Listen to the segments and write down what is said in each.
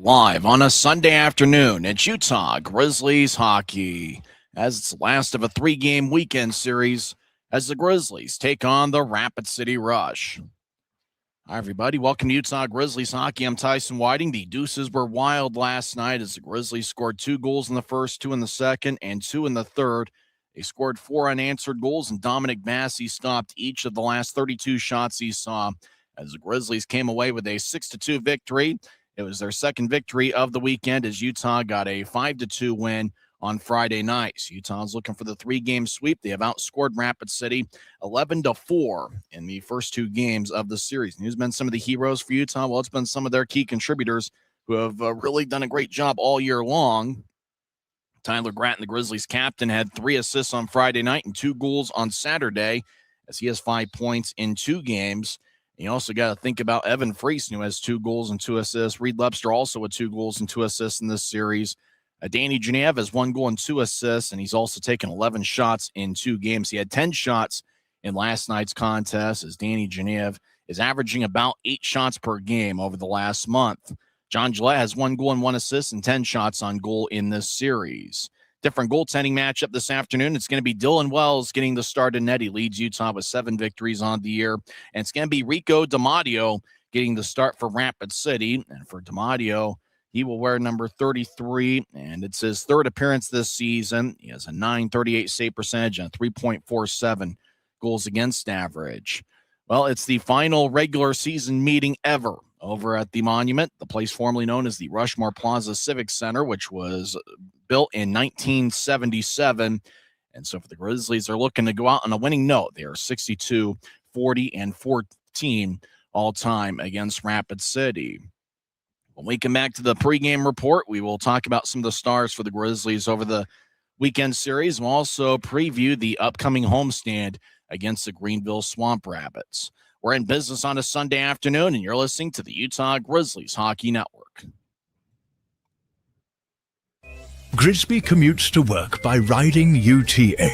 Live on a Sunday afternoon, it's Utah Grizzlies hockey as it's the last of a three-game weekend series as the Grizzlies take on the Rapid City Rush. Hi, everybody. Welcome to Utah Grizzlies hockey. I'm Tyson Whiting. The Deuces were wild last night as the Grizzlies scored 2 goals in the first, 2 in the second, and 2 in the third. They scored 4 unanswered goals, and Dominic Massey stopped each of the last 32 shots he saw as the Grizzlies came away with a 6-2 victory. It was their second victory of the weekend as Utah got a 5-2 win on Friday night. So Utah's looking for the 3-game sweep. They have outscored Rapid City 11-4 in the first 2 games of the series. And who's been some of the heroes for Utah? Well, it's been some of their key contributors who have really done a great job all year long. Tyler Gratton, the Grizzlies captain, had 3 assists on Friday night and 2 goals on Saturday as he has 5 points in 2 games. You also got to think about Evan Friesen, who has 2 goals and 2 assists. Reed Lepster also with 2 goals and 2 assists in this series. Danny Genev has 1 goal and 2 assists, and he's also taken 11 shots in 2 games. He had 10 shots in last night's contest as Danny Genev is averaging about 8 shots per game over the last month. John Gillette has 1 goal and 1 assist and 10 shots on goal in this series. Different goaltending matchup this afternoon. It's going to be Dylan Wells getting the start in net. He leads Utah with 7 victories on the year. And it's going to be Rico DiMatteo getting the start for Rapid City. And for DiMatteo, he will wear number 33, and it's his 3rd appearance this season. He has a .938 save percentage and a 3.47 goals against average. Well, it's the final regular season meeting ever over at the Monument, the place formerly known as the Rushmore Plaza Civic Center, which was built in 1977. And so for the Grizzlies, they're looking to go out on a winning note. They are 62, 40, and 14 all-time against Rapid City. When we come back to the pregame report, we will talk about some of the stars for the Grizzlies over the weekend series. We'll also preview the upcoming homestand against the Greenville Swamp Rabbits. We're in business on a Sunday afternoon, and you're listening to the Utah Grizzlies Hockey Network. Grisby commutes to work by riding UTA.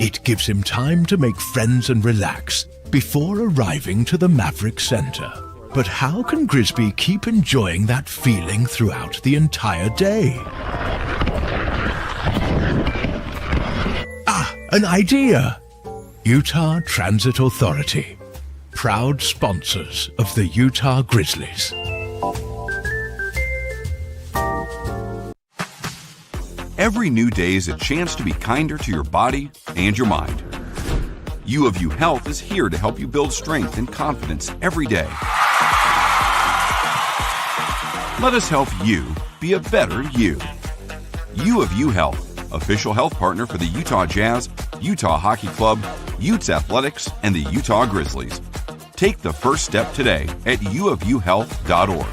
It gives him time to make friends and relax before arriving to the Maverick Center. But how can Grisby keep enjoying that feeling throughout the entire day? An idea! Utah Transit Authority, proud sponsors of the Utah Grizzlies. Every new day is a chance to be kinder to your body and your mind. U of U Health is here to help you build strength and confidence every day. Let us help you be a better you. U of U Health, official health partner for the Utah Jazz, Utah Hockey Club, Utes Athletics, and the Utah Grizzlies. Take the first step today at uofuhealth.org.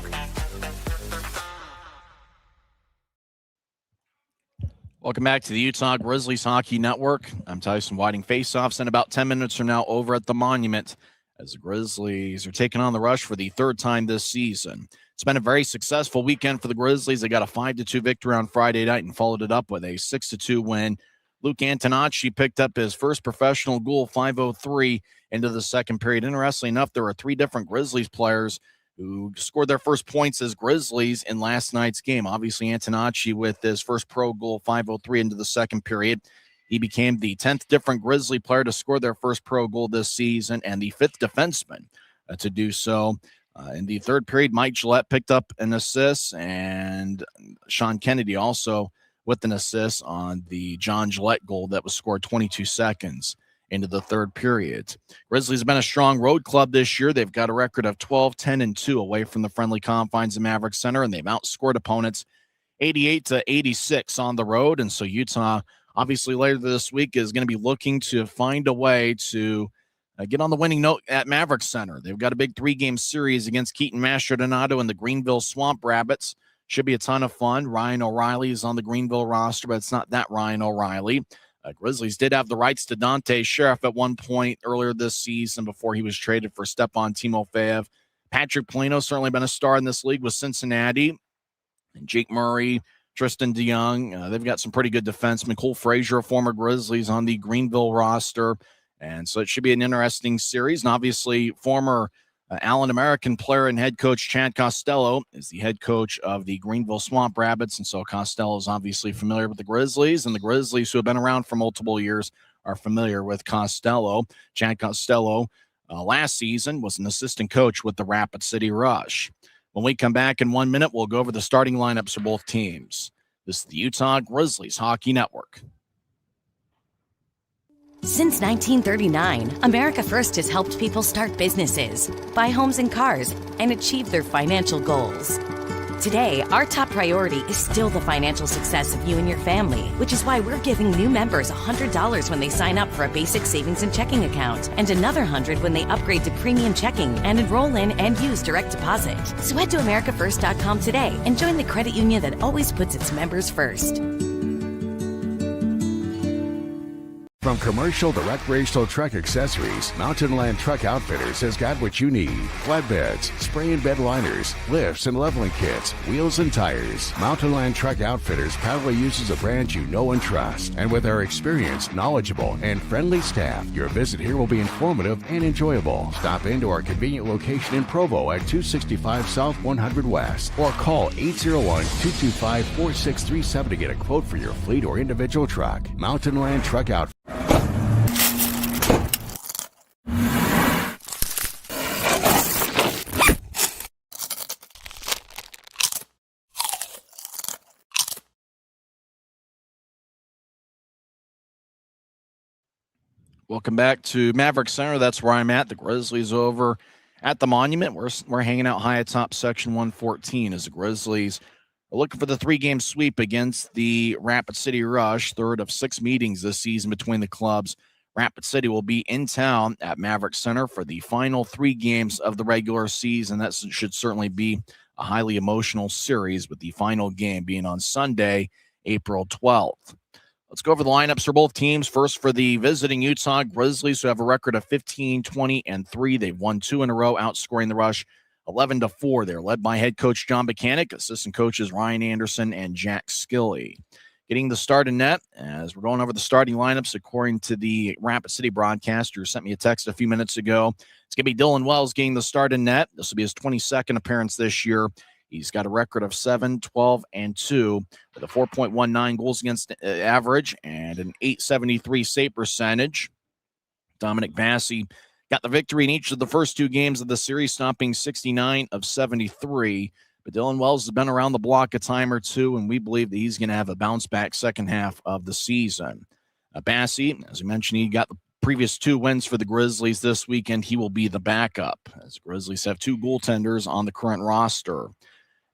Welcome back to the Utah Grizzlies Hockey Network. I'm Tyson Whiting. Faceoffs in about 10 minutes from now over at the Monument as the Grizzlies are taking on the Rush for the 3rd time this season. It's been a very successful weekend for the Grizzlies. They got a 5-2 victory on Friday night and followed it up with a 6-2 win. Luke Antonacci picked up his first professional goal, 5:03 into the second period. Interestingly enough, there were 3 different Grizzlies players who scored their first points as Grizzlies in last night's game. Obviously, Antonacci with his first pro goal, 5:03 into the second period. He became the 10th different Grizzly player to score their first pro goal this season and the 5th defenseman to do so. In the third period, Mike Gillette picked up an assist, and Sean Kennedy also with an assist on the John Gillette goal that was scored 22 seconds into the third period. Grizzlies have been a strong road club this year. They've got a record of 12-10-2 away from the friendly confines of Maverick Center, and they've outscored opponents 88-86 on the road. And so Utah, obviously later this week, is going to be looking to find a way to get on the winning note at Maverick Center. They've got a big 3-game series against Keaton Mastrodonato and the Greenville Swamp Rabbits. Should be a ton of fun. Ryan O'Reilly is on the Greenville roster, but it's not that Ryan O'Reilly. Grizzlies did have the rights to Dante Sheriff at one point earlier this season before he was traded for Stepan Timofeyev. Patrick Polino certainly been a star in this league with Cincinnati. And Jake Murray, Tristan DeYoung, they've got some pretty good defensemen. Cole Frazier, former Grizzlies, on the Greenville roster. And so it should be an interesting series. And obviously, former Allen American player and head coach Chad Costello is the head coach of the Greenville Swamp Rabbits, and so Costello is obviously familiar with the Grizzlies, and the Grizzlies, who have been around for multiple years, are familiar with Costello. Chad Costello last season was an assistant coach with the Rapid City Rush. When we come back in 1 minute, we'll go over the starting lineups for both teams. This is the Utah Grizzlies Hockey Network. Since 1939, America First has helped people start businesses, buy homes and cars, and achieve their financial goals. Today, our top priority is still the financial success of you and your family, which is why we're giving new members $100 when they sign up for a basic savings and checking account, and another $100 when they upgrade to premium checking and enroll in and use direct deposit. So head to americafirst.com today and join the credit union that always puts its members first. From commercial to recreational truck accessories, Mountain Land Truck Outfitters has got what you need. Flatbeds, spray and bed liners, lifts and leveling kits, wheels and tires. Mountain Land Truck Outfitters proudly uses a brand you know and trust. And with our experienced, knowledgeable, and friendly staff, your visit here will be informative and enjoyable. Stop into our convenient location in Provo at 265 South 100 West or call 801-225-4637 to get a quote for your fleet or individual truck. Mountain Land Truck Outfitters. Welcome back to Maverick Center. That's where I'm at. The Grizzlies over at the Monument. We're hanging out high atop Section 114 as the Grizzlies are looking for the 3-game sweep against the Rapid City Rush, third of 6 meetings this season between the clubs. Rapid City will be in town at Maverick Center for the final 3 games of the regular season. That should certainly be a highly emotional series, with the final game being on Sunday, April 12th. Let's go over the lineups for both teams. First, for the visiting Utah Grizzlies, who have a record of 15-20-3. They've won 2 in a row, outscoring the Rush 11-4. They're led by head coach John Buchanan, assistant coaches Ryan Anderson and Jack Skilley. Getting the start in net, as we're going over the starting lineups, according to the Rapid City broadcaster who sent me a text a few minutes ago, it's going to be Dylan Wells getting the start in net. This will be his 22nd appearance this year. He's got a record of 7-12-2 with a 4.19 goals against average and an .873 save percentage. Dominic Bassey got the victory in each of the first 2 games of the series, stopping 69 of 73. But Dylan Wells has been around the block a time or two, and we believe that he's going to have a bounce-back second half of the season. Bassey, as we mentioned, he got the previous 2 wins for the Grizzlies this weekend. He will be the backup, as the Grizzlies have 2 goaltenders on the current roster.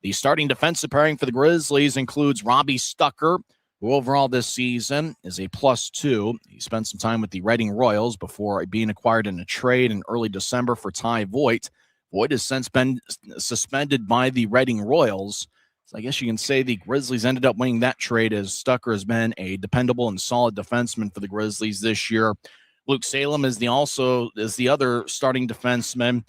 The starting defensive pairing for the Grizzlies includes Robbie Stucker, who overall this season is a +2. He spent some time with the Reading Royals before being acquired in a trade in early December for Ty Voigt. Voigt has since been suspended by the Reading Royals. So I guess you can say the Grizzlies ended up winning that trade, as Stucker has been a dependable and solid defenseman for the Grizzlies this year. Luke Salem is the other starting defenseman.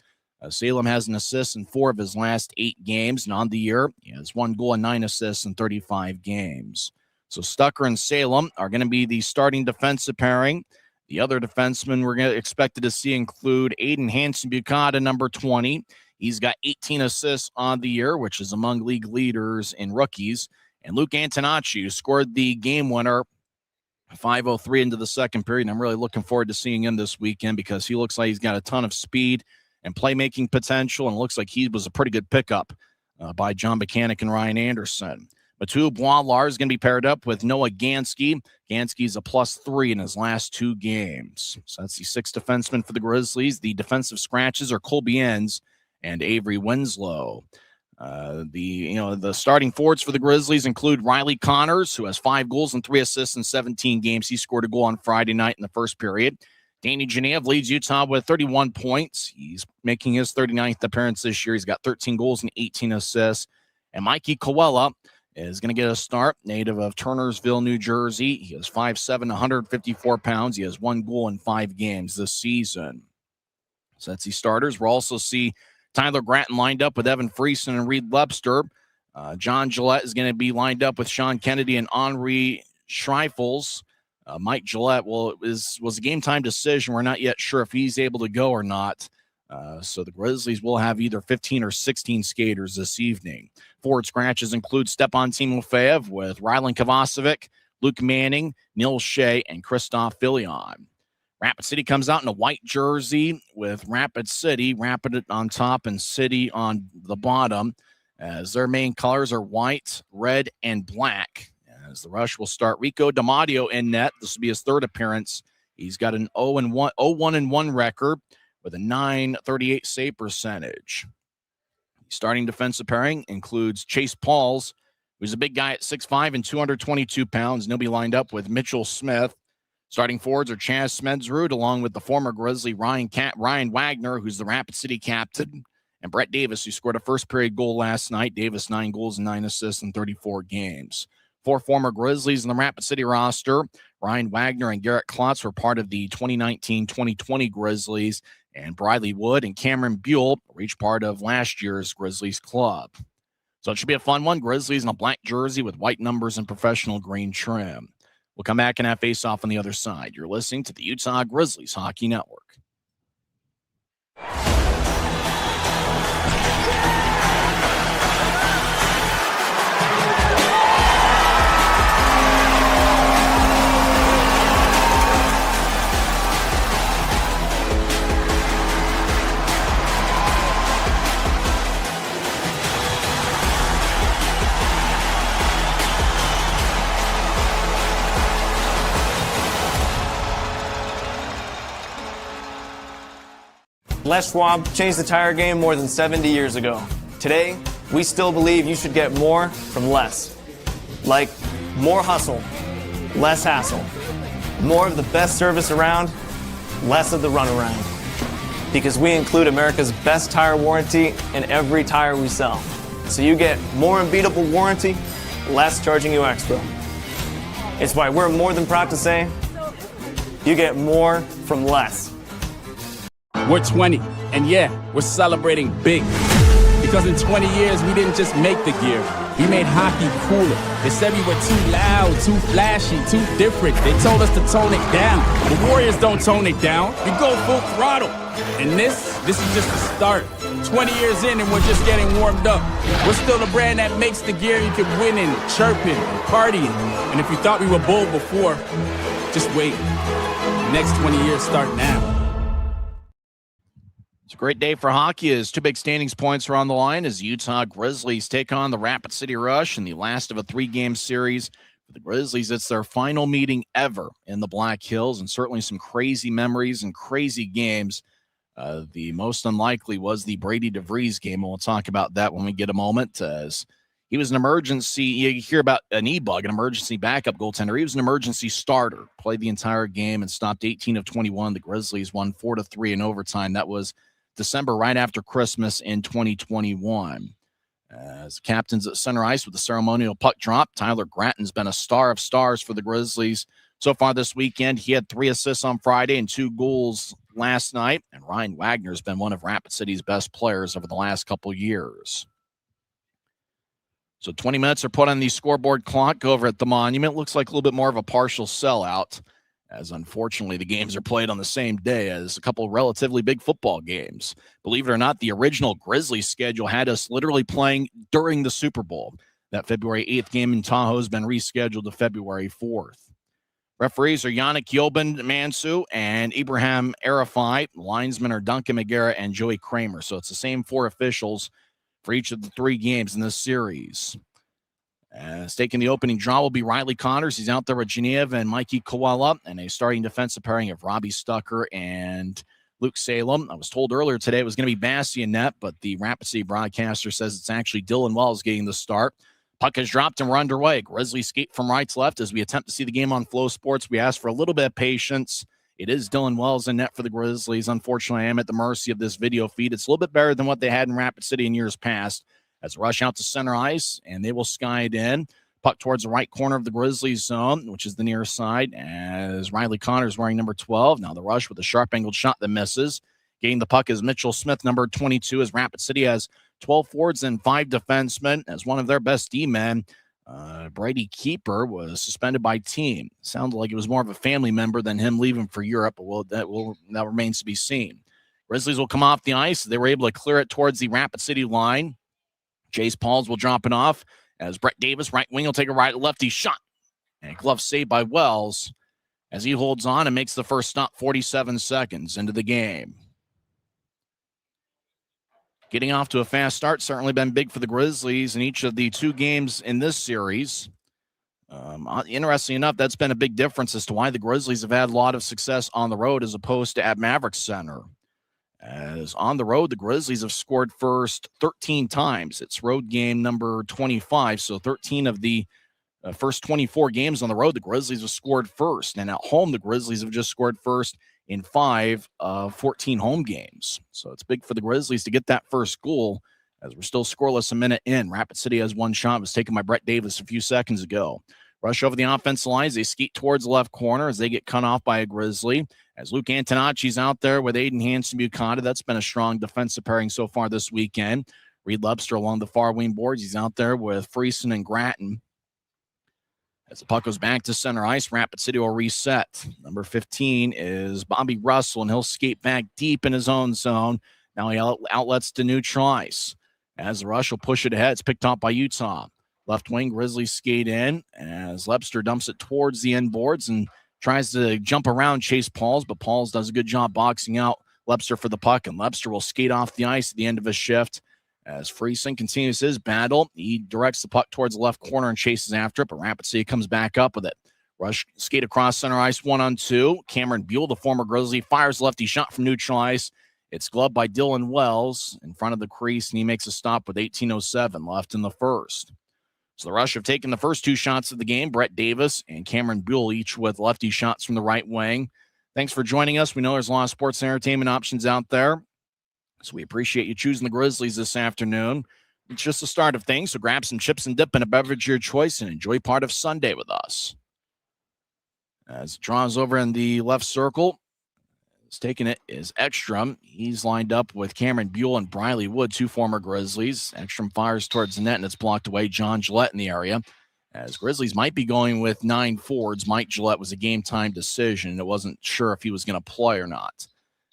Salem has an assist in 4 of his last 8 games, and on the year, he has 1 goal and 9 assists in 35 games. So Stucker and Salem are going to be the starting defensive pairing. The other defensemen we're going to expected to see include Aiden Hansen-Bucata, number 20. He's got 18 assists on the year, which is among league leaders in rookies. And Luke Antonacci, who scored the game winner 5:03 into the second period. And I'm really looking forward to seeing him this weekend, because he looks like he's got a ton of speed and playmaking potential, and it looks like he was a pretty good pickup by John Buchanan and Ryan Anderson. Mathieu Boislar is going to be paired up with Noah Gansky. Gansky's a +3 in his last 2 games. So that's the 6th defenseman for the Grizzlies. The defensive scratches are Colby Enns and Avery Winslow. The starting forwards for the Grizzlies include Riley Connors, who has 5 goals and 3 assists in 17 games. He scored a goal on Friday night in the first period. Danny Genev leads Utah with 31 points. He's making his 39th appearance this year. He's got 13 goals and 18 assists. And Mikey Coella is going to get a start, native of Turnersville, New Jersey. He is 5'7", 154 pounds. He has 1 goal in 5 games this season. So that's the starters. We'll also see Tyler Gratton lined up with Evan Friesen and Reed Webster. John Gillette is going to be lined up with Sean Kennedy and Henri Schreifels. Mike Gillette was a game time decision. We're not yet sure if he's able to go or not. So the Grizzlies will have either 15 or 16 skaters this evening. Forward scratches include Stepan Timofeyev with Rylan Kovacevic, Luke Manning, Neil Shea, and Christoph Filion. Rapid City comes out in a white jersey with Rapid City, Rapid on top and City on the bottom, as their main colors are white, red, and black. As the Rush will start Rico DiMatteo in net. This will be his third appearance. He's got an 0-1 record with a .938 save percentage. Starting defensive pairing includes Chase Pauls, who's a big guy at 6'5" and 222 pounds, and he'll be lined up with Mitchell Smith. Starting forwards are Chaz Smedzrud, along with the former Grizzly Ryan Wagner, who's the Rapid City captain, and Brett Davis, who scored a first-period goal last night. Davis, 9 goals and 9 assists in 34 games. 4 former Grizzlies in the Rapid City roster. Ryan Wagner and Garrett Klotz were part of the 2019-2020 Grizzlies, and Briley Wood and Cameron Buell were each part of last year's Grizzlies club. So it should be a fun one. Grizzlies in a black jersey with white numbers and professional green trim. We'll come back and have face-off on the other side. You're listening to the Utah Grizzlies Hockey Network. Les Schwab changed the tire game more than 70 years ago. Today, we still believe you should get more from less. Like more hustle, less hassle. More of the best service around, less of the runaround. Because we include America's best tire warranty in every tire we sell. So you get more unbeatable warranty, less charging you extra. It's why we're more than proud to say, you get more from less. We're 20, and yeah, we're celebrating big. Because in 20 years, we didn't just make the gear. We made hockey cooler. They said we were too loud, too flashy, too different. They told us to tone it down. The Warriors don't tone it down. We go full throttle. And this is just the start. 20 years in, and we're just getting warmed up. We're still the brand that makes the gear you can win in, chirping, and partying. And if you thought we were bold before, just wait. The next 20 years start now. It's a great day for hockey as 2 big standings points are on the line as Utah Grizzlies take on the Rapid City Rush in the last of a 3-game series. For the Grizzlies, it's their final meeting ever in the Black Hills, and certainly some crazy memories and crazy games. The most unlikely was the Brady DeVries game, and we'll talk about that when we get a moment, as he was an emergency. You hear about an E-Bug, an emergency backup goaltender. He was an emergency starter, played the entire game and stopped 18 of 21. The Grizzlies won 4-3 in overtime. That was December, right after Christmas in 2021. As captains at center ice with the ceremonial puck drop, Tyler Gratton's been a star of stars for the Grizzlies so far this weekend. He had 3 assists on Friday and 2 goals last night. And Ryan Wagner's been one of Rapid City's best players over the last couple years. So 20 minutes are put on the scoreboard clock over at the Monument. Looks like a little bit more of a partial sellout, as unfortunately the games are played on the same day as a couple relatively big football games. Believe it or not, the original Grizzlies schedule had us literally playing during the Super Bowl. That February 8th game in Tahoe has been rescheduled to February 4th. Referees are Yannick Yobin Mansu and Ibrahim Arafai. Linesmen are Duncan McGarrett and Joey Kramer. So it's the same 4 officials for each of the 3 games in this series. Taking the opening draw will be Riley Connors. He's out there with Geneva and Mikey Koala, and a starting defensive pairing of Robbie Stucker and Luke Salem. I was told earlier today it was going to be Bassey in net, but the Rapid City broadcaster says it's actually Dylan Wells getting the start. Puck has dropped and we're underway. Grizzlies skate from right to left as we attempt to see the game on Flow Sports. We ask for a little bit of patience. It is Dylan Wells in net for the Grizzlies. Unfortunately, I am at the mercy of this video feed. It's a little bit better than what they had in Rapid City in years past. As rush out to center ice, and they will sky it in. Puck towards the right corner of the Grizzlies zone, which is the near side, as Riley Connors wearing number 12. Now the rush with a sharp angled shot that misses. Getting the puck is Mitchell Smith, number 22, as Rapid City has 12 forwards and 5 defensemen. As one of their best D-men, Brady Keeper was suspended by team. Sounded like it was more of a family member than him leaving for Europe, but that remains to be seen. Grizzlies will come off the ice. They were able to clear it towards the Rapid City line. Chase Pauls will drop it off as Brett Davis, right wing, will take a right lefty shot. And glove saved by Wells as he holds on and makes the first stop 47 seconds into the game. Getting off to a fast start certainly been big for the Grizzlies in each of the 2 games in this series. Interesting enough, that's been a big difference as to why the Grizzlies have had a lot of success on the road as opposed to at Mavericks Center. As on the road, the Grizzlies have scored first 13 times. It's road game number 25, so 13 of the first 24 games on the road, the Grizzlies have scored first. And at home, the Grizzlies have just scored first in 5 of 14 home games. So it's big for the Grizzlies to get that first goal as we're still scoreless a minute in. Rapid City has one shot. It was taken by Brett Davis a few seconds ago. Rush over the offensive lines. They skeet towards the left corner as they get cut off by a Grizzly. As Luke Antonacci's out there with Aiden Hansen-Bucata. That's been a strong defensive pairing so far this weekend. Reed Lebster along the far wing boards. He's out there with Friesen and Gratton. As the puck goes back to center ice, Rapid City will reset. Number 15 is Bobby Russell, and he'll skate back deep in his own zone. Now he outlets to neutral ice. As the rush will push it ahead, it's picked up by Utah. Left wing, Grizzlies skate in as Lebster dumps it towards the end boards and tries to jump around Chase Pauls, but Pauls does a good job boxing out Lebster for the puck, and Lebster will skate off the ice at the end of his shift. As Friesen continues his battle, he directs the puck towards the left corner and chases after it, but Rapid City comes back up with it. Rush skate across center ice 1-on-2. Cameron Buell, the former Grizzly, fires lefty shot from neutral ice. It's gloved by Dylan Wells in front of the crease, and he makes a stop with 18:07 left in the first. So the Rush have taken the first 2 shots of the game. Brett Davis and Cameron Buell each with lefty shots from the right wing. Thanks for joining us. We know there's a lot of sports and entertainment options out there, so we appreciate you choosing the Grizzlies this afternoon. It's just the start of things, so grab some chips and dip and a beverage of your choice and enjoy part of Sunday with us. As it draws over in the left circle, is taking it is Ekstrom. He's lined up with Cameron Buell and Briley Wood, 2 former Grizzlies. Ekstrom fires towards the net, and it's blocked away. John Gillette in the area. As Grizzlies might be going with 9 forwards, Mike Gillette was a game-time decision. It wasn't sure if he was going to play or not.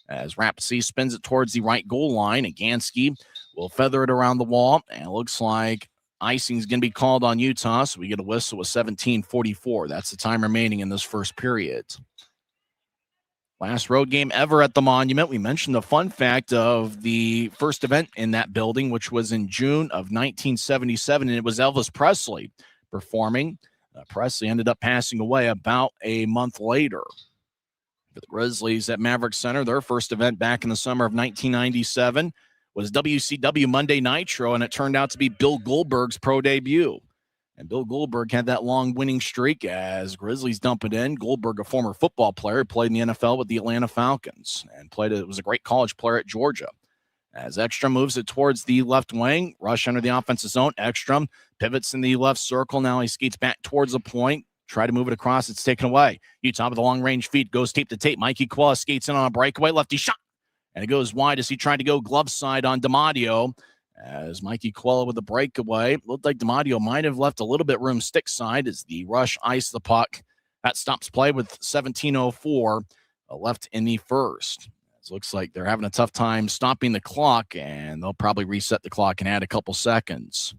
As Rapid City spins it towards the right goal line, and Gansky will feather it around the wall, and it looks like icing is going to be called on Utah, so we get a whistle with 17:44. That's the time remaining in this first period. Last road game ever at the Monument. We mentioned the fun fact of the first event in that building, which was in June of 1977, and it was Elvis Presley performing. Presley ended up passing away about a month later. For the Grizzlies at Maverick Center, their first event back in the summer of 1997 was WCW Monday Nitro, and it turned out to be Bill Goldberg's pro debut. And Bill Goldberg had that long winning streak as Grizzlies dump it in. Goldberg, a former football player, played in the NFL with the Atlanta Falcons and was a great college player at Georgia. As Ekstrom moves it towards the left wing, Rush under the offensive zone. Ekstrom pivots in the left circle. Now he skates back towards the point. Try to move it across. It's taken away. Utah with a long-range feed. Goes tape to tape. Mikey Quella skates in on a breakaway. Lefty shot. And it goes wide as he tried to go glove side on DiMatteo. As Mikey Quella with the breakaway. Looked like DiMatteo might have left a little bit room stick side as the Rush iced the puck. That stops play with 17:04 left in the first. It looks like they're having a tough time stopping the clock, and they'll probably reset the clock and add a couple seconds.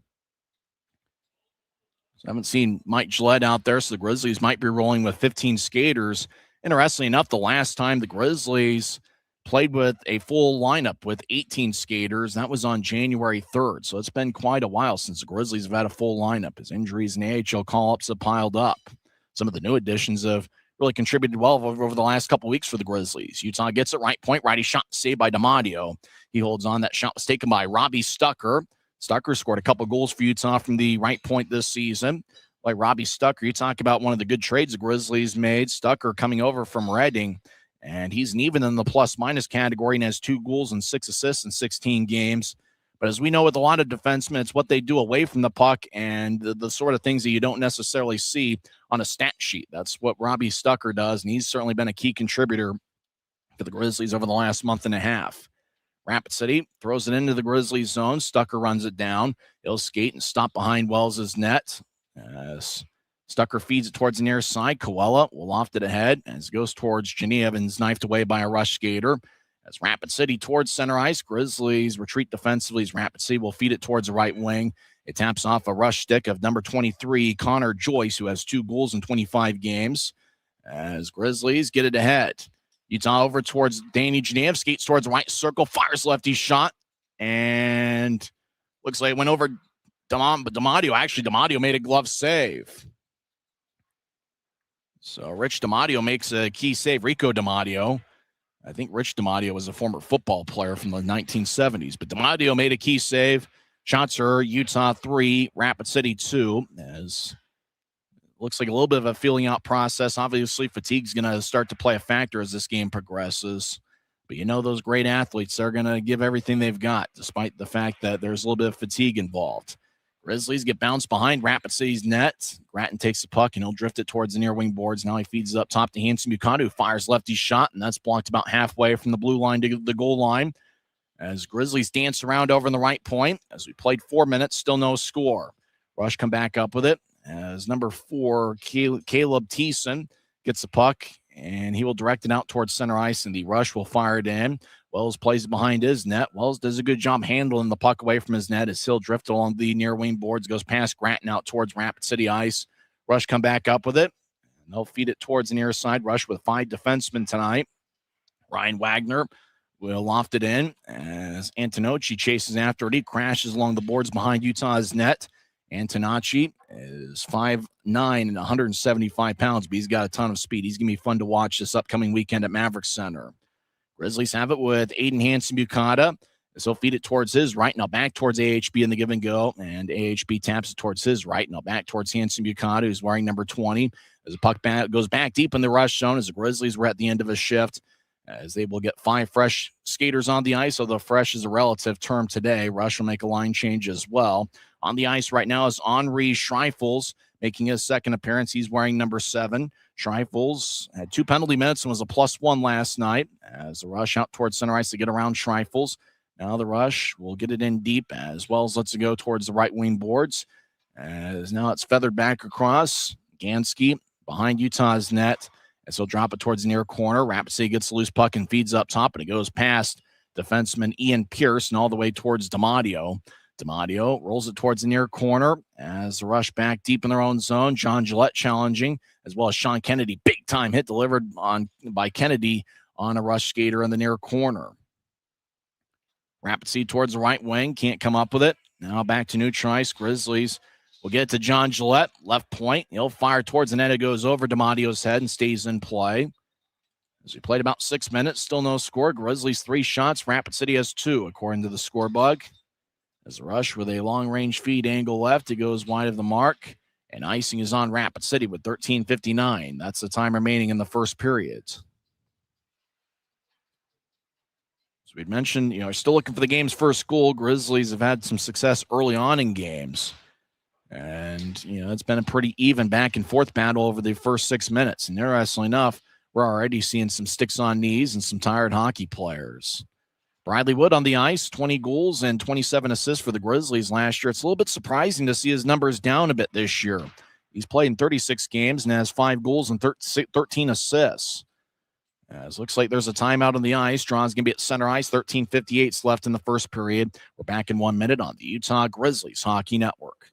I haven't seen Mike Gillette out there, so the Grizzlies might be rolling with 15 skaters. Interestingly enough, the last time the Grizzlies played with a full lineup with 18 skaters, that was on January 3rd. So it's been quite a while since the Grizzlies have had a full lineup as injuries and AHL call-ups have piled up. Some of the new additions have really contributed well over the last couple weeks for the Grizzlies. Utah gets it right point, righty shot saved by DiMatteo. He holds on. That shot was taken by Robbie Stucker. Stucker scored a couple goals for Utah from the right point this season. Like Robbie Stucker, you talk about one of the good trades the Grizzlies made. Stucker coming over from Reading, and he's even in the plus-minus category and has 2 goals and 6 assists in 16 games. But as we know with a lot of defensemen, it's what they do away from the puck and the sort of things that you don't necessarily see on a stat sheet. That's what Robbie Stucker does, and he's certainly been a key contributor for the Grizzlies over the last month and a half. Rapid City throws it into the Grizzlies zone. Stucker runs it down. He'll skate and stop behind Wells' net. As Stucker feeds it towards the near side. Coella will loft it ahead as it goes towards Jenny Evans, knifed away by a Rush skater. As Rapid City towards center ice, Grizzlies retreat defensively as Rapid City will feed it towards the right wing. It taps off a rush stick of number 23, Connor Joyce, who has 2 goals in 25 games. As Grizzlies get it ahead. Utah over towards Danny Genev, skates towards the right circle, fires lefty shot, and looks like it went over D'Amadio made a glove save. So Rich D'Amadio makes a key save. Rico D'Amadio. I think Rich D'Amadio was a former football player from the 1970s, but D'Amadio made a key save. Shots are Utah 3, Rapid City 2, as it looks like a little bit of a feeling out process. Obviously, fatigue's going to start to play a factor as this game progresses. But you know those great athletes, they're going to give everything they've got, despite the fact that there's a little bit of fatigue involved. Grizzlies get bounced behind Rapid City's net. Gratton takes the puck, and he'll drift it towards the near wing boards. Now he feeds it up top to Hanson Bukatu, who fires lefty shot, and that's blocked about halfway from the blue line to the goal line. As Grizzlies dance around over in the right point, as we played 4 minutes, still no score. Rush come back up with it, as number 4, Caleb Thiessen, gets the puck, and he will direct it out towards center ice, and the Rush will fire it in. Wells plays it behind his net. Wells does a good job handling the puck away from his net as Hill drifts along the near wing boards, goes past Gratton out towards Rapid City ice. Rush come back up with it, and they'll feed it towards the near side. Rush with 5 defensemen tonight. Ryan Wagner will loft it in as Antonacci chases after it. He crashes along the boards behind Utah's net. Antonacci is 5'9" and 175 pounds, but he's got a ton of speed. He's going to be fun to watch this upcoming weekend at Maverick Center. Grizzlies have it with Aiden Hansen-Bukata. So he'll feed it towards his right. Now back towards AHB in the give and go. And AHB taps it towards his right. Now back towards Hansen-Bukata, who's wearing number 20. As the puck goes back deep in the rush zone, as the Grizzlies were at the end of a shift, as they will get 5 fresh skaters on the ice. Although fresh is a relative term today. Rush will make a line change as well. On the ice right now is Henri Schreifels, making his second appearance. He's wearing number 7. Schreifels had 2 penalty minutes and was a +1 last night. As the Rush out towards center ice to get around Schreifels. Now the Rush will get it in deep as well as lets it go towards the right wing boards. As now it's feathered back across. Gansky behind Utah's net. As he'll drop it towards the near corner. Rapid City gets the loose puck and feeds up top, and it goes past defenseman Ian Pierce and all the way towards D'Amadio. D'Amadio rolls it towards the near corner as the Rush back deep in their own zone. John Gillette challenging, as well as Sean Kennedy. Big time hit delivered by Kennedy on a Rush skater in the near corner. Rapid City towards the right wing. Can't come up with it. Now back to neutral ice. Grizzlies will get it to John Gillette. Left point. He'll fire towards the net. It goes over D'Amadio's head and stays in play. As we played about 6 minutes, still no score. Grizzlies 3 shots. Rapid City has 2, according to the score bug. As the Rush with a long-range feed angle left, it goes wide of the mark. And icing is on Rapid City with 13:59. That's the time remaining in the first period. So we'd mentioned, still looking for the game's first goal. Grizzlies have had some success early on in games. And, it's been a pretty even back and forth battle over the first 6 minutes. And interestingly enough, we're already seeing some sticks on knees and some tired hockey players. Bradley Wood on the ice, 20 goals and 27 assists for the Grizzlies last year. It's a little bit surprising to see his numbers down a bit this year. He's played in 36 games and has 5 goals and 13 assists. As looks like there's a timeout on the ice. Drawn's going to be at center ice. 13:58 left in the first period. We're back in 1 minute on the Utah Grizzlies Hockey Network.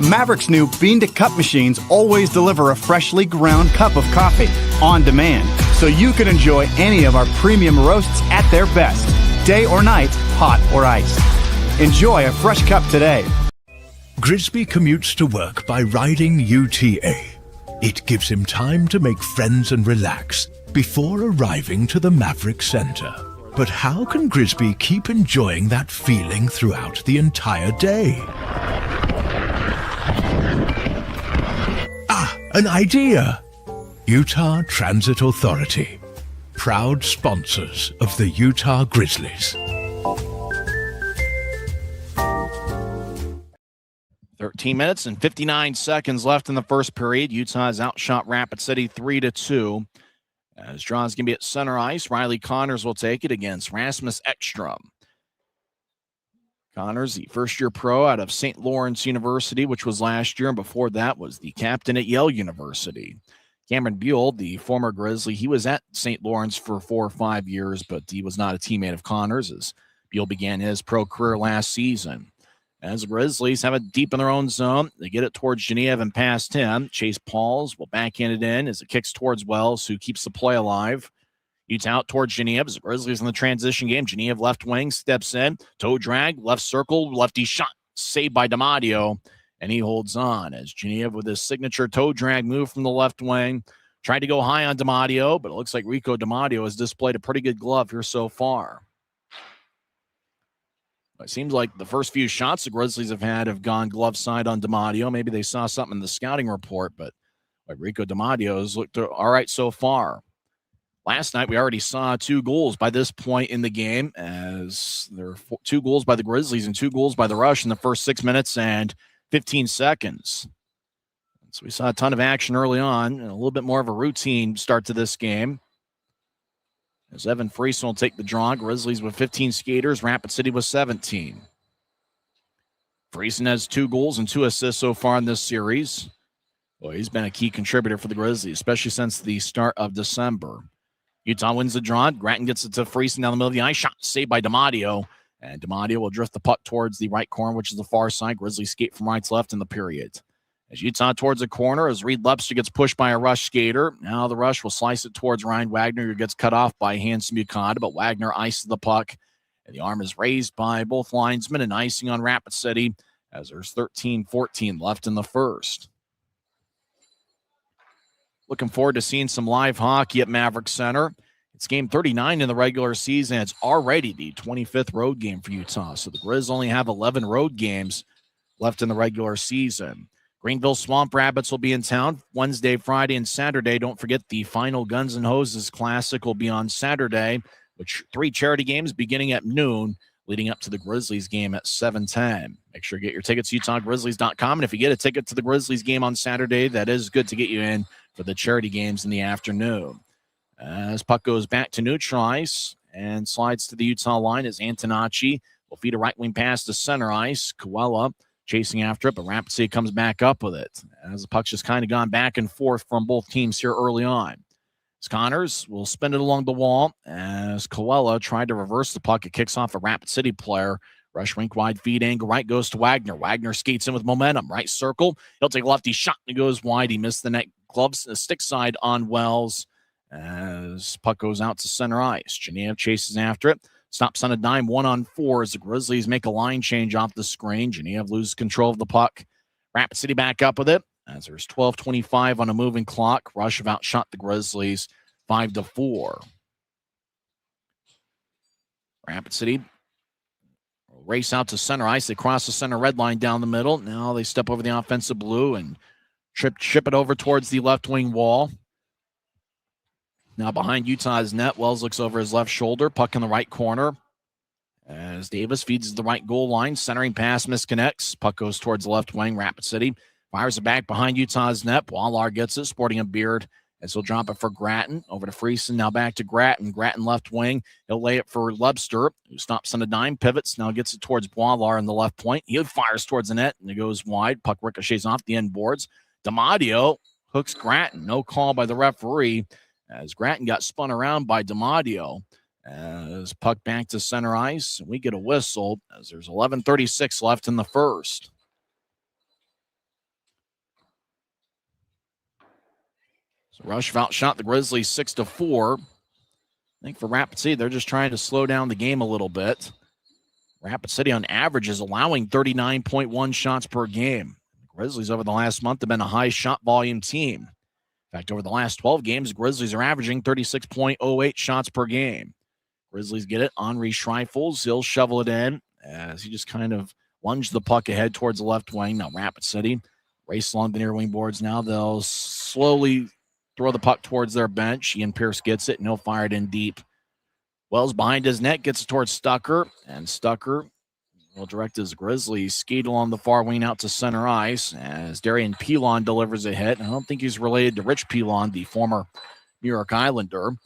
Maverick's new bean-to-cup machines always deliver a freshly ground cup of coffee on demand, so you can enjoy any of our premium roasts at their best, day or night, hot or iced. Enjoy a fresh cup today. Grisby commutes to work by riding UTA. It gives him time to make friends and relax before arriving to the Maverick Center. But how can Grisby keep enjoying that feeling throughout the entire day? An idea! Utah Transit Authority, proud sponsors of the Utah Grizzlies. 13 minutes and 59 seconds left in the first period. Utah has outshot Rapid City 3-2. As Drawn's going to be at center ice, Riley Connors will take it against Rasmus Ekstrom. Connors, the first-year pro out of St. Lawrence University, which was last year, and before that was the captain at Yale University. Cameron Buell, the former Grizzly, he was at St. Lawrence for 4 or 5 years, but he was not a teammate of Connor's as Buell began his pro career last season. As the Grizzlies have it deep in their own zone, they get it towards Genev and past him. Chase Pauls will backhand it in as it kicks towards Wells, who keeps the play alive. Utes out towards Genev as the Grizzlies in the transition game. Genev left wing, steps in, toe drag, left circle, lefty shot, saved by DiMatteo, and he holds on as Genev with his signature toe drag move from the left wing. Tried to go high on DiMatteo, but it looks like Rico DiMatteo has displayed a pretty good glove here so far. It seems like the first few shots the Grizzlies have gone glove side on DiMatteo. Maybe they saw something in the scouting report, but Rico DiMatteo has looked all right so far. Last night, we already saw 2 goals by this point in the game, as there were 2 goals by the Grizzlies and 2 goals by the Rush in the first 6 minutes and 15 seconds. So we saw a ton of action early on and a little bit more of a routine start to this game. As Evan Friesen will take the draw. Grizzlies with 15 skaters, Rapid City with 17. Friesen has 2 goals and 2 assists so far in this series. Well, he's been a key contributor for the Grizzlies, especially since the start of December. Utah wins the draw. Gratton gets it to Friesen down the middle of the ice. Shot saved by DiMatteo. And DiMatteo will drift the puck towards the right corner, which is the far side. Grizzlies skate from right to left in the period. As Utah towards the corner, as Reed Lepster gets pushed by a Rush skater. Now the Rush will slice it towards Ryan Wagner, who gets cut off by Hanson Bukata, but Wagner ices the puck. And the arm is raised by both linesmen and icing on Rapid City as there's 13-14 left in the first. Looking forward to seeing some live hockey at Maverick Center. It's game 39 in the regular season. It's already the 25th road game for Utah. So the Grizz only have 11 road games left in the regular season. Greenville Swamp Rabbits will be in town Wednesday, Friday, and Saturday. Don't forget the final Guns N' Hoses Classic will be on Saturday, which 3 charity games beginning at noon, leading up to the Grizzlies game at 7:10. Make sure you get your tickets, UtahGrizzlies.com. And if you get a ticket to the Grizzlies game on Saturday, that is good to get you in for the charity games in the afternoon. As puck goes back to neutral ice and slides to the Utah line as Antonacci will feed a right wing pass to center ice. Coella chasing after it, but Rapid City comes back up with it. As the puck's just kind of gone back and forth from both teams here early on. As Connors will spin it along the wall as Coella tried to reverse the puck. It kicks off a Rapid City player. Rush rink wide feed angle right goes to Wagner. Wagner skates in with momentum. Right circle. He'll take a lefty shot and he goes wide. He missed the net. Gloves stick side on Wells as puck goes out to center ice. Genev chases after it. Stops on a dime, 1-on-4 as the Grizzlies make a line change off the screen. Genev loses control of the puck. Rapid City back up with it as there's 12:25 on a moving clock. Rush have outshot the Grizzlies 5-4. Rapid City race out to center ice. They cross the center red line down the middle. Now they step over the offensive blue and ship it over towards the left wing wall. Now behind Utah's net, Wells looks over his left shoulder. Puck in the right corner as Davis feeds the right goal line. Centering pass misconnects. Puck goes towards the left wing. Rapid City fires it back behind Utah's net. Wallar gets it, sporting a beard as he'll drop it for Gratton. Over to Friesen, now back to Gratton. Gratton left wing. He'll lay it for Lepster, who stops on a dime, pivots, now gets it towards Wallar in the left point. He fires towards the net, and it goes wide. Puck ricochets off the end boards. DiMatteo hooks Gratton. No call by the referee as Gratton got spun around by DiMatteo. As puck back to center ice, and we get a whistle as there's 11:36 left in the first. So Rush have outshot the Grizzlies 6-4. I think for Rapid City, they're just trying to slow down the game a little bit. Rapid City on average is allowing 39.1 shots per game. The Grizzlies over the last month have been a high shot volume team. In fact, over the last 12 games, Grizzlies are averaging 36.08 shots per game. Grizzlies get it. Henri Schreifels, he'll shovel it in as he just kind of lunged the puck ahead towards the left wing. Now Rapid City race along the near wing boards. Now they'll slowly throw the puck towards their bench. Ian Pierce gets it, and he'll fire it in deep. Wells behind his net, gets it towards Stucker, and Stucker will direct his Grizzlies skate along the far wing out to center ice as Darian Pilon delivers a hit. I don't think he's related to Rich Pilon, the former New York Islander.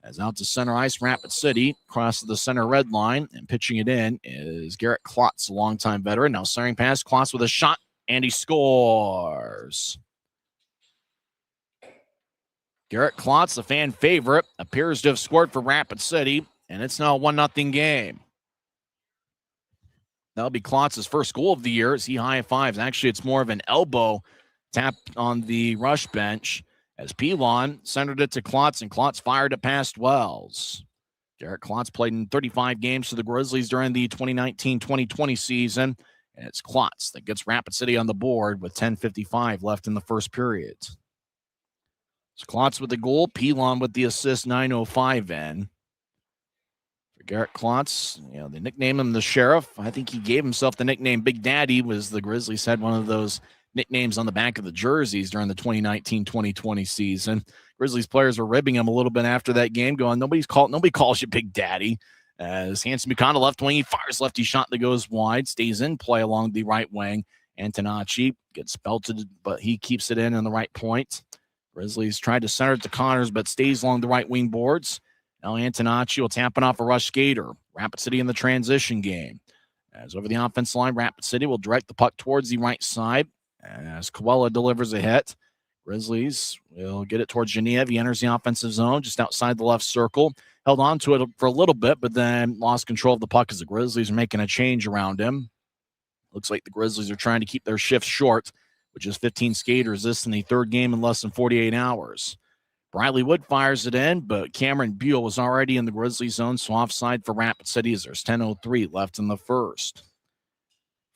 As out to center ice, Rapid City crosses the center red line, and pitching it in is Garrett Klotz, a longtime veteran. Now centering pass, Klotz with a shot, and he scores. Garrett Klotz, the fan favorite, appears to have scored for Rapid City, and it's now a 1-0 game. That'll be Klotz's first goal of the year as he high-fives. Actually, it's more of an elbow tap on the rush bench as Pilon centered it to Klotz, and Klotz fired it past Wells. Garrett Klotz played in 35 games for the Grizzlies during the 2019-2020 season, and it's Klotz that gets Rapid City on the board with 10:55 left in the first period. So Klotz with the goal, Pilon with the assist, 9:05 in. For Garrett Klotz, they nickname him the Sheriff. I think he gave himself the nickname Big Daddy, was the Grizzlies had one of those nicknames on the back of the jerseys during the 2019-2020 season. Grizzlies players were ribbing him a little bit after that game, going, nobody calls you Big Daddy. As Hanson Buchanan left wing, he fires lefty shot that goes wide, stays in play along the right wing. Antonacci gets belted, but he keeps it in on the right point. Grizzlies tried to center it to Connors, but stays along the right wing boards. Now Antonacci will tap it off a rush skater. Rapid City in the transition game. As over the offense line, Rapid City will direct the puck towards the right side. As Coella delivers a hit, Grizzlies will get it towards Genev. He enters the offensive zone just outside the left circle. Held on to it for a little bit, but then lost control of the puck as the Grizzlies are making a change around him. Looks like the Grizzlies are trying to keep their shifts short, which is 15 skaters. This in the third game in less than 48 hours. Briley Wood fires it in, but Cameron Buell was already in the Grizzlies zone, so offside for Rapid City as there's 10:03 left in the first.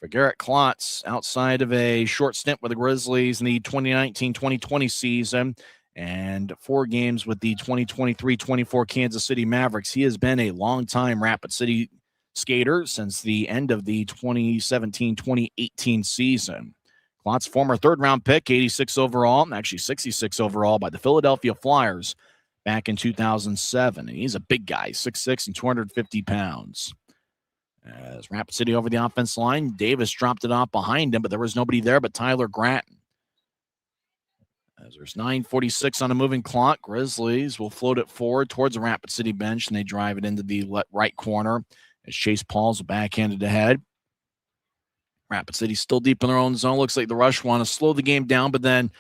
For Garrett Klotz, outside of a short stint with the Grizzlies in the 2019-2020 season and 4 games with the 2023-24 Kansas City Mavericks, he has been a longtime Rapid City skater since the end of the 2017-2018 season. Klotz, former third-round pick, 86 overall, actually 66 overall by the Philadelphia Flyers back in 2007. And he's a big guy, 6'6" and 250 pounds. As Rapid City over the offense line, Davis dropped it off behind him, but there was nobody there but Tyler Gratton. As there's 9:46 on a moving clock, Grizzlies will float it forward towards the Rapid City bench, and they drive it into the right corner as Chase Paul's backhanded ahead. Rapid City still deep in their own zone. Looks like the Rush want to slow the game down, but then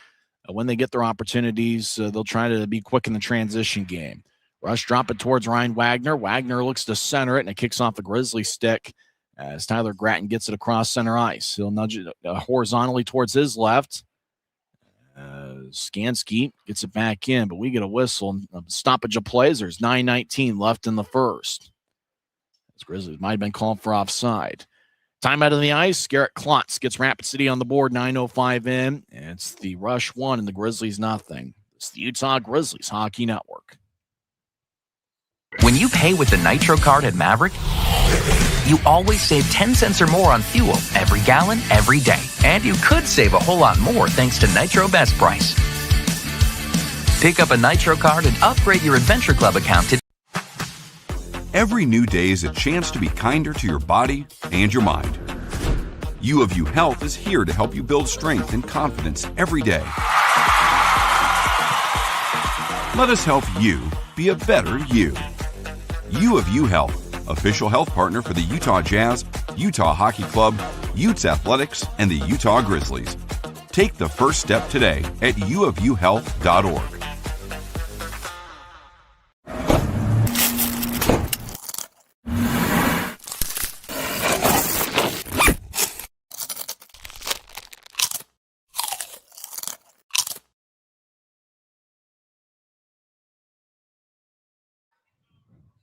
when they get their opportunities, they'll try to be quick in the transition game. Rush drop it towards Ryan Wagner. Wagner looks to center it, and it kicks off a Grizzly stick as Tyler Gratton gets it across center ice. He'll nudge it horizontally towards his left. Skansky gets it back in, but we get a whistle. Stoppage of plays. There's 9:19 left in the first. As Grizzlies might have been called for offside. Time out of the ice. Garrett Klotz gets Rapid City on the board, 9:05 in. And it's the Rush 1 and the Grizzlies nothing. It's the Utah Grizzlies Hockey Network. When you pay with the Nitro card at Maverick, you always save 10 cents or more on fuel every gallon, every day. And you could save a whole lot more thanks to Nitro Best Price. Pick up a Nitro card and upgrade your Adventure Club account today. Every new day is a chance to be kinder to your body and your mind. U of U Health is here to help you build strength and confidence every day. Let us help you be a better you. U of U Health, official health partner for the Utah Jazz, Utah Hockey Club, Utes Athletics, and the Utah Grizzlies. Take the first step today at uofuhealth.org.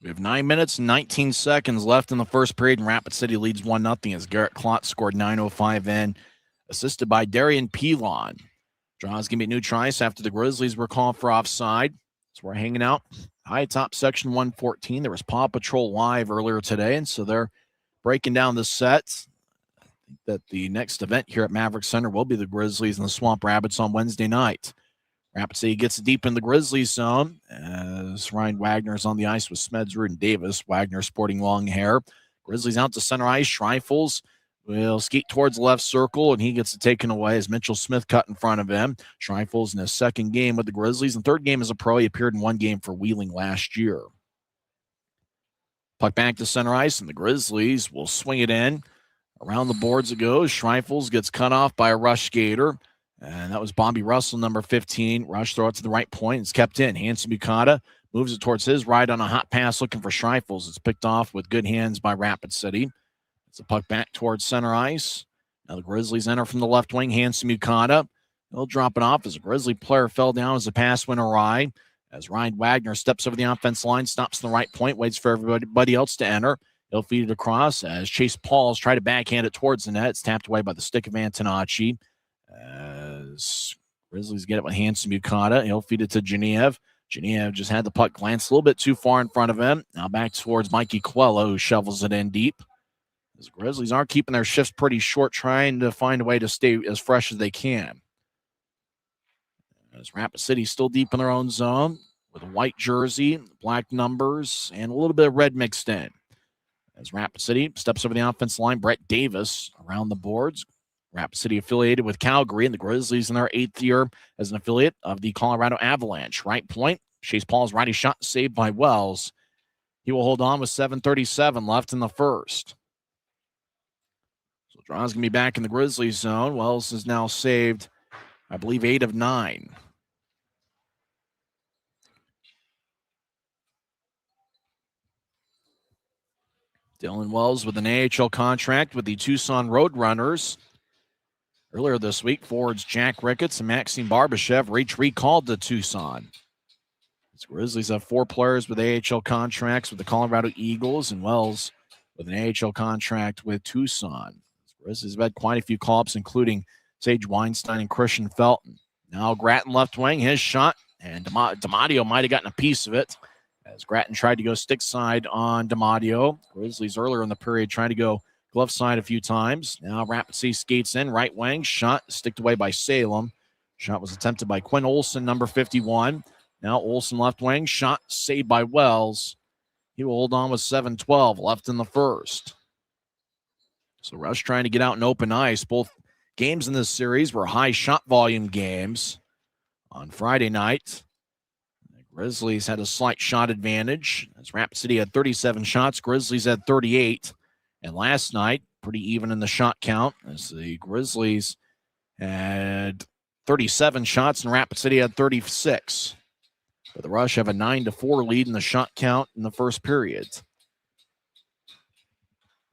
We have 9 minutes and 19 seconds left in the first period, and Rapid City leads 1-0 as Garrett Klotz scored 9:05 in, assisted by Darian Pilon. Draws going to be new tries after the Grizzlies were called for offside. So we're hanging out high top section 114. There was Paw Patrol Live earlier today, and so they're breaking down the set. I think that the next event here at Maverick Center will be the Grizzlies and the Swamp Rabbits on Wednesday night. Rapid City gets deep in the Grizzlies zone as Ryan Wagner is on the ice with Smedsrud and Davis. Wagner sporting long hair. Grizzlies out to center ice. Schreifels will skate towards the left circle, and he gets it taken away as Mitchell Smith cut in front of him. Schreifels in his second game with the Grizzlies and third game as a pro. He appeared in one game for Wheeling last year. Puck back to center ice, and the Grizzlies will swing it in. Around the boards it goes. Schreifels gets cut off by a rush skater. And that was Bobby Russell, number 15. Rush throw it to the right point. It's kept in. Hanson Bukata moves it towards his right on a hot pass looking for Schreifels. It's picked off with good hands by Rapid City. It's a puck back towards center ice. Now the Grizzlies enter from the left wing. Hanson Bukata. They'll drop it off as a Grizzly player fell down as the pass went awry. As Ryan Wagner steps over the offense line, stops in the right point, waits for everybody else to enter. He'll feed it across as Chase Pauls try to backhand it towards the net. It's tapped away by the stick of Antonacci. As Grizzlies get it with Hanson Bukata. He'll feed it to Genev. Genev just had the puck glance a little bit too far in front of him. Now back towards Mikey Coelho, who shovels it in deep. As the Grizzlies are keeping their shifts pretty short, trying to find a way to stay as fresh as they can. As Rapid City still deep in their own zone with a white jersey, black numbers, and a little bit of red mixed in. As Rapid City steps over the offense line, Brett Davis around the boards. Rapid City affiliated with Calgary, and the Grizzlies in their 8th year as an affiliate of the Colorado Avalanche. Right point, Chase Paul's righty shot saved by Wells. He will hold on with 7:37 left in the first. So Draw's going to be back in the Grizzlies zone. Wells is now saved, I believe, 8 of 9. Dylan Wells with an AHL contract with the Tucson Roadrunners. Earlier this week, forwards Jack Ricketts and Maxime Barbashev reached recalled to Tucson. The Grizzlies have 4 players with AHL contracts with the Colorado Eagles, and Wells with an AHL contract with Tucson. The Grizzlies have had quite a few call-ups, including Sage Weinstein and Christian Felton. Now Grattan left wing, his shot, and DiMatteo might have gotten a piece of it as Grattan tried to go stick side on DiMatteo. Grizzlies earlier in the period trying to go glove side a few times. Now Rapid City skates in, right wing, shot sticked away by Salem. Shot was attempted by Quinn Olson, number 51. Now Olson left wing, shot saved by Wells. He will hold on with 7:12 left in the first. So Rush trying to get out in open ice. Both games in this series were high shot volume games. On Friday night, the Grizzlies had a slight shot advantage as Rapid City had 37 shots. Grizzlies had 38. And last night, pretty even in the shot count as the Grizzlies had 37 shots and Rapid City had 36. But the Rush have a 9-4 lead in the shot count in the first period.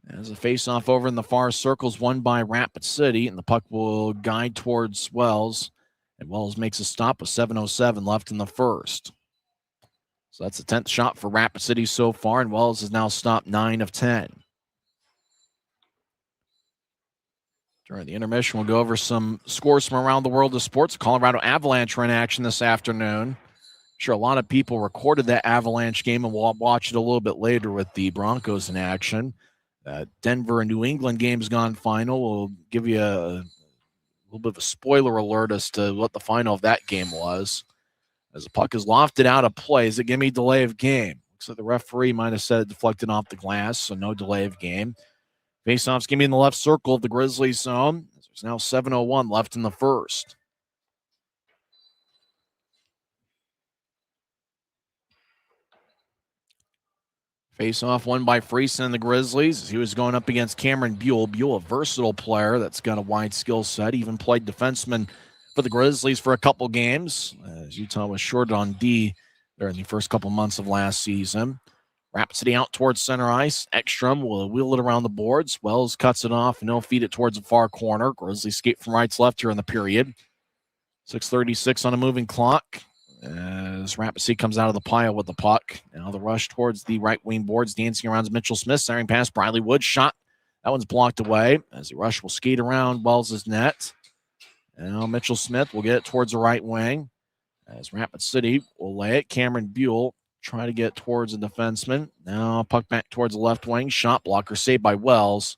As a faceoff over in the far circles, won by Rapid City, and the puck will guide towards Wells. And Wells makes a stop with 7:07 left in the first. So that's the 10th shot for Rapid City so far, and Wells has now stopped 9 of 10. During the intermission, we'll go over some scores from around the world of sports. Colorado Avalanche are in action this afternoon. I'm sure a lot of people recorded that Avalanche game, and we'll watch it a little bit later with the Broncos in action. Denver and New England game's gone final. We'll give you a little bit of a spoiler alert as to what the final of that game was. As the puck is lofted out of play, is it give me delay of game? Looks like the referee might have said it deflected off the glass, so no delay of game. Faceoff's going to be in the left circle of the Grizzlies zone. There's now 7:01 left in the first. Faceoff won by Friesen and the Grizzlies. He was going up against Cameron Buell. Buell, a versatile player that's got a wide skill set. Even played defenseman for the Grizzlies for a couple games, as Utah was short on D there in the first couple months of last season. Rapid City out towards center ice. Ekstrom will wheel it around the boards. Wells cuts it off, and he'll feed it towards the far corner. Grizzlies skate from right to left here in the period. 6:36 on a moving clock as Rapid City comes out of the pile with the puck. Now the rush towards the right wing boards. Dancing around Mitchell Smith. Centering past Briley Wood. Shot. That one's blocked away as the rush will skate around Wells' net. Now Mitchell Smith will get it towards the right wing as Rapid City will lay it. Cameron Buell try to get towards the defenseman. Now puck back towards the left wing. Shot blocker saved by Wells.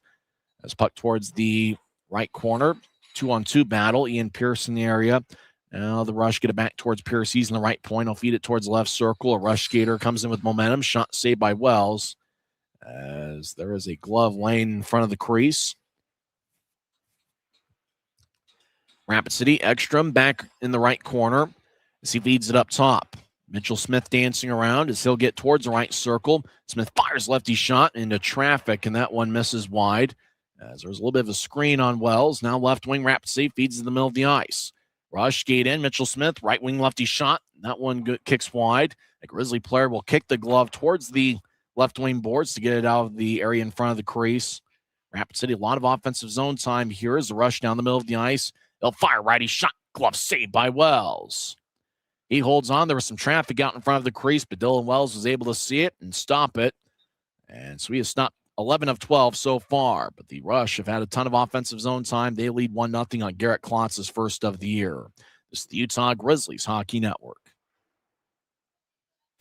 As puck towards the right corner. 2-on-2 battle. Ian Pierce in the area. Now the rush get it back towards Pierce. He's in the right point. He'll feed it towards the left circle. A rush skater comes in with momentum. Shot saved by Wells. As there is a glove laying in front of the crease. Rapid City, Ekstrom back in the right corner as he feeds it up top. Mitchell Smith dancing around as he'll get towards the right circle. Smith fires lefty shot into traffic, and that one misses wide. As there's a little bit of a screen on Wells. Now left wing, Rapid City feeds in the middle of the ice. Rush skate in. Mitchell Smith, right wing lefty shot. That one kicks wide. A Grizzly player will kick the glove towards the left wing boards to get it out of the area in front of the crease. Rapid City, a lot of offensive zone time here as the rush down the middle of the ice. They'll fire righty shot. Glove saved by Wells. He holds on. There was some traffic out in front of the crease, but Dylan Wells was able to see it and stop it. And so he has stopped 11 of 12 so far. But the Rush have had a ton of offensive zone time. They lead 1-0 on Garrett Klotz's first of the year. This is the Utah Grizzlies Hockey Network.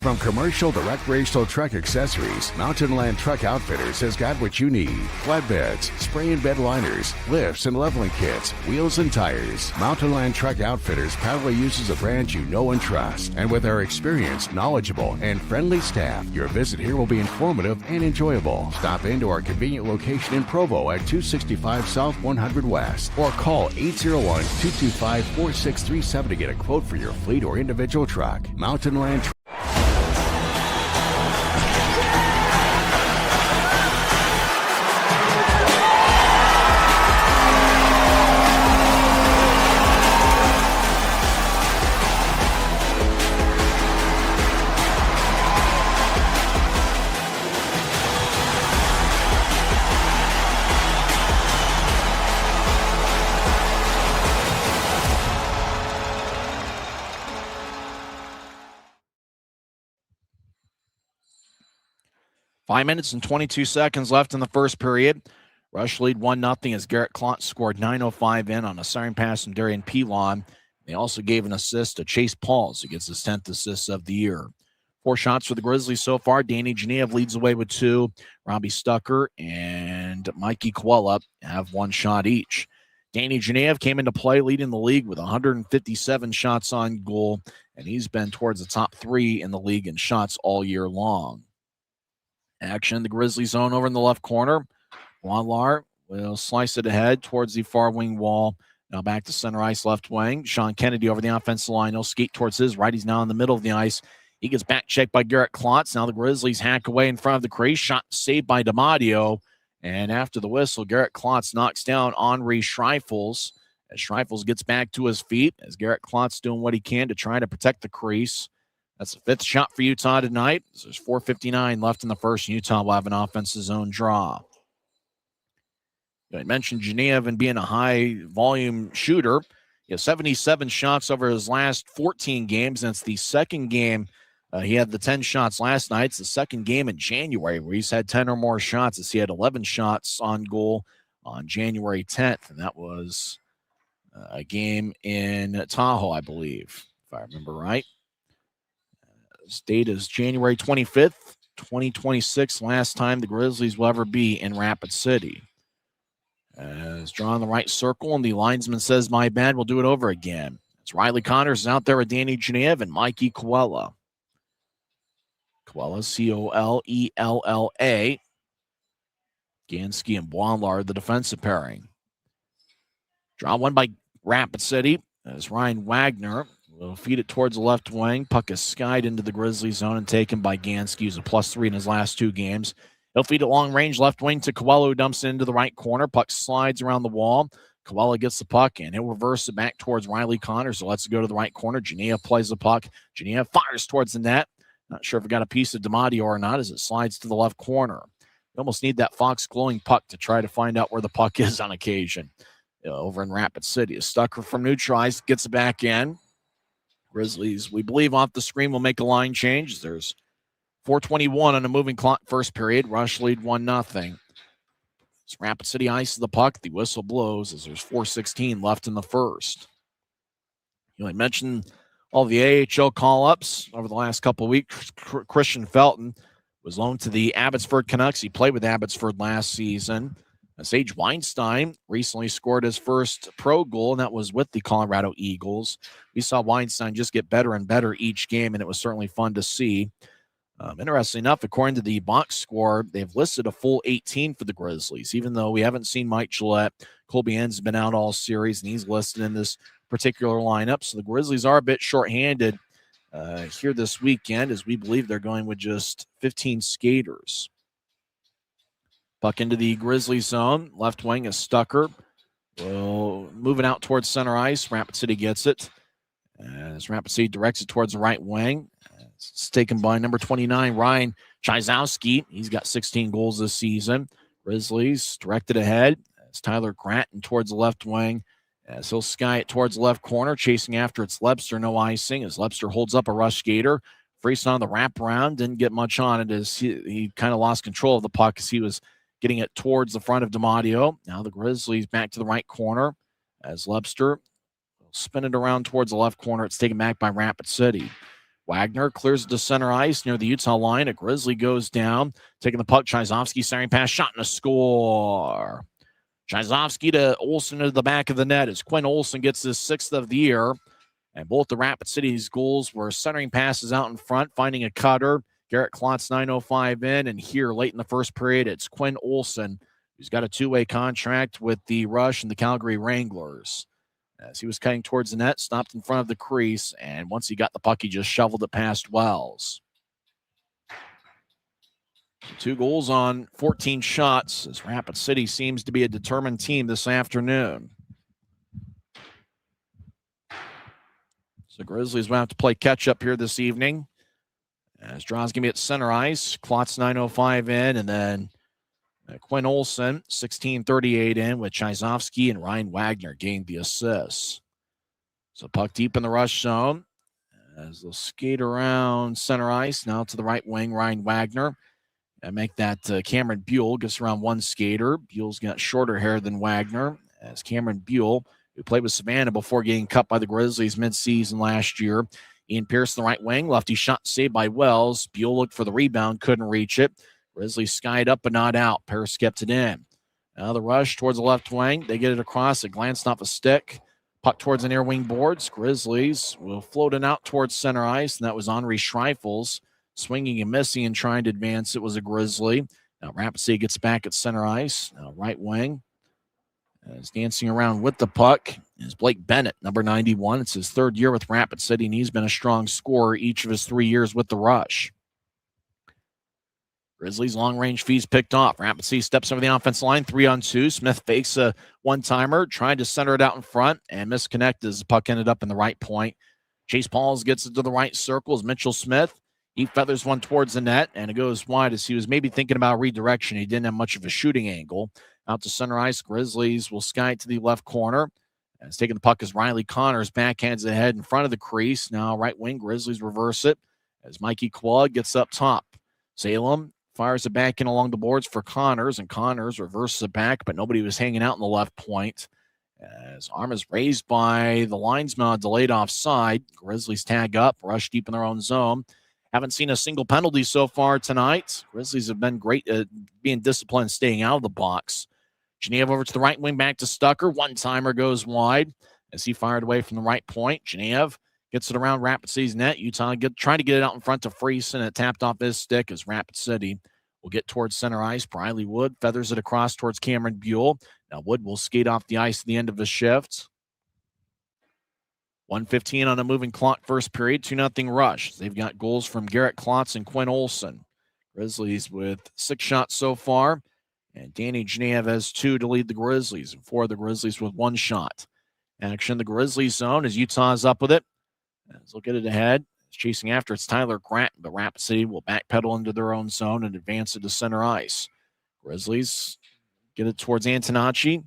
From commercial to recreational truck accessories, Mountain Land Truck Outfitters has got what you need. Flatbeds, spray and bed liners, lifts and leveling kits, wheels and tires. Mountain Land Truck Outfitters proudly uses a brand you know and trust. And with our experienced, knowledgeable, and friendly staff, your visit here will be informative and enjoyable. Stop into our convenient location in Provo at 265 South 100 West or call 801-225-4637 to get a quote for your fleet or individual truck. Mountain Land Truck. 5 minutes and 22 seconds left in the first period. Rush lead 1-0 as Garrett Klotz scored 9:05 in on a siren pass from Darian Pilon. They also gave an assist to Chase Pauls, who gets his 10th assist of the year. 4 shots for the Grizzlies so far. Danny Genev leads away with 2. Robbie Stucker and Mikey Quella have 1 shot each. Danny Genev came into play leading the league with 157 shots on goal, and he's been towards the top 3 in the league in shots all year long. Action in the Grizzly zone over in the left corner. Wanlar will slice it ahead towards the far wing wall. Now back to center ice, left wing. Sean Kennedy over the offensive line. He'll skate towards his right. He's now in the middle of the ice. He gets back checked by Garrett Klotz. Now the Grizzlies hack away in front of the crease. Shot saved by DiMatteo. And after the whistle, Garrett Klotz knocks down Henri Schreifels as Schreifels gets back to his feet as Garrett Klotz doing what he can to try to protect the crease. That's the 5th shot for Utah tonight. There's 4:59 left in the first. Utah will have an offensive zone draw. I mentioned Genev and being a high-volume shooter. He has 77 shots over his last 14 games, and it's the second game. He had the 10 shots last night. It's the second game in January where he's had 10 or more shots, as he had 11 shots on goal on January 10th, and that was a game in Tahoe, I believe, if I remember right. This date is January 25th, 2026, last time the Grizzlies will ever be in Rapid City. As drawn the right circle, and the linesman says, my bad, we'll do it over again. It's Riley Connors out there with Danny Genev and Mikey Quella. Quella, Colela. Gansky and Boileau, the defensive pairing. Draw one by Rapid City as Ryan Wagner will feed it towards the left wing. Puck is skied into the Grizzly zone and taken by Gansky, who's a +3 in his last 2 games. He'll feed it long range left wing to Coella, who dumps it into the right corner. Puck slides around the wall. Coella gets the puck, and he'll reverse it back towards Riley Connors. So let's go to the right corner. Genev plays the puck. Genev fires towards the net. Not sure if it got a piece of DiMatteo or not as it slides to the left corner. You almost need that Fox glowing puck to try to find out where the puck is on occasion. Over in Rapid City. Stucker from neutral ice gets it back in. Grizzlies, we believe, off the screen will make a line change. There's 4:21 on a moving clock first period. Rush lead 1-0. It's Rapid City ice the puck. The whistle blows as there's 4:16 left in the first. I mentioned all the AHL call-ups over the last couple of weeks. Christian Felton was loaned to the Abbotsford Canucks. He played with Abbotsford last season. Sage Weinstein recently scored his first pro goal, and that was with the Colorado Eagles. We saw Weinstein just get better and better each game, and it was certainly fun to see. Interestingly enough, according to the box score, they've listed a full 18 for the Grizzlies, even though we haven't seen Mike Gillette. Colby Henn's been out all series, and he's listed in this particular lineup. So the Grizzlies are a bit shorthanded here this weekend, as we believe they're going with just 15 skaters. Puck into the Grizzly zone. Left wing is Stucker. Well, moving out towards center ice. Rapid City gets it. As Rapid City directs it towards the right wing. It's taken by number 29, Ryan Chizowski. He's got 16 goals this season. Grizzlies directed ahead. As Tyler Gratton towards the left wing. As he'll sky it towards the left corner. Chasing after it's Lebster. No icing. As Lebster holds up a rush skater. Freeson on the wraparound. Didn't get much on it as he kind of lost control of the puck as he was getting it towards the front of DiMatteo. Now the Grizzlies back to the right corner. As Lebster will spin it around towards the left corner. It's taken back by Rapid City. Wagner clears it to center ice near the Utah line. A Grizzly goes down, taking the puck. Chizowski centering pass, shot and a score. Chizowski to Olsen into the back of the net as Quinn Olsen gets his 6th of the year. And both the Rapid City's goals were centering passes out in front, finding a cutter. Garrett Klotz 9:05 in, and here late in the first period, it's Quinn Olsen, who's got a 2-way contract with the Rush and the Calgary Wranglers. As he was cutting towards the net, stopped in front of the crease, and once he got the puck, he just shoveled it past Wells. 2 goals on 14 shots, as Rapid City seems to be a determined team this afternoon. So Grizzlies will have to play catch-up here this evening. As Draw's going to be at center ice. Klotz 9:05 in, and then Quinn Olsen 16:38 in with Chizowski and Ryan Wagner getting the assists. So puck deep in the rush zone as they'll skate around center ice. Now to the right wing, Ryan Wagner. And make that Cameron Buell gets around one skater. Buell's got shorter hair than Wagner. As Cameron Buell, who played with Savannah before getting cut by the Grizzlies midseason last year. Ian Pierce on the right wing. Lefty shot saved by Wells. Buell looked for the rebound, couldn't reach it. Grizzlies skied up but not out. Pierce kept it in. Now the rush towards the left wing. They get it across. It glanced off a stick. Puck towards the near wing boards. Grizzlies will float it out towards center ice, and that was Henri Schreifels swinging and missing and trying to advance. It was a Grizzly. Now Rapid City gets back at center ice. Now right wing. Is dancing around with the puck is Blake Bennett, number 91. It's his 3rd year with Rapid City, and he's been a strong scorer each of his 3 years with the Rush. Grizzlies long-range fees picked off. Rapid City steps over the offensive line, 3-on-2. Smith fakes a one-timer, trying to center it out in front, and misconnected as the puck ended up in the right point. Chase Pauls gets it to the right circle as Mitchell Smith. He feathers one towards the net, and it goes wide as he was maybe thinking about redirection. He didn't have much of a shooting angle. Out to center ice, Grizzlies will sky it to the left corner. As taking the puck is Riley Connors, backhands ahead in front of the crease. Now right wing, Grizzlies reverse it as Mikey Quad gets up top. Salem fires it back in along the boards for Connors, and Connors reverses it back, but nobody was hanging out in the left point. As arm is raised by the linesman, delayed offside. Grizzlies tag up, rush deep in their own zone. Haven't seen a single penalty so far tonight. Grizzlies have been great at being disciplined, staying out of the box. Genev over to the right wing, back to Stucker. One-timer goes wide as he fired away from the right point. Genev gets it around Rapid City's net. Utah trying to get it out in front to Freeson. It tapped off his stick as Rapid City will get towards center ice. Briley Wood feathers it across towards Cameron Buell. Now Wood will skate off the ice at the end of the shift. 1:15 on a moving clock first period. 2-0 Rush. They've got goals from Garrett Klotz and Quinn Olsen. Grizzlies with 6 shots so far. And Danny Genev has 2 to lead the Grizzlies, and 4 of the Grizzlies with 1 shot. Action in the Grizzlies zone as Utah's up with it. As they'll get it ahead. It's chasing after. It's Tyler Gratton, but Rapid City will backpedal into their own zone and advance it to center ice. Grizzlies get it towards Antonacci.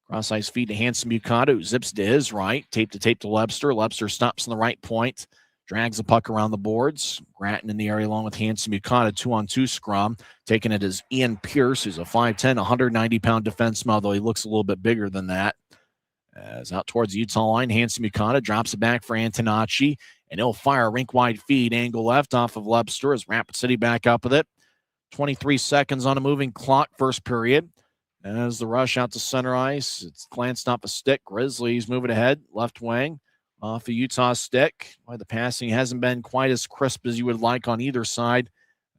Cross ice feed to Hanson Bukata, who zips to his right. Tape to Lebster. Lebster stops on the right point. Drags the puck around the boards. Gratton in the area along with Hanson Bukata, 2-on-2 scrum. Taking it is Ian Pierce, who's a 5'10", 190-pound defenseman, although he looks a little bit bigger than that. As out towards the Utah line, Hanson Bukata drops it back for Antonacci, and he'll fire a rink-wide feed, angle left off of Lebster as Rapid City back up with it. 23 seconds on a moving clock, first period. As the rush out to center ice, it's glanced off a stick. Grizzlies moving ahead, left wing. Off a Utah stick. Why the passing hasn't been quite as crisp as you would like on either side,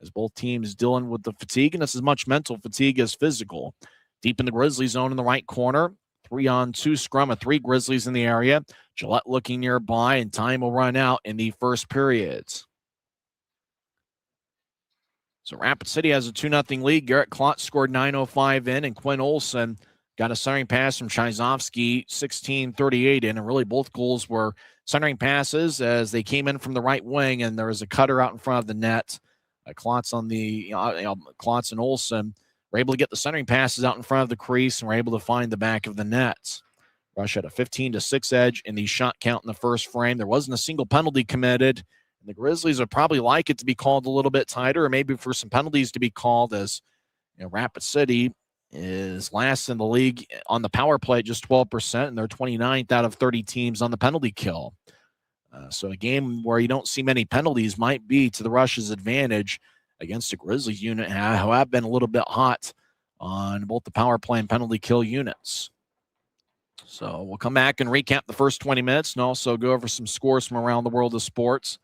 as both teams dealing with the fatigue, and it's as much mental fatigue as physical. Deep in the Grizzly zone in the right corner. 3-on-2 scrum of 3 Grizzlies in the area. Gillette looking nearby, and time will run out in the first periods. So Rapid City has a 2-0 lead. Garrett Klotz scored 9:05 in, and Quinn Olsen got a centering pass from Chizovsky, 16:38 in, and really both goals were centering passes as they came in from the right wing, and there was a cutter out in front of the net. Klotz and Olsen were able to get the centering passes out in front of the crease and were able to find the back of the net. Rush had a 15-6 edge in the shot count in the first frame. There wasn't a single penalty committed, and the Grizzlies would probably like it to be called a little bit tighter, or maybe for some penalties to be called, as Rapid City is last in the league on the power play at just 12%, and they're 29th out of 30 teams on the penalty kill. So a game where you don't see many penalties might be to the Rush's advantage against a Grizzlies unit who have been a little bit hot on both the power play and penalty kill units. So we'll come back and recap the first 20 minutes and also go over some scores from around the world of sports.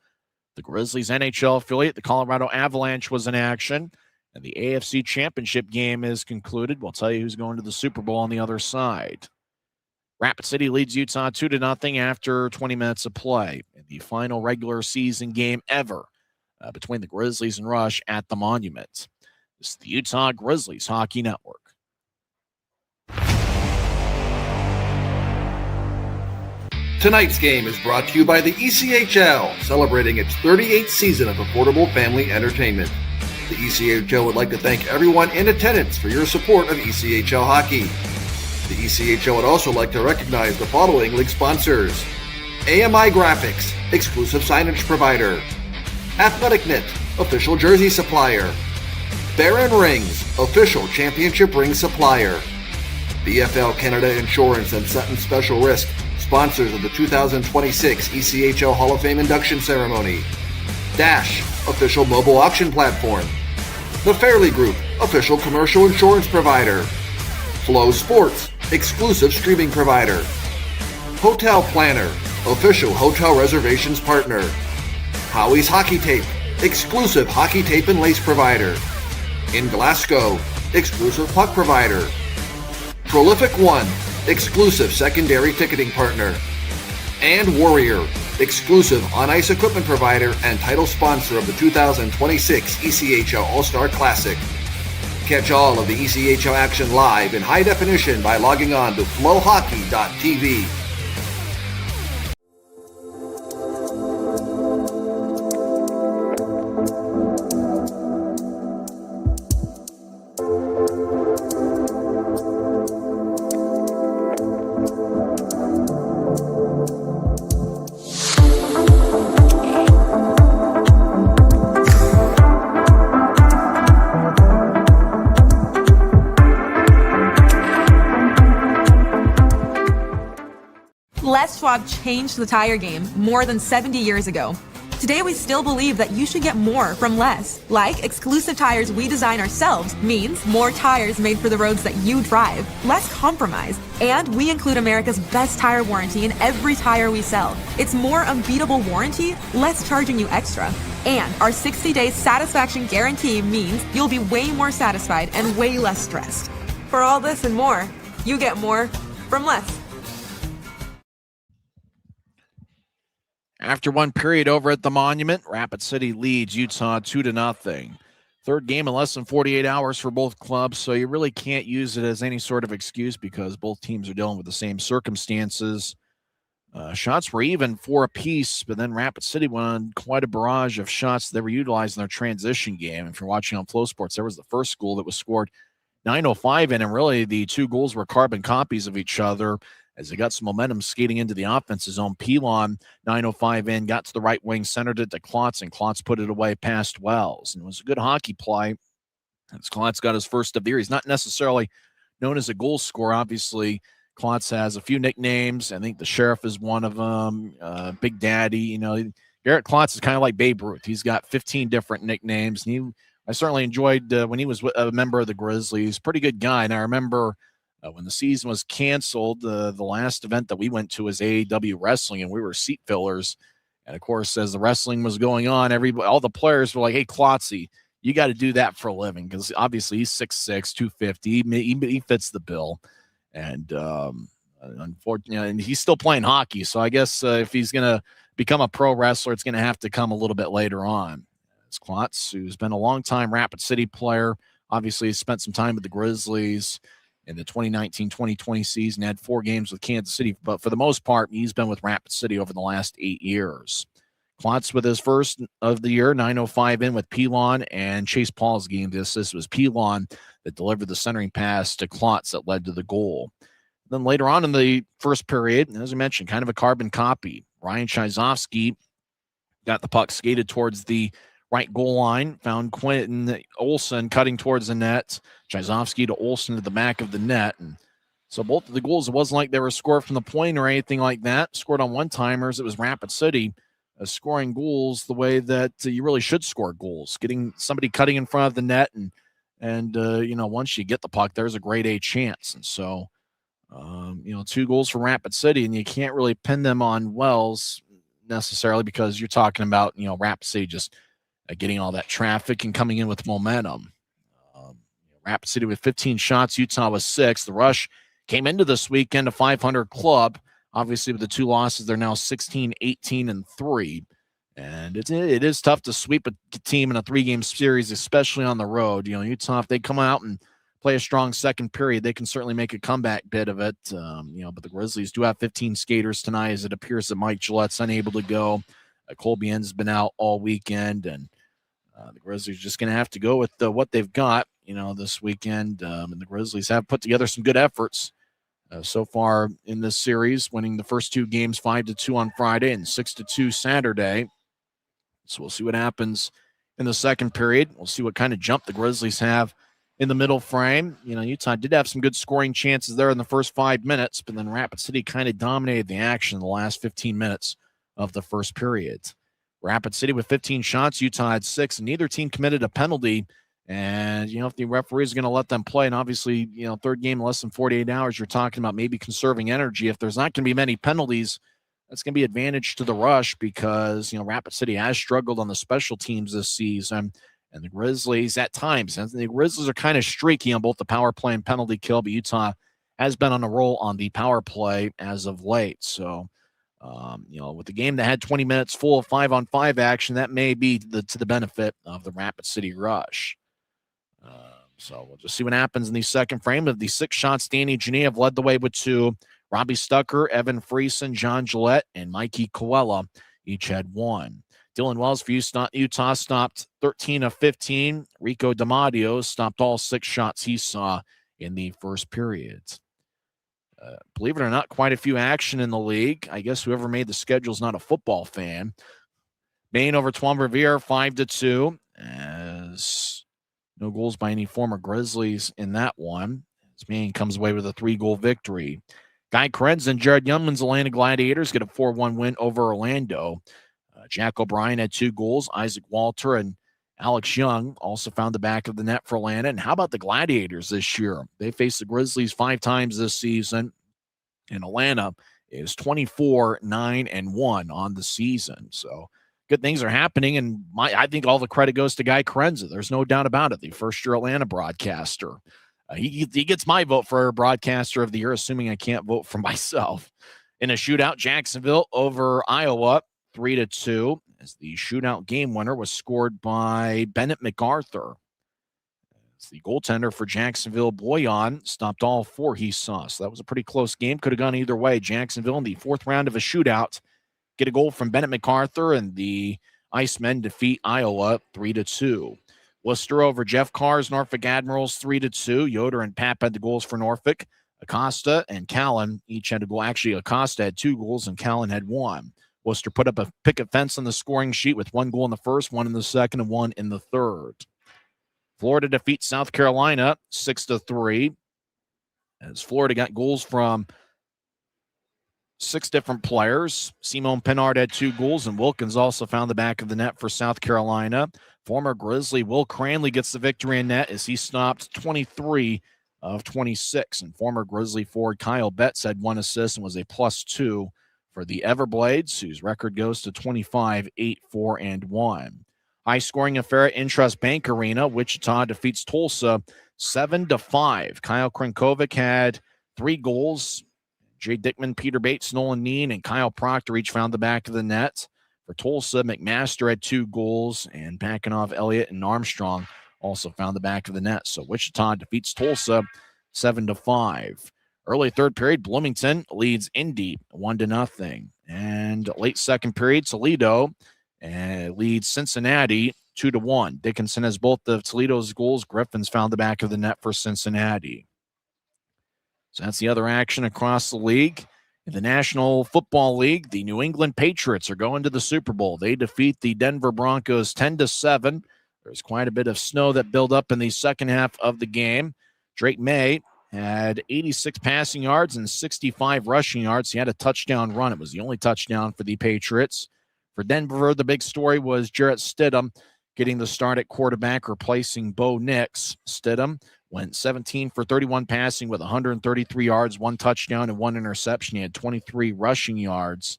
The Grizzlies NHL affiliate, the Colorado Avalanche, was in action, and the AFC Championship game is concluded. We'll tell you who's going to the Super Bowl on the other side. Rapid City leads Utah 2-0 after 20 minutes of play in the final regular season game ever between the Grizzlies and Rush at the Monument. This is the Utah Grizzlies Hockey Network. Tonight's game is brought to you by the ECHL, celebrating its 38th season of affordable family entertainment. The ECHL would like to thank everyone in attendance for your support of ECHL hockey. The ECHL would also like to recognize the following league sponsors: AMI Graphics, exclusive signage provider; Athletic Knit, official jersey supplier; Baron Rings, official championship ring supplier; BFL Canada Insurance and Sutton Special Risk, sponsors of the 2026 ECHL Hall of Fame induction ceremony; Dash, official mobile auction platform; The Fairley Group, official commercial insurance provider; Flow Sports, exclusive streaming provider; Hotel Planner, official hotel reservations partner; Howie's Hockey Tape, exclusive hockey tape and lace provider; In Glasgow, exclusive puck provider; Prolific One, exclusive secondary ticketing partner; and Warrior, exclusive on-ice equipment provider and title sponsor of the 2026 ECHL All-Star Classic. Catch all of the ECHL action live in high definition by logging on to flowhockey.tv. Les Schwab changed the tire game more than 70 years ago. Today, we still believe that you should get more from less. Like exclusive tires we design ourselves means more tires made for the roads that you drive, less compromise. And we include America's best tire warranty in every tire we sell. It's more unbeatable warranty, less charging you extra. And our 60-day satisfaction guarantee means you'll be way more satisfied and way less stressed. For all this and more, you get more from less. After one period over at the Monument, Rapid City leads Utah 2-0. Third game in less than 48 hours for both clubs, so you really can't use it as any sort of excuse because both teams are dealing with the same circumstances. Shots were even 4 apiece, but then Rapid City went on quite a barrage of shots they were utilizing in their transition game. If you're watching on Flow Sports, there was the first goal that was scored 9:05 in, and really the two goals were carbon copies of each other. As they got some momentum skating into the offensive zone, Pilon, 9:05 in, got to the right wing, centered it to Klotz, and Klotz put it away past Wells. And it was a good hockey play. As Klotz got his first of the year. He's not necessarily known as a goal scorer. Obviously, Klotz has a few nicknames. I think the Sheriff is one of them. Big Daddy. Garrett Klotz is kind of like Babe Ruth. He's got 15 different nicknames. And I certainly enjoyed when he was a member of the Grizzlies. Pretty good guy. And I remember when the season was canceled, the last event that we went to was AAW Wrestling, and we were seat fillers. And, of course, as the wrestling was going on, all the players were like, hey, Klotzy, you got to do that for a living because obviously he's 6'6", 250. He fits the bill. And unfortunately, and he's still playing hockey. So I guess if he's going to become a pro wrestler, it's going to have to come a little bit later on. It's Klotz, who's been a long-time Rapid City player, obviously spent some time with the Grizzlies. in the 2019-2020 season, had 4 games with Kansas City, but for the most part, he's been with Rapid City over the last 8 years. Klotz with his first of the year, 9:05 in with Pilon and Chase Paul's game. This was Pilon that delivered the centering pass to Klotz that led to the goal. Then later on in the first period, as I mentioned, kind of a carbon copy. Ryan Chizovsky got the puck skated towards the right goal line, found Quentin Olson cutting towards the net. Chizovsky to Olson to the back of the net. And so both of the goals, it wasn't like they were scored from the point or anything like that. Scored on one-timers. It was Rapid City scoring goals the way that you really should score goals. Getting somebody cutting in front of the net, and once you get the puck, there's a grade A chance. And so, 2 goals for Rapid City, and you can't really pin them on Wells necessarily because you're talking about, Rapid City just getting all that traffic and coming in with momentum. Rapid City with 15 shots, Utah with 6. The Rush came into this weekend a 500 club. Obviously, with the 2 losses, they're now 16, 18, and 3. And it is tough to sweep a team in a 3-game series, especially on the road. Utah, if they come out and play a strong second period, they can certainly make a comeback bit of it. But the Grizzlies do have 15 skaters tonight, as it appears that Mike Gillette's unable to go. Colby N's been out all weekend, and the Grizzlies are just going to have to go with what they've got, this weekend. And the Grizzlies have put together some good efforts so far in this series, winning the first 2 games 5-2 on Friday and 6-2 Saturday. So we'll see what happens in the second period. We'll see what kind of jump the Grizzlies have in the middle frame. Utah did have some good scoring chances there in the first 5 minutes, but then Rapid City kind of dominated the action in the last 15 minutes of the first period. Rapid City with 15 shots, Utah had 6, and neither team committed a penalty. And, if the referees are going to let them play, and obviously, third game in less than 48 hours, you're talking about maybe conserving energy. If there's not going to be many penalties, that's going to be advantage to the Rush because, Rapid City has struggled on the special teams this season. And the Grizzlies at times, and the Grizzlies are kind of streaky on both the power play and penalty kill, but Utah has been on a roll on the power play as of late. So, with the game that had 20 minutes full of 5-on-5 action, that may be to the benefit of the Rapid City Rush. So we'll just see what happens in the second frame. Of the 6 shots, Danny Genev led the way with 2. Robbie Stucker, Evan Friesen, John Gillette, and Mikey Coella each had 1. Dylan Wells for Utah stopped 13 of 15. Rico D'Amadio stopped all 6 shots he saw in the first period. Believe it or not, quite a few action in the league. I guess whoever made the schedule is not a football fan. Maine over Trois-Rivières 5-2, as no goals by any former Grizzlies in that one. As Maine comes away with a 3-goal victory. Guy Krenz and Jared Youngman's Atlanta Gladiators get a 4-1 win over Orlando. Jack O'Brien had 2 goals. Isaac Walter and Alex Young also found the back of the net for Atlanta. And how about the Gladiators this year? They faced the Grizzlies 5 times this season. And Atlanta is 24-9-1 on the season. So good things are happening. And I think all the credit goes to Guy Krenza. There's no doubt about it. The first-year Atlanta broadcaster. He gets my vote for broadcaster of the year, assuming I can't vote for myself. In a shootout, Jacksonville over Iowa 3-2. As the shootout game winner was scored by Bennett MacArthur. As the goaltender for Jacksonville, Boyan, stopped all 4 he saw. So that was a pretty close game. Could have gone either way. Jacksonville in the 4th round of a shootout get a goal from Bennett MacArthur, and the Icemen defeat Iowa 3-2. Worcester over Jeff Carr's Norfolk Admirals 3-2. Yoder and Papp had the goals for Norfolk. Acosta and Callan each had a goal. Actually, Acosta had 2 goals and Callan had 1. Worcester put up a picket fence on the scoring sheet with 1 goal in the first, 1 in the second, and 1 in the third. Florida defeats South Carolina 6-3. As Florida got goals from 6 different players. Simone Pinard had 2 goals, and Wilkins also found the back of the net for South Carolina. Former Grizzly Will Cranley gets the victory in net as he stopped 23 of 26. And former Grizzly forward Kyle Betts had 1 assist and was a +2 for the Everblades, whose record goes to 25-8-4-1. High-scoring affair at Intrust Bank Arena. Wichita defeats Tulsa 7-5. Kyle Krenkovic had 3 goals. Jay Dickman, Peter Bates, Nolan Neen, and Kyle Proctor each found the back of the net. For Tulsa, McMaster had 2 goals, and Bakanov, Elliott, and Armstrong also found the back of the net. So Wichita defeats Tulsa 7-5. Early third period, Bloomington leads Indy 1-0. And late second period, Toledo leads Cincinnati 2-1. Dickinson has both of Toledo's goals. Griffin's found the back of the net for Cincinnati. So that's the other action across the league. In the National Football League, the New England Patriots are going to the Super Bowl. They defeat the Denver Broncos 10-7. There's quite a bit of snow that built up in the second half of the game. Drake May had 86 passing yards and 65 rushing yards. He had a touchdown run. It was the only touchdown for the Patriots. For Denver, the big story was Jarrett Stidham getting the start at quarterback, replacing Bo Nix. Stidham went 17 for 31 passing with 133 yards, 1 touchdown, and 1 interception. He had 23 rushing yards.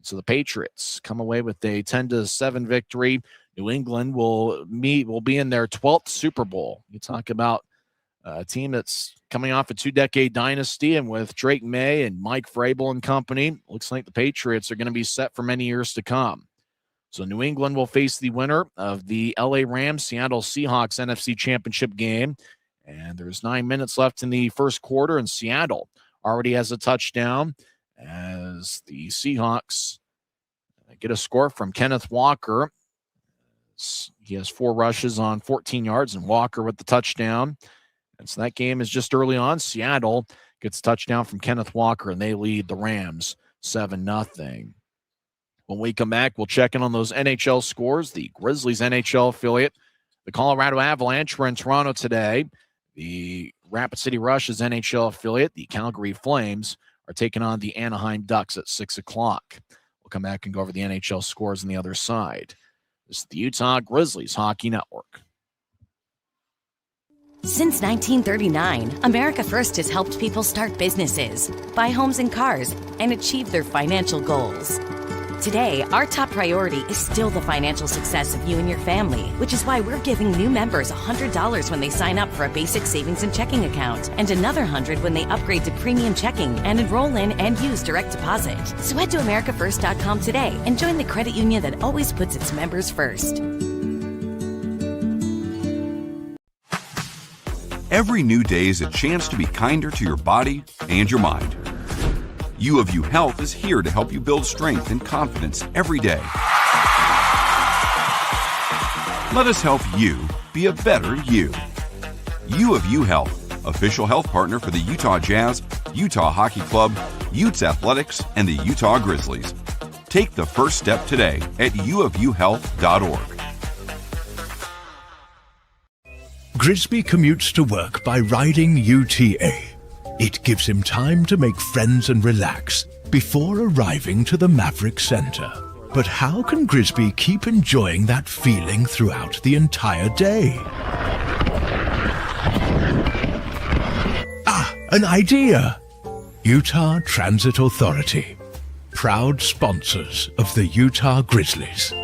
So the Patriots come away with a 10-7 victory. New England will be in their 12th Super Bowl. You talk about a team that's coming off a 2-decade dynasty, and with Drake May and Mike Vrabel and company, looks like the Patriots are going to be set for many years to come. So New England will face the winner of the LA Rams Seattle Seahawks NFC Championship game. And there's 9 minutes left in the first quarter, and Seattle already has a touchdown as the Seahawks get a score from Kenneth Walker. He has 4 rushes on 14 yards, and Walker with the touchdown. And so that game is just early on. Seattle gets a touchdown from Kenneth Walker, and they lead the Rams 7-0. When we come back, we'll check in on those NHL scores. The Grizzlies NHL affiliate, the Colorado Avalanche, were in Toronto today. The Rapid City Rush's NHL affiliate, the Calgary Flames, are taking on the Anaheim Ducks at 6 o'clock. We'll come back and go over the NHL scores on the other side. This is the Utah Grizzlies Hockey Network. Since 1939, America First has helped people start businesses, buy homes and cars, and achieve their financial goals. Today, our top priority is still the financial success of you and your family, which is why we're giving new members $100 when they sign up for a basic savings and checking account, and another $100 when they upgrade to premium checking and enroll in and use direct deposit. So head to americafirst.com today and join the credit union that always puts its members first. Every new day is a chance to be kinder to your body and your mind. U of U Health is here to help you build strength and confidence every day. Let us help you be a better you. U of U Health, official health partner for the Utah Jazz, Utah Hockey Club, Utes Athletics, and the Utah Grizzlies. Take the first step today at uofuhealth.org. Grisby commutes to work by riding UTA. It gives him time to make friends and relax before arriving to the Maverick Center. But how can Grisby keep enjoying that feeling throughout the entire day? An idea! Utah Transit Authority, proud sponsors of the Utah Grizzlies.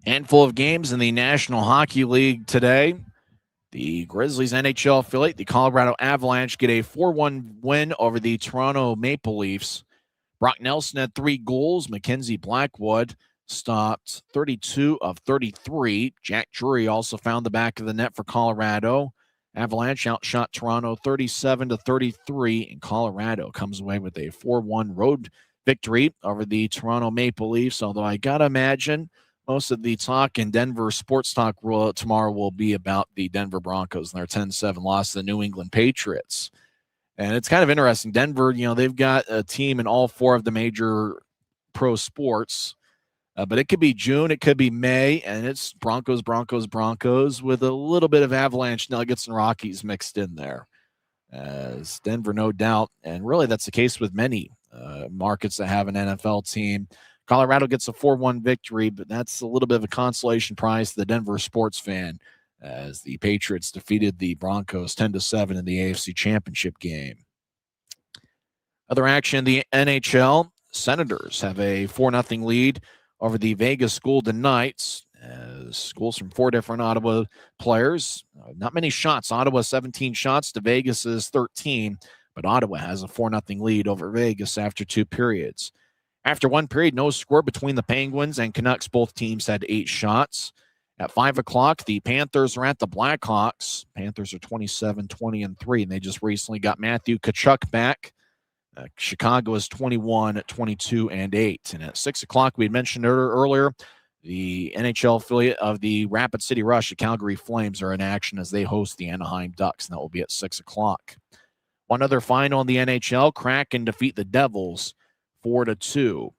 Handful of games in the National Hockey League today. The Grizzlies NHL affiliate, the Colorado Avalanche, get a 4-1 win over the Toronto Maple Leafs. Brock Nelson had 3 goals. Mackenzie Blackwood stopped 32 of 33. Jack Drury also found the back of the net for Colorado. Avalanche outshot Toronto 37-33, and Colorado comes away with a 4-1 road victory over the Toronto Maple Leafs, although I got to imagine most of the talk in Denver sports talk tomorrow will be about the Denver Broncos and their 10-7 loss to the New England Patriots. And it's kind of interesting. Denver, they've got a team in all 4 of the major pro sports, but it could be June, it could be May, and it's Broncos with a little bit of Avalanche, Nuggets, and Rockies mixed in there. As Denver, no doubt, and really that's the case with many markets that have an NFL team. Colorado gets a 4-1 victory, but that's a little bit of a consolation prize to the Denver sports fan as the Patriots defeated the Broncos 10-7 in the AFC Championship game. Other action in the NHL, Senators have a 4-0 lead over the Vegas Golden Knights. As goals from 4 different Ottawa players. Not many shots. Ottawa 17 shots to Vegas's 13, but Ottawa has a 4-0 lead over Vegas after 2 periods. After 1 period, no score between the Penguins and Canucks. Both teams had 8 shots. At 5 o'clock, the Panthers are at the Blackhawks. Panthers are 27-20-3, and they just recently got Matthew Tkachuk back. Chicago is 21-22-8. And at 6 o'clock, we had mentioned earlier, the NHL affiliate of the Rapid City Rush, the Calgary Flames, are in action as they host the Anaheim Ducks, and that will be at 6 o'clock. One other final in the NHL, Kraken defeat the Devils 4-2.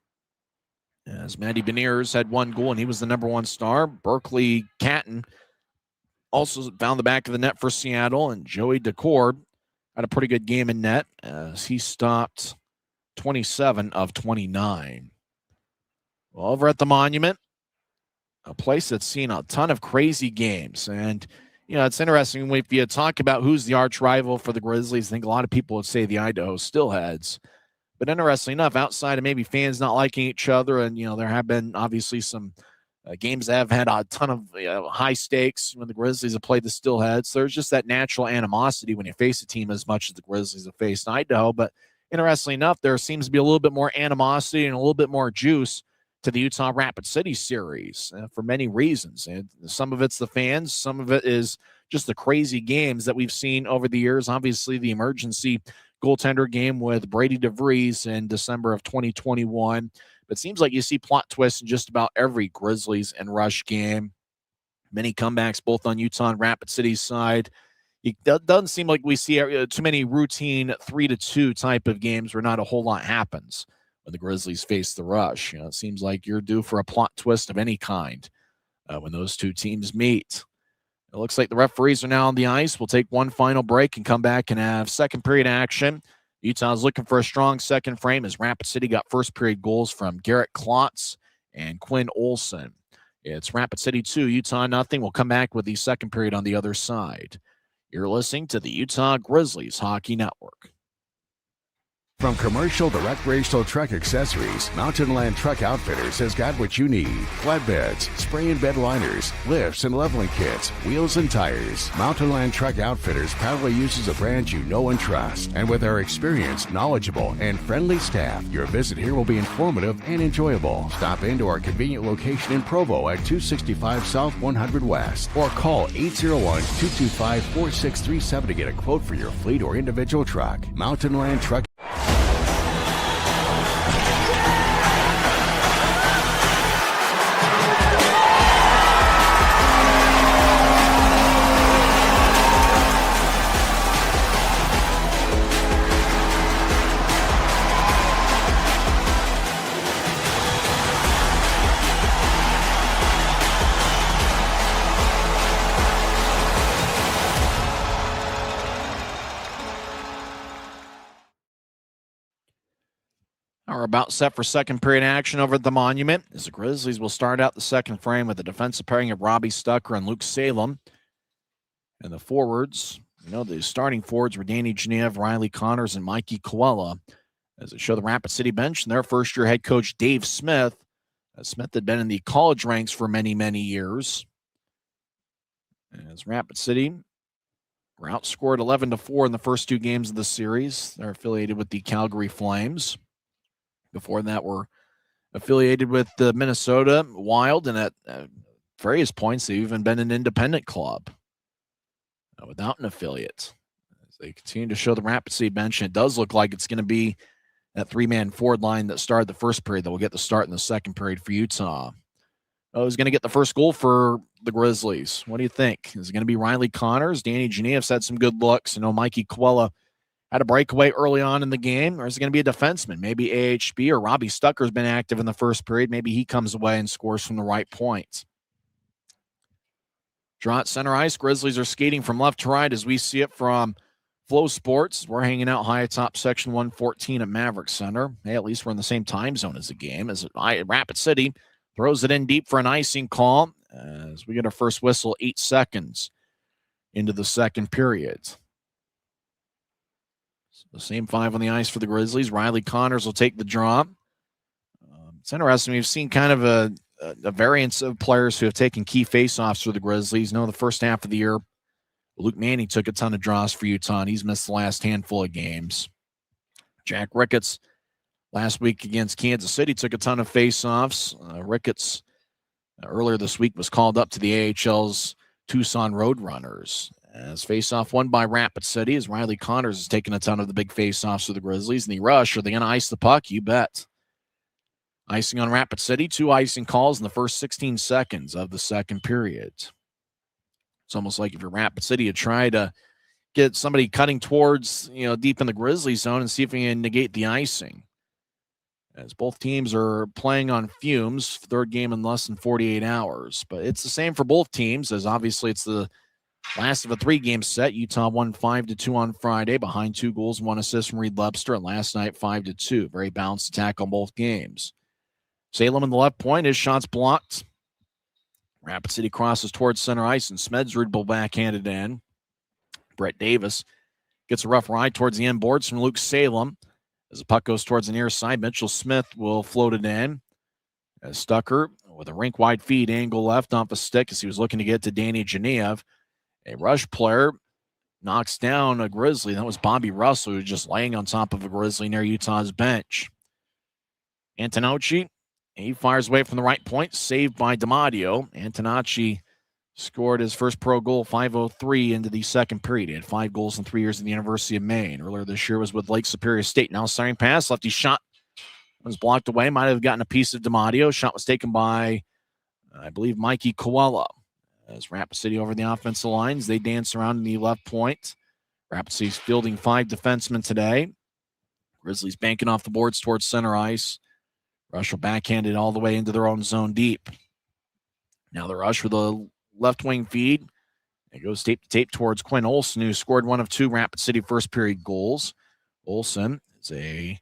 As Matty Beniers had one goal, and he was the number one star. Berkeley Catton also found the back of the net for Seattle, and Joey Decord had a pretty good game in net as he stopped 27 of 29. Well, over at the Monument, a place that's seen a ton of crazy games. And, it's interesting if you talk about who's the arch rival for the Grizzlies. I think a lot of people would say the Idaho Steelheads. But interestingly enough, outside of maybe fans not liking each other, and, there have been obviously some games that have had a ton of high stakes when the Grizzlies have played the Steelheads. There's just that natural animosity when you face a team as much as the Grizzlies have faced Idaho. But interestingly enough, there seems to be a little bit more animosity and a little bit more juice to the Utah Rapid City series for many reasons. And some of it's the fans. Some of it is just the crazy games that we've seen over the years. Obviously, the emergency goaltender game with Brady DeVries in December of 2021. But it seems like you see plot twists in just about every Grizzlies and Rush game. Many comebacks both on Utah and Rapid City's side. It doesn't seem like we see too many routine 3-2 type of games where not a whole lot happens when the Grizzlies face the Rush. It seems like you're due for a plot twist of any kind when those two teams meet. It looks like the referees are now on the ice. We'll take one final break and come back and have second period action. Utah's looking for a strong second frame as Rapid City got first period goals from Garrett Klotz and Quinn Olson. It's Rapid City 2, Utah nothing. We'll come back with the second period on the other side. You're listening to the Utah Grizzlies Hockey Network. From commercial to recreational truck accessories, Mountain Land Truck Outfitters has got what you need. Flatbeds, spray and bed liners, lifts and leveling kits, wheels and tires. Mountain Land Truck Outfitters proudly uses a brand you know and trust. And with our experienced, knowledgeable, and friendly staff, your visit here will be informative and enjoyable. Stop into our convenient location in Provo at 265 South 100 West or call 801-225-4637 to get a quote for your fleet or individual truck. Mountain Land Truck. Are about set for second period action over at the Monument as the Grizzlies will start out the second frame with the defensive pairing of Robbie Stucker and Luke Salem. And the forwards, the starting forwards were Danny Genev, Riley Connors, and Mikey Coella. As they show the Rapid City bench and their first-year head coach Dave Smith. Smith had been in the college ranks for many, many years. As Rapid City were outscored 11-4 in the first two games of the series. They're affiliated with the Calgary Flames. Before that, we're affiliated with the Minnesota Wild, and at various points, they've even been an independent club without an affiliate. As they continue to show the Rapid City bench, and it does look like it's going to be that three-man forward line that started the first period that will get the start in the second period for Utah. Who's going to get the first goal for the Grizzlies? What do you think? Is it going to be Riley Connors? Danny Genev's had some good looks. Mikey Coella had a breakaway early on in the game, or is it going to be a defenseman? Maybe AHB or Robbie Stucker's been active in the first period. Maybe he comes away and scores from the right point. Draw at center ice. Grizzlies are skating from left to right as we see it from Flow Sports. We're hanging out high atop section 114 at Maverick Center. Hey, at least we're in the same time zone as the game. As Rapid City throws it in deep for an icing call as we get our first whistle 8 seconds into the second period. The same five on the ice for the Grizzlies. Riley Connors will take the draw. It's interesting. We've seen kind of a variance of players who have taken key faceoffs for the Grizzlies. The first half of the year, Luke Manning took a ton of draws for Utah, and he's missed the last handful of games. Jack Ricketts last week against Kansas City took a ton of faceoffs. Ricketts earlier this week was called up to the AHL's Tucson Roadrunners. As faceoff won by Rapid City, as Riley Connors has taken a ton of the big faceoffs for the Grizzlies. And the Rush, are they going to ice the puck? You bet. Icing on Rapid City, 2 icing calls in the first 16 seconds of the second period. It's almost like if you're Rapid City, you try to get somebody cutting towards, deep in the Grizzly zone and see if you can negate the icing. As both teams are playing on fumes, third game in less than 48 hours. But it's the same for both teams, as obviously it's the last of a 3-game set. Utah won 5-2 on Friday, behind 2 goals and 1 assist from Reed Lebster, and last night 5-2. Very balanced attack on both games. Salem in the left point, his shots blocked. Rapid City crosses towards center ice, and Smedsrud will backhand it in. Brett Davis gets a rough ride towards the end boards from Luke Salem. As the puck goes towards the near side, Mitchell Smith will float it in. As Stucker, with a rink-wide feed, angle left off a stick as he was looking to get to Danny Genev. A Rush player knocks down a Grizzly. That was Bobby Russell, who was just laying on top of a Grizzly near Utah's bench. Antonacci, he fires away from the right point, saved by DiMatteo. Antonacci scored his first pro goal, 5:03 into the second period. He had 5 goals in 3 years at the University of Maine. Earlier this year was with Lake Superior State. Now starting pass, lefty shot was blocked away. Might have gotten a piece of DiMatteo. Shot was taken by, I believe, Mikey Koala. As Rapid City over the offensive lines, they dance around in the left point. Rapid City's fielding 5 defensemen today. Grizzlies banking off the boards towards center ice. Rush will backhand it all the way into their own zone deep. Now the Rush with a left wing feed. It goes tape to tape towards Quinn Olson, who scored one of 2 Rapid City first period goals. Olson is a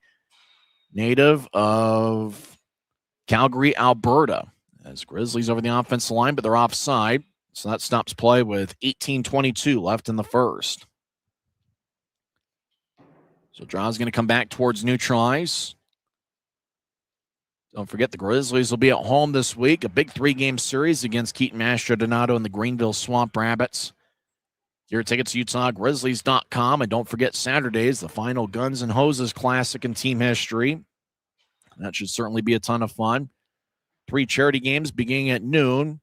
native of Calgary, Alberta. As Grizzlies over the offensive line, but they're offside. So that stops play with 18:22 left in the first. So Draw's going to come back towards neutral ice. Don't forget the Grizzlies will be at home this week. A big 3-game series against Keaton Mastrodonato and the Greenville Swamp Rabbits. Your tickets, UtahGrizzlies.com. And don't forget Saturdays, the final Guns N' Hoses Classic in team history. That should certainly be a ton of fun. 3 charity games beginning at noon.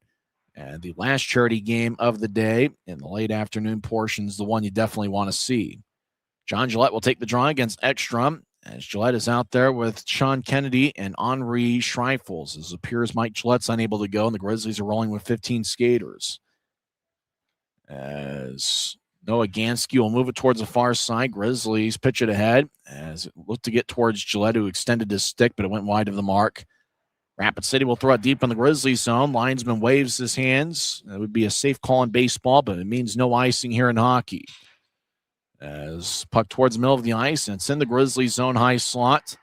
And the last charity game of the day in the late afternoon portion is the one you definitely want to see. John Gillette will take the draw against Ekstrom, as Gillette is out there with Sean Kennedy and Henri Schreifels. As it appears Mike Gillette's unable to go, and the Grizzlies are rolling with 15 skaters. As Noah Gansky will move it towards the far side. Grizzlies pitch it ahead as it looked to get towards Gillette, who extended his stick, but it went wide of the mark. Rapid City will throw it deep in the Grizzlies zone. Linesman waves his hands. That would be a safe call in baseball, but it means no icing here in hockey. As puck towards the middle of the ice, and it's in the Grizzlies zone high slot,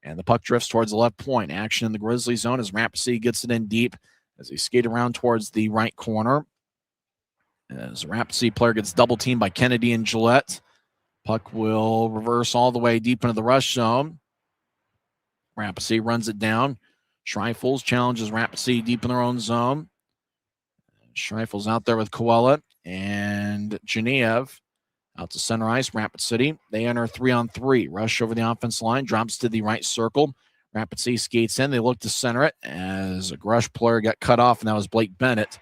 and the puck drifts towards the left point. Action in the Grizzlies zone as Rapid City gets it in deep as they skate around towards the right corner. As the Rapid City player gets double teamed by Kennedy and Gillette. Puck will reverse all the way deep into the Rush zone. Rapid City runs it down. Schreifels challenges Rapid City deep in their own zone. Schreifels out there with Koala and Genev. Out to center ice, Rapid City. They enter 3-on-3. Rush over the offense line, drops to the right circle. Rapid City skates in. They look to center it as a Rush player got cut off, and that was Blake Bennett.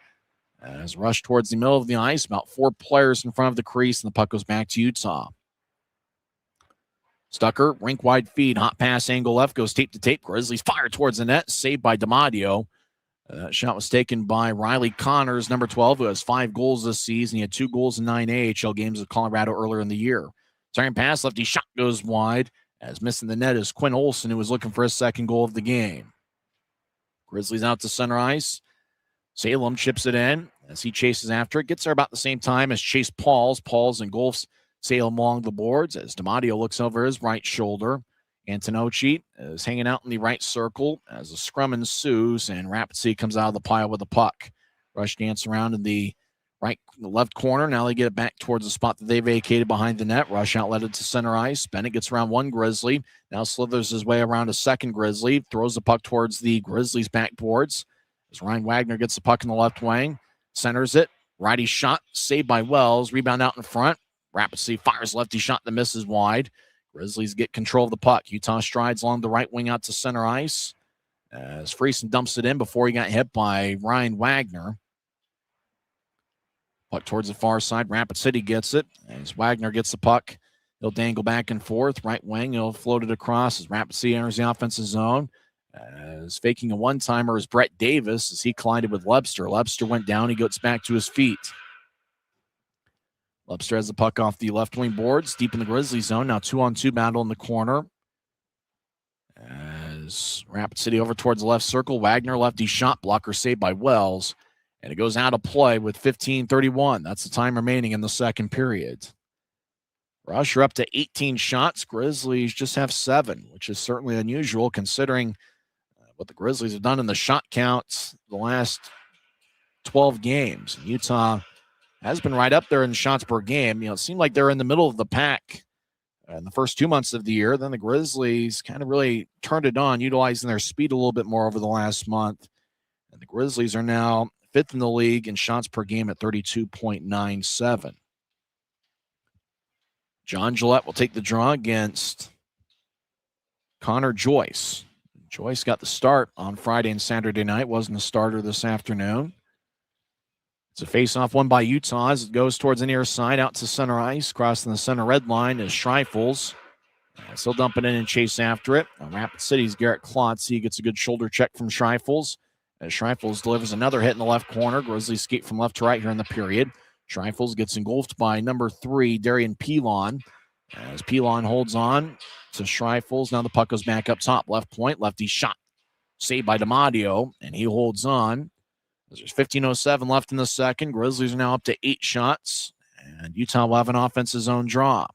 As Rush towards the middle of the ice, about 4 players in front of the crease, and the puck goes back to Utah. Stucker, rink-wide feed, hot pass, angle left, goes tape to tape. Grizzlies fire towards the net, saved by DiMatteo. That shot was taken by Riley Connors, number 12, who has 5 goals this season. He had 2 goals in 9 AHL games with Colorado earlier in the year. Turning pass, lefty shot goes wide, as missing the net is Quinn Olson, who was looking for his 2nd goal of the game. Grizzlies out to center ice. Salem chips it in as he chases after it. Gets there about the same time as Chase Pauls. Pauls engulfs Salem along the boards as DiMatteo looks over his right shoulder. Antonacci is hanging out in the right circle as a scrum ensues, and Rapid City comes out of the pile with the puck. Rush dance around in the left corner. Now they get it back towards the spot that they vacated behind the net. Rush outlet it to center ice. Bennett gets around 1 Grizzly. Now slithers his way around a 2nd Grizzly. Throws the puck towards the Grizzlies' backboards. As Ryan Wagner gets the puck in the left wing. Centers it. Righty shot. Saved by Wells. Rebound out in front. Rapid City fires lefty shot that misses wide. Grizzlies get control of the puck. Utah strides along the right wing out to center ice. as Friesen dumps it in before he got hit by Ryan Wagner. Puck towards the far side. Rapid City gets it. As Wagner gets the puck, he'll dangle back and forth. Right wing, he'll float it across as Rapid City enters the offensive zone. As faking a one-timer is Brett Davis as he collided with Lebster. Lebster went down. He gets back to his feet. Lebster has the puck off the left wing boards, deep in the Grizzly zone. Now 2-on-2 battle in the corner. As Rapid City over towards the left circle. Wagner, lefty shot blocker saved by Wells. And it goes out of play with 15:31. That's the time remaining in the second period. Rush are up to 18 shots. Grizzlies just have 7, which is certainly unusual considering what the Grizzlies have done in the shot counts the last 12 games. Utah has been right up there in shots per game. It seemed like they're in the middle of the pack in the first 2 months of the year. Then the Grizzlies kind of really turned it on, utilizing their speed a little bit more over the last month. And the Grizzlies are now 5th in the league in shots per game at 32.97. John Gillette will take the draw against Connor Joyce. Joyce got the start on Friday and Saturday night. Wasn't a starter this afternoon. It's a face-off won by Utah as it goes towards the near side out to center ice. Crossing the center red line is Schreifels. Still dumping in and chase after it. Rapid City's Garrett Klotz. He gets a good shoulder check from Schreifels. As Schreifels delivers another hit in the left corner. Grizzlies skate from left to right here in the period. Schreifels gets engulfed by number 3, Darian Pilon. As Pilon holds on to Schreifels. Now the puck goes back up top. Left point. Lefty shot. Saved by DiMatteo. And he holds on. There's 15:07 left in the second. Grizzlies are now up to 8 shots. And Utah will have an offensive zone draw.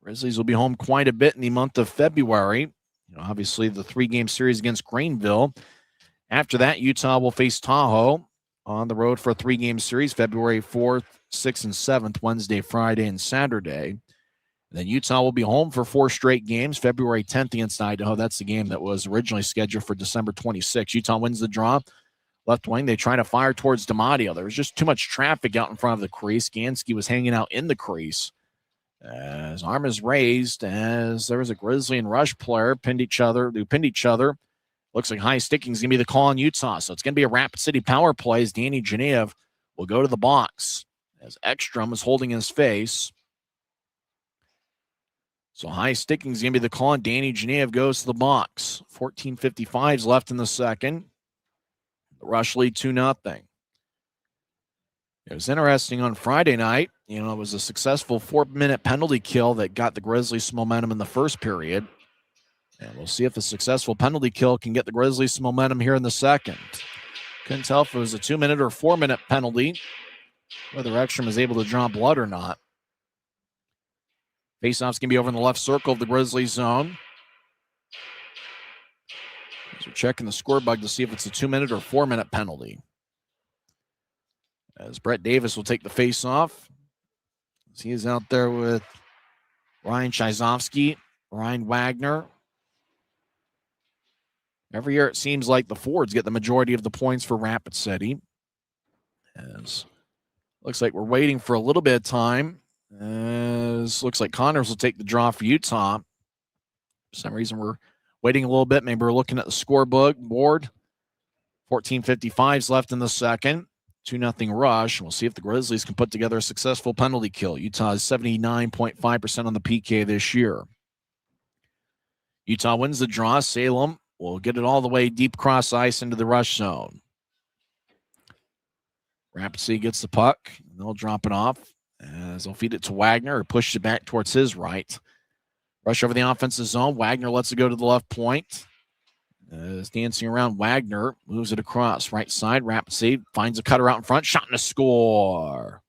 Grizzlies will be home quite a bit in the month of February. Obviously, the 3-game series against Greenville. After that, Utah will face Tahoe on the road for a 3-game series, February 4th, 6th, and 7th, Wednesday, Friday, and Saturday. Then Utah will be home for 4 straight games, February 10th against Idaho. That's the game that was originally scheduled for December 26th. Utah wins the draw. Left wing, they try to fire towards DiMatteo. There was just too much traffic out in front of the crease. Gansky was hanging out in the crease. As arm is raised, as there was a Grizzly and Rush player who pinned each other. Looks like high sticking is going to be the call on Utah. So it's going to be a Rapid City power play as Danny Genev will go to the box. As Ekstrom is holding his face. So high sticking is going to be the call on Danny Genev goes to the box. 14:55 is left in the second. The Rush lead 2-0. It was interesting on Friday night. It was a successful 4-minute penalty kill that got the Grizzlies some momentum in the first period. And we'll see if a successful penalty kill can get the Grizzlies some momentum here in the second. Couldn't tell if it was a 2-minute or 4-minute penalty, whether Ekstrom is able to draw blood or not. Faceoff's going to be over in the left circle of the Grizzlies zone. So we're checking the score bug to see if it's a 2-minute or 4-minute penalty. As Brett Davis will take the face-off. He is out there with Ryan Chizovsky, Ryan Wagner. Every year it seems like the forwards get the majority of the points for Rapid City. As looks like we're waiting for a little bit of time. As looks like Connors will take the draw for Utah. For some reason we're waiting a little bit. Maybe we're looking at the scoreboard. 14:55 is left in the second. 2-0 Rush. We'll see if the Grizzlies can put together a successful penalty kill. Utah is 79.5% on the PK this year. Utah wins the draw. Salem will get it all the way deep cross ice into the Rush zone. Rapid City gets the puck. And they'll drop it off as they'll feed it to Wagner, who pushes it back towards his right. Rush over the offensive zone. Wagner lets it go to the left point. Is dancing around. Wagner moves it across right side. Rapid City finds a cutter out in front. Shot and a score.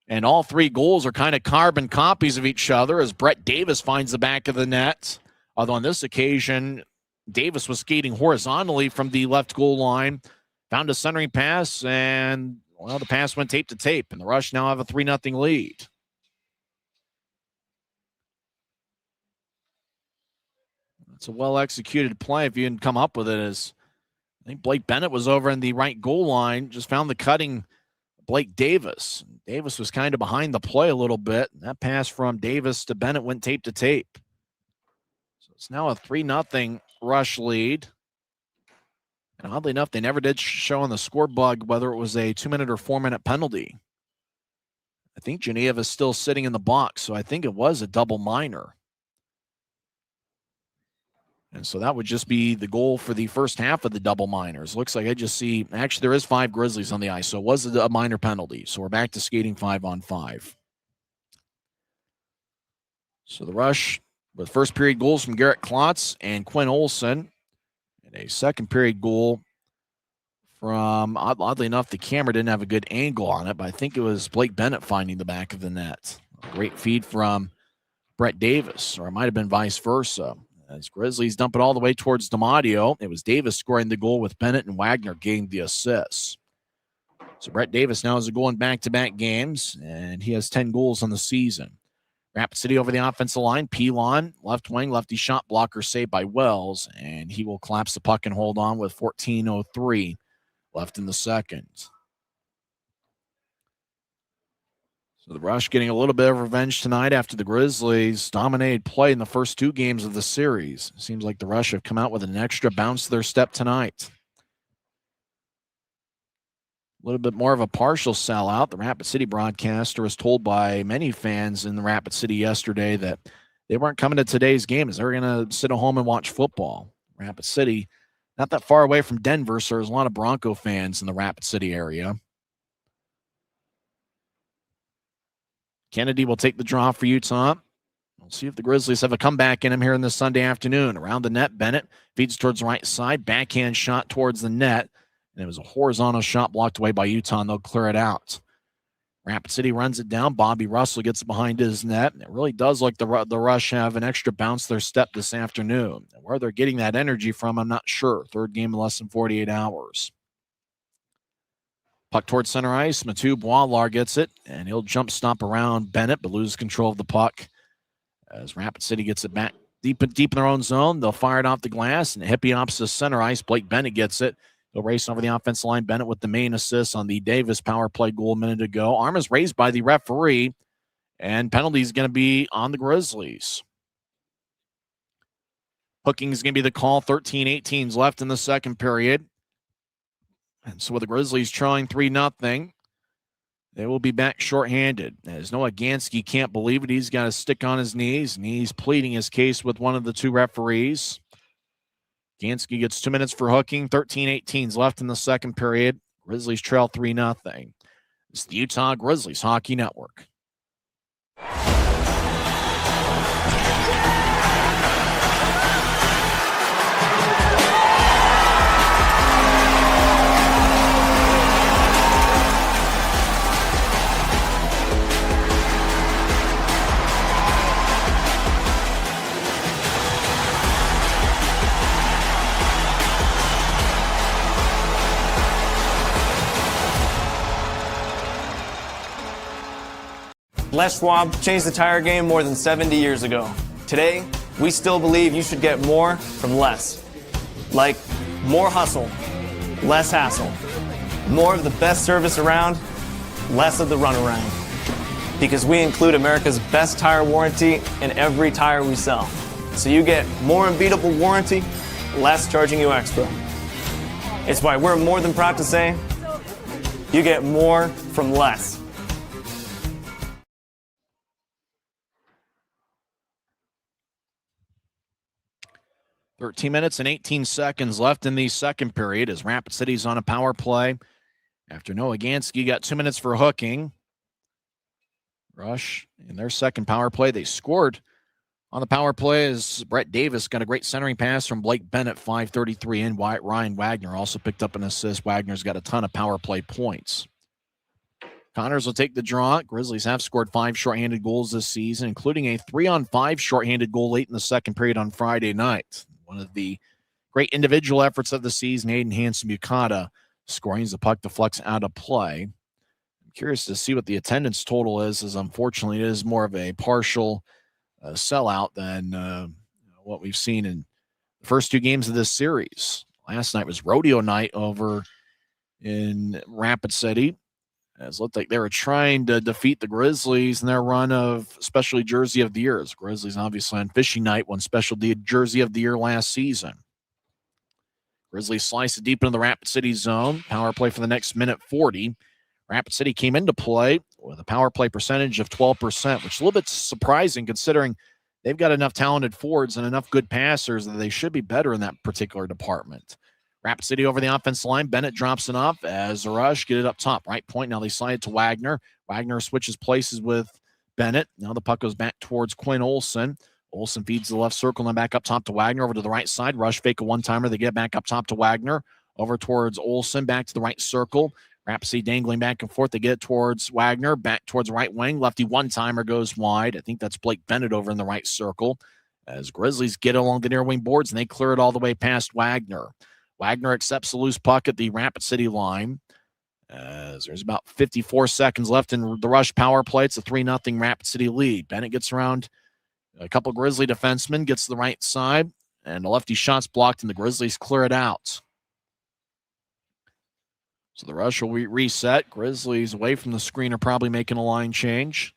And all 3 goals are kind of carbon copies of each other as Brett Davis finds the back of the net. Although on this occasion, Davis was skating horizontally from the left goal line. Found a centering pass, and, the pass went tape to tape. And the Rush now have a 3-0 lead. It's a well-executed play if you didn't come up with it. As I think Blake Bennett was over in the right goal line, just found the cutting Blake Davis. Davis was kind of behind the play a little bit. And that pass from Davis to Bennett went tape to tape. It's now a 3-0 Rush lead. And oddly enough, they never did show on the score bug whether it was a 2-minute or 4-minute penalty. I think Geneva is still sitting in the box, so I think it was a double minor. And so that would just be the goal for the first half of the double minors. Looks like I just see, actually there is 5 Grizzlies on the ice, so it was a minor penalty. So we're back to skating 5-on-5. So the Rush with first period goals from Garrett Klotz and Quinn Olson. And a second period goal from, oddly enough, the camera didn't have a good angle on it, but I think it was Blake Bennett finding the back of the net. A great feed from Brett Davis, or it might have been vice versa. As Grizzlies dump it all the way towards DiMatteo, it was Davis scoring the goal with Bennett and Wagner getting the assists. So Brett Davis now has a goal in back-to-back games, and he has 10 goals on the season. Rapid City over the offensive line. Pilon, left wing, lefty shot blocker saved by Wells, and he will collapse the puck and hold on with 14:03 left in the second. So the Rush getting a little bit of revenge tonight after the Grizzlies dominated play in the first 2 games of the series. Seems like the Rush have come out with an extra bounce to their step tonight. A little bit more of a partial sellout. The Rapid City broadcaster was told by many fans in the Rapid City yesterday that they weren't coming to today's game as they were going to sit at home and watch football. Rapid City, not that far away from Denver, so there's a lot of Bronco fans in the Rapid City area. Kennedy will take the draw for Utah. We'll see if the Grizzlies have a comeback in him here in this Sunday afternoon. Around the net, Bennett feeds towards the right side. Backhand shot towards the net. And it was a horizontal shot blocked away by Utah, and they'll clear it out. Rapid City runs it down. Bobby Russell gets it behind his net. And it really does look the Rush have an extra bounce their step this afternoon. And where they're getting that energy from, I'm not sure. Third game in less than 48 hours. Puck towards center ice. Mathieu Boilar gets it, and he'll jump stop around Bennett, but loses control of the puck. As Rapid City gets it back deep in their own zone, they'll fire it off the glass, and hippie opposite center ice. Blake Bennett gets it. He'll race over the offensive line. Bennett with the main assist on the Davis power play goal a minute ago. Arm is raised by the referee, and penalty is going to be on the Grizzlies. Hooking is going to be the call. 13-18 left in the second period. And so with the Grizzlies trailing 3-0, they will be back shorthanded. As Noah Gansky can't believe it, he's got a stick on his knees, and he's pleading his case with one of the 2 referees. Gansky gets 2 minutes for hooking. 13-18 left in the second period. Grizzlies trail 3-0. It's the Utah Grizzlies Hockey Network. Les Schwab changed the tire game more than 70 years ago. Today, we still believe you should get more from less. Like more hustle, less hassle. More of the best service around, less of the runaround. Because we include America's best tire warranty in every tire we sell. So you get more unbeatable warranty, less charging you extra. It's why we're more than proud to say, you get more from less. 13 minutes and 18 seconds left in the second period as Rapid City's on a power play. After Noah Gansky got 2 minutes for hooking. Rush in their second power play. They scored on the power play as Brett Davis got a great centering pass from Blake Bennett, 5:33 in. Ryan Wagner also picked up an assist. Wagner's got a ton of power play points. Connors will take the draw. Grizzlies have scored 5 shorthanded goals this season, including a 3-on-5 shorthanded goal late in the second period on Friday night. One of the great individual efforts of the season, Aiden Hansen-Bukata scoring as the puck deflects out of play. I'm curious to see what the attendance total is, as unfortunately it is more of a partial sellout than what we've seen in the first 2 games of this series. Last night was rodeo night over in Rapid City, As it looked like they were trying to defeat the Grizzlies in their run of especially Jersey of the Year. The Grizzlies obviously on fishing night won special Jersey of the Year last season. Grizzlies slice it deep into the Rapid City zone. Power play for the next minute 40. Rapid City came into play with a power play percentage of 12%, which is a little bit surprising considering they've got enough talented forwards and enough good passers that they should be better in that particular department. Rapid City over the offensive line. Bennett drops it off as the Rush get it up top. Right point. Now they slide it to Wagner. Wagner switches places with Bennett. Now the puck goes back towards Quinn Olson. Olson feeds the left circle and back up top to Wagner. Over to the right side. Rush fake a one-timer. They get back up top to Wagner. Over towards Olson. Back to the right circle. Rapid City dangling back and forth. They get it towards Wagner. Back towards the right wing. Lefty one-timer goes wide. I think that's Blake Bennett over in the right circle. As Grizzlies get along the near wing boards and they clear it all the way past Wagner. Wagner accepts the loose puck at the Rapid City line. As there's about 54 seconds left in the Rush power play. It's a 3-0 Rapid City lead. Bennett gets around a couple Grizzly defensemen, gets to the right side, and the lefty shot's blocked, and the Grizzlies clear it out. So the Rush will reset. Grizzlies away from the screen are probably making a line change.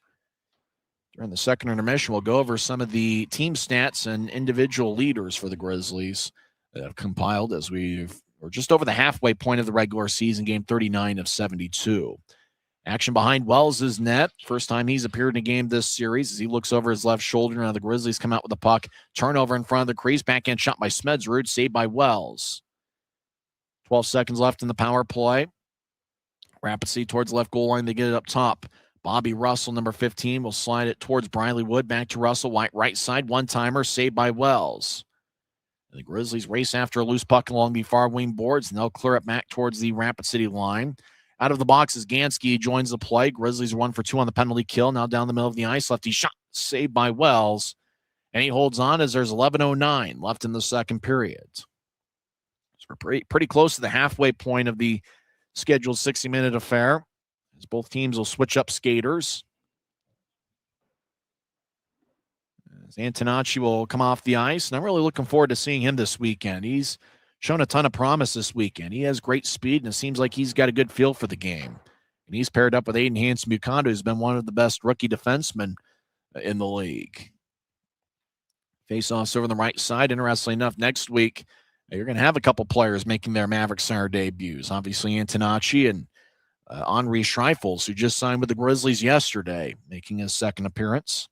During the second intermission, we'll go over some of the team stats and individual leaders for the Grizzlies that have compiled as we're just over the halfway point of the regular season, game 39 of 72. Action behind Wells' net. First time he's appeared in a game this series as he looks over his left shoulder. Now the Grizzlies come out with the puck. Turnover in front of the crease. Backhand shot by Smedsrud. Saved by Wells. 12 seconds left in the power play. Rapid City towards the left goal line. They get it up top. Bobby Russell, number 15, will slide it towards Briley Wood. Back to Russell. Right side. One-timer. Saved by Wells. And the Grizzlies race after a loose puck along the far wing boards, and they'll clear it back towards the Rapid City line. Out of the box is Gansky joins the play. Grizzlies are 1 for 2 on the penalty kill. Now down the middle of the ice. Lefty shot saved by Wells. And he holds on as there's 11:09 left in the second period. So we're pretty close to the halfway point of the scheduled 60-minute affair. As both teams will switch up skaters. As Antonacci will come off the ice. And I'm really looking forward to seeing him this weekend. He's shown a ton of promise this weekend. He has great speed, and it seems like he's got a good feel for the game. And he's paired up with Aiden Hanson-Bukondo, who's been one of the best rookie defensemen in the league. Face-offs over on the right side. Interestingly enough, next week, you're going to have a couple players making their Maverick Center debuts. Obviously, Antonacci and Henri Schreifels, who just signed with the Grizzlies yesterday, making his second appearance.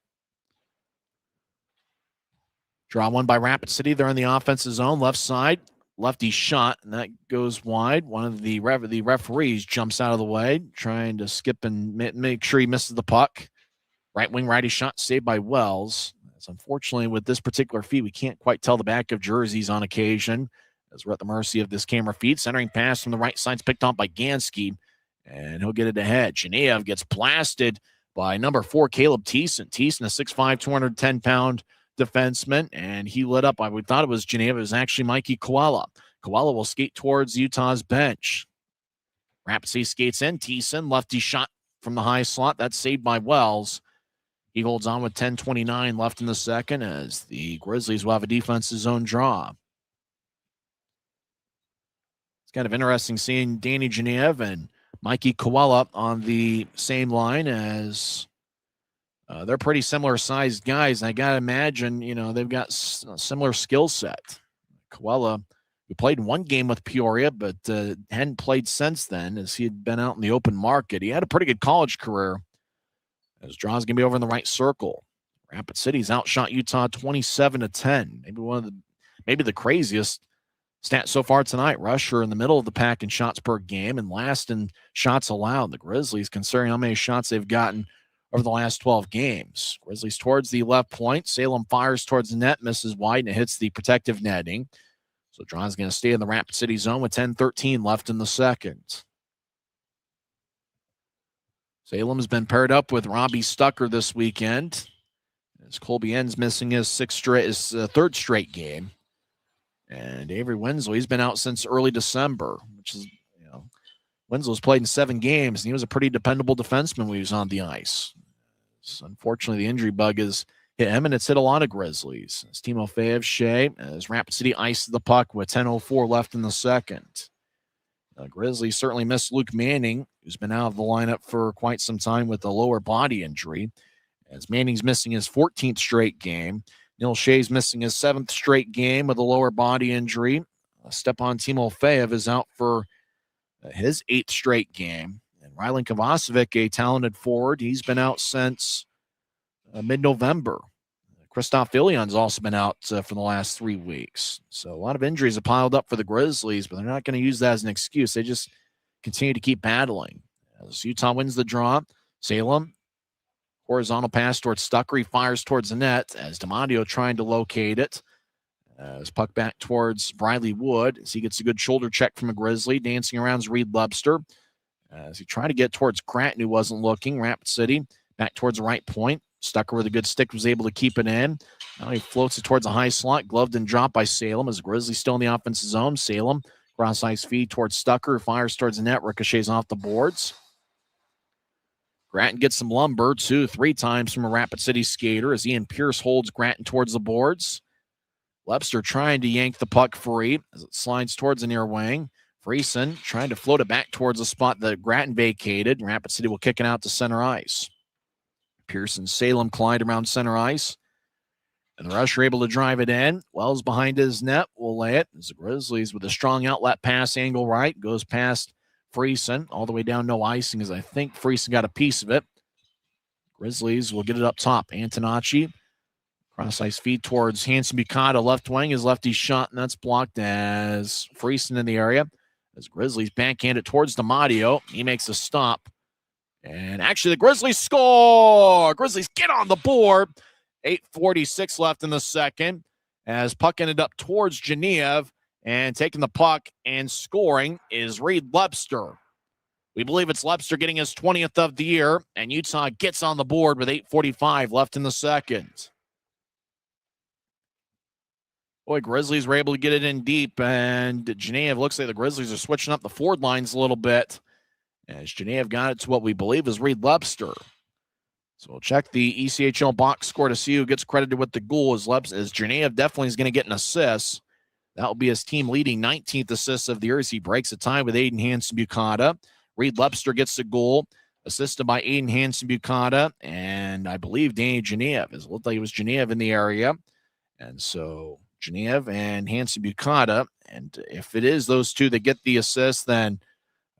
Draw one by Rapid City. They're in the offensive zone, left side. Lefty shot, and that goes wide. One of the referees jumps out of the way, trying to skip and make sure he misses the puck. Right wing righty shot saved by Wells. As unfortunately, with this particular feed, we can't quite tell the back of jerseys on occasion, as we're at the mercy of this camera feed. Centering pass from the right side is picked up by Gansky, and he'll get it ahead. Genev gets blasted by number 4, Caleb Thiessen. Thiessen, a 6'5", 210-pound defenseman, and he lit up. We thought it was Genev. It was actually Mikey Koala. Koala will skate towards Utah's bench. Rapid City skates in. Thiessen, lefty shot from the high slot. That's saved by Wells. He holds on with 10:29 left in the second as the Grizzlies will have a defensive zone draw. It's kind of interesting seeing Danny Genev and Mikey Koala on the same line as they're pretty similar sized guys. And I got to imagine, they've got a similar skill set. Koala, who played in one game with Peoria, but hadn't played since then as he had been out in the open market. He had a pretty good college career. As draw's going to be over in the right circle. Rapid City's outshot Utah 27-10. Maybe the craziest stat so far tonight. Rush are in the middle of the pack in shots per game and last in shots allowed. The Grizzlies, considering how many shots they've gotten over the last 12 games. Grizzlies towards the left point. Salem fires towards the net, misses wide, and it hits the protective netting. So draw's going to stay in the Rapid City zone with 10:13 left in the second. Salem's been paired up with Robbie Stucker this weekend, as Colby Ends missing his third straight game. And Avery Winslow, he's been out since early December, which is, Winslow's played in 7 games, and he was a pretty dependable defenseman when he was on the ice. So unfortunately, the injury bug has hit him, and it's hit a lot of Grizzlies. As Timo Shea, as Rapid City ices the puck with 10:04 left in the second. Grizzlies certainly missed Luke Manning, who's who's been out of the lineup for quite some time with a lower body injury, as Manning's missing his 14th straight game. Neil Shea's missing his 7th straight game with a lower body injury. Stepan Timofeyev is out for his 8th straight game. And Rylan Kovacevic, a talented forward, he's been out since mid-November. Christoph Ilion's also been out for the last 3 weeks. So a lot of injuries have piled up for the Grizzlies, but they're not going to use that as an excuse. They just continue to keep battling. As Utah wins the draw, Salem, horizontal pass towards Stucker. He fires towards the net as DiMatteo trying to locate it. As puck back towards Briley Wood as he gets a good shoulder check from a Grizzly. Dancing around is Reed Lobster as he tried to get towards Gratton, who wasn't looking. Rapid City back towards the right point. Stucker with a good stick was able to keep it in. Now he floats it towards a high slot. Gloved and dropped by Salem as Grizzlies still in the offensive zone. Salem cross ice feed towards Stucker. Fires towards the net. Ricochets off the boards. Gratton gets some lumber 2-3 times from a Rapid City skater as Ian Pierce holds Gratton towards the boards. Webster trying to yank the puck free as it slides towards the near wing. Friesen trying to float it back towards the spot that Gratton vacated. Rapid City will kick it out to center ice. Pierce and Salem collide around center ice. And the Rush are able to drive it in. Wells behind his net will lay it. As the Grizzlies with a strong outlet pass angle right. Goes past Friesen all the way down, no icing, as I think Friesen got a piece of it. Grizzlies will get it up top. Antonacci, cross ice feed towards Hanson Bukata, left wing. His lefty shot, and that's blocked as Friesen in the area. As Grizzlies backhand it towards DiMatteo. He makes a stop. And actually, the Grizzlies score! Grizzlies get on the board. 8:46 left in the second as puck ended up towards Genev. And taking the puck and scoring is Reed Lebster. We believe it's Lebster getting his 20th of the year, and Utah gets on the board with 8:45 left in the second. Boy, Grizzlies were able to get it in deep, and Genev looks like the Grizzlies are switching up the forward lines a little bit as Genev got it to what we believe is Reed Lebster. So we'll check the ECHL box score to see who gets credited with the goal as Genev definitely is going to get an assist. That will be his team leading 19th assist of the year as he breaks a tie with Aiden Hansen-Bukata. Reed Lebster gets the goal, assisted by Aiden Hansen-Bukata, and I believe Danny Genev. It looked like it was Genev in the area. And so Genev and Hansen-Bukata, and if it is those two that get the assist, then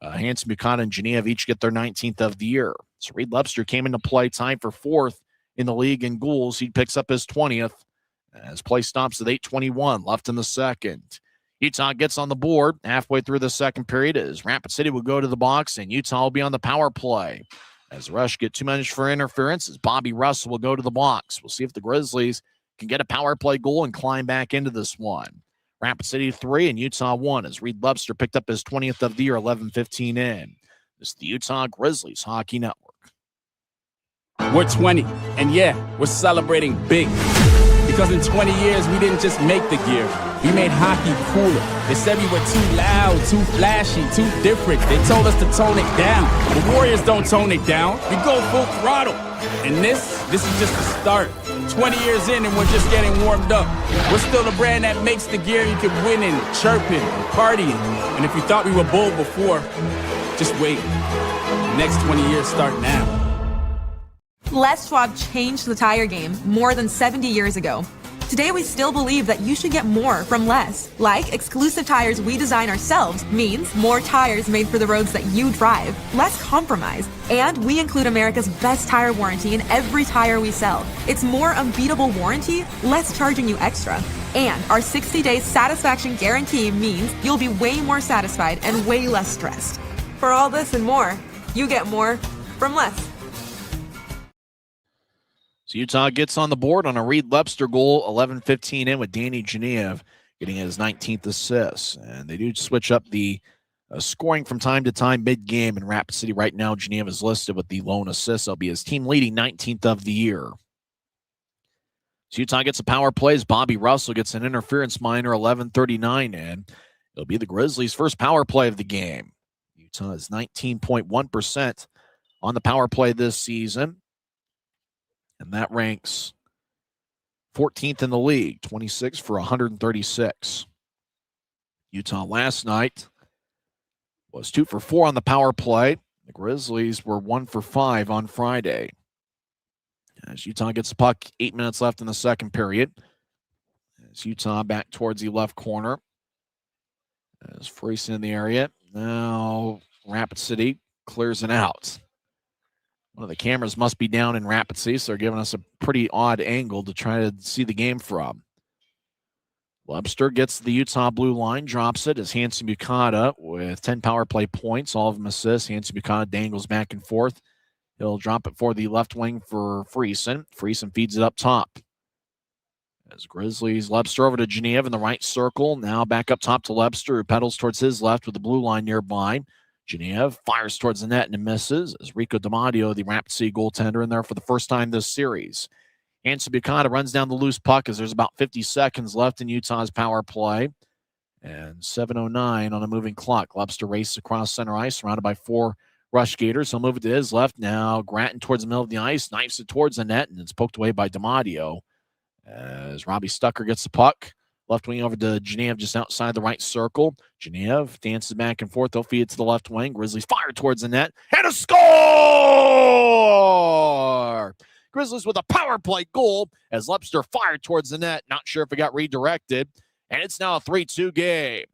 Hansen-Bukata and Genev each get their 19th of the year. So Reed Lebster came into play, tied for 4th in the league in goals. He picks up his 20th. As play stops at 8:21 left in the second. Utah gets on the board halfway through the second period as Rapid City will go to the box and Utah will be on the power play. As Rush get 2 minutes for interference as Bobby Russell will go to the box. We'll see if the Grizzlies can get a power play goal and climb back into this one. Rapid City 3 and Utah 1 as Reed Lebster picked up his 20th of the year, 11:15 in. This is the Utah Grizzlies Hockey Network. We're 20, and yeah, we're celebrating big. Because in 20 years, we didn't just make the gear. We made hockey cooler. They said we were too loud, too flashy, too different. They told us to tone it down. The Warriors don't tone it down. We go full throttle. And this is just the start. 20 years in and we're just getting warmed up. We're still the brand that makes the gear you can win in, chirping, partying. And if you thought we were bold before, just wait. The next 20 years start now. Les Schwab changed the tire game more than 70 years ago. Today, we still believe that you should get more from less. Like exclusive tires we design ourselves means more tires made for the roads that you drive, less compromise. And we include America's best tire warranty in every tire we sell. It's more unbeatable warranty, less charging you extra. And our 60-day satisfaction guarantee means you'll be way more satisfied and way less stressed. For all this and more, you get more from less. So Utah gets on the board on a Reed Lebster goal, 11:15 in with Danny Genev getting his 19th assist. And they do switch up the scoring from time to time mid-game in Rapid City. Right now, Genev is listed with the lone assist. That'll be his team leading 19th of the year. So Utah gets a power play as Bobby Russell gets an interference minor, 11:39 in. It'll be the Grizzlies' first power play of the game. Utah is 19.1% on the power play this season. And that ranks 14th in the league, 26 for 136. Utah last night was 2 for 4 on the power play. The Grizzlies were 1 for 5 on Friday. As Utah gets the puck, 8 minutes left in the second period. As Utah back towards the left corner. As Friesen in the area. Now Rapid City clears it out. One of the cameras must be down in Rapid City, so they're giving us a pretty odd angle to try to see the game from. Webster gets the Utah blue line, drops it as Hanson Bukata with 10 power play points, all of them assists. Hanson Bukata dangles back and forth. He'll drop it for the left wing for Friesen. Friesen feeds it up top. As Grizzlies, Webster over to Geneva in the right circle. Now back up top to Webster, who pedals towards his left with the blue line nearby. Geneva fires towards the net and misses as Rico D'Amadio, the Rapid City goaltender, in there for the first time this series. Hanson Bukata runs down the loose puck as there's about 50 seconds left in Utah's power play. And 7:09 on a moving clock. Webster races across center ice, surrounded by 4 Rush Gators. He'll move it to his left. Now Gratton towards the middle of the ice, knifes it towards the net, and it's poked away by D'Amadio. As Robbie Stucker gets the puck. Left wing over to Geneva just outside the right circle. Geneva dances back and forth. They'll feed it to the left wing. Grizzlies fire towards the net. And a score! Grizzlies with a power play goal as Webster fired towards the net. Not sure if it got redirected. And it's now a 3-2 game.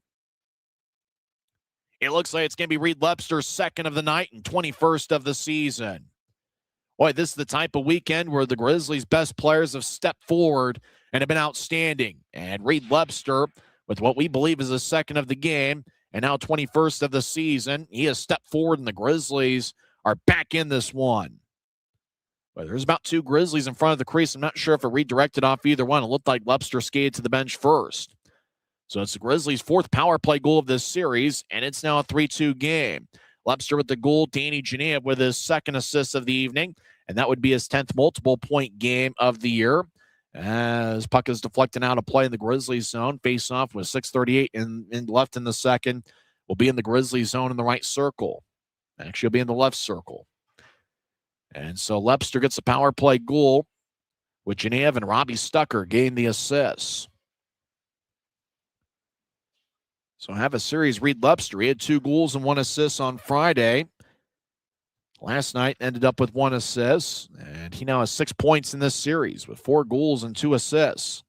It looks like it's going to be Reed Webster's second of the night and 21st of the season. Boy, this is the type of weekend where the Grizzlies' best players have stepped forward and have been outstanding. And Reed Webster, with what we believe is his second of the game and now 21st of the season, he has stepped forward and the Grizzlies are back in this one. But there's about 2 Grizzlies in front of the crease. I'm not sure if it redirected off either one. It looked like Webster skated to the bench first. So it's the Grizzlies' 4th power play goal of this series, and it's now a 3-2 game. Webster with the goal, Danny Geneva with his 2nd assist of the evening, and that would be his 10th multiple-point game of the year. As puck is deflected out of play in the Grizzlies zone, face-off with 6:38 in left in the second. Will be in the Grizzlies zone in the right circle. Actually, will be in the left circle. And so Webster gets a power play goal with Geneva, and Robbie Stucker gained the assists. So have a series, Reed Webster. He had 2 goals and 1 assist on Friday. Last night ended up with 1 assist, and he now has 6 points in this series with 4 goals and 2 assists.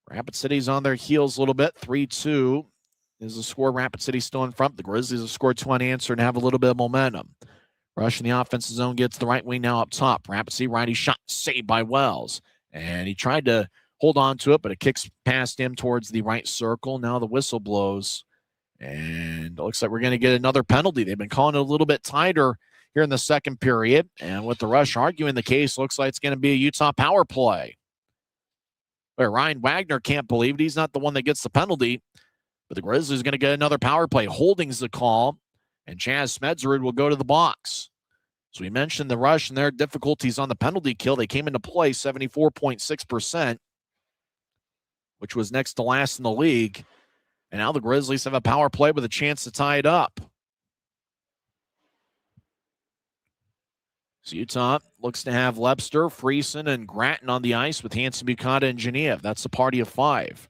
Rapid City's on their heels a little bit. 3-2 is the score. Rapid City still in front. The Grizzlies have scored 2 unanswered and have a little bit of momentum. Rush in the offensive zone gets the right wing now up top. Rapid City righty shot saved by Wells. And he tried to hold on to it, but it kicks past him towards the right circle. Now the whistle blows. And it looks like we're going to get another penalty. They've been calling it a little bit tighter here in the second period. And with the Rush arguing the case, looks like it's going to be a Utah power play. Where Ryan Wagner can't believe it. He's not the one that gets the penalty. But the Grizzlies are going to get another power play. Holding's the call. And Chaz Smedzerud will go to the box. So we mentioned the Rush and their difficulties on the penalty kill. They came into play 74.6%, which was next to last in the league. And now the Grizzlies have a power play with a chance to tie it up. So Utah looks to have Webster, Friesen, and Gratton on the ice with Hanson Bukata and Geneva. That's a party of 5.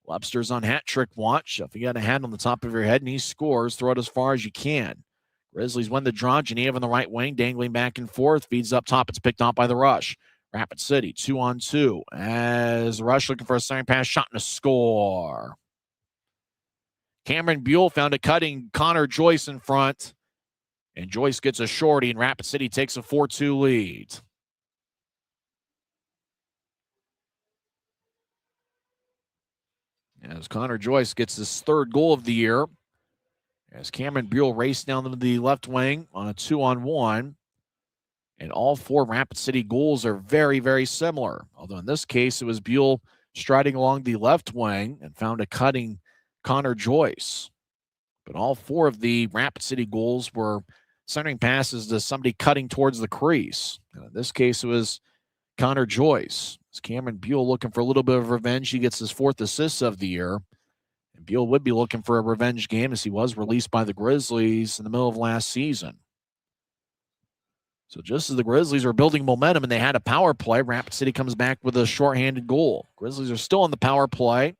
Webster's on hat trick watch. If you got a hand on the top of your head and he scores, throw it as far as you can. Grizzlies win the draw. Geneva on the right wing, dangling back and forth. Feeds up top. It's picked off by the Rush. Rapid City, 2-on-2. As the Rush looking for a second pass shot and a score. Cameron Buell found it cutting Connor Joyce in front. And Joyce gets a shorty, and Rapid City takes a 4-2 lead. As Connor Joyce gets his 3rd goal of the year. As Cameron Buell raced down to the left wing on a 2-on-1. And all 4 Rapid City goals are very, very similar. Although in this case, it was Buell striding along the left wing and found a cutting Connor Joyce. But all 4 of the Rapid City goals were centering passes to somebody cutting towards the crease. And in this case, it was Connor Joyce. It's Cameron Buell looking for a little bit of revenge. He gets his 4th assist of the year. And Buell would be looking for a revenge game as he was released by the Grizzlies in the middle of last season. So just as the Grizzlies are building momentum and they had a power play, Rapid City comes back with a shorthanded goal. Grizzlies are still on the power play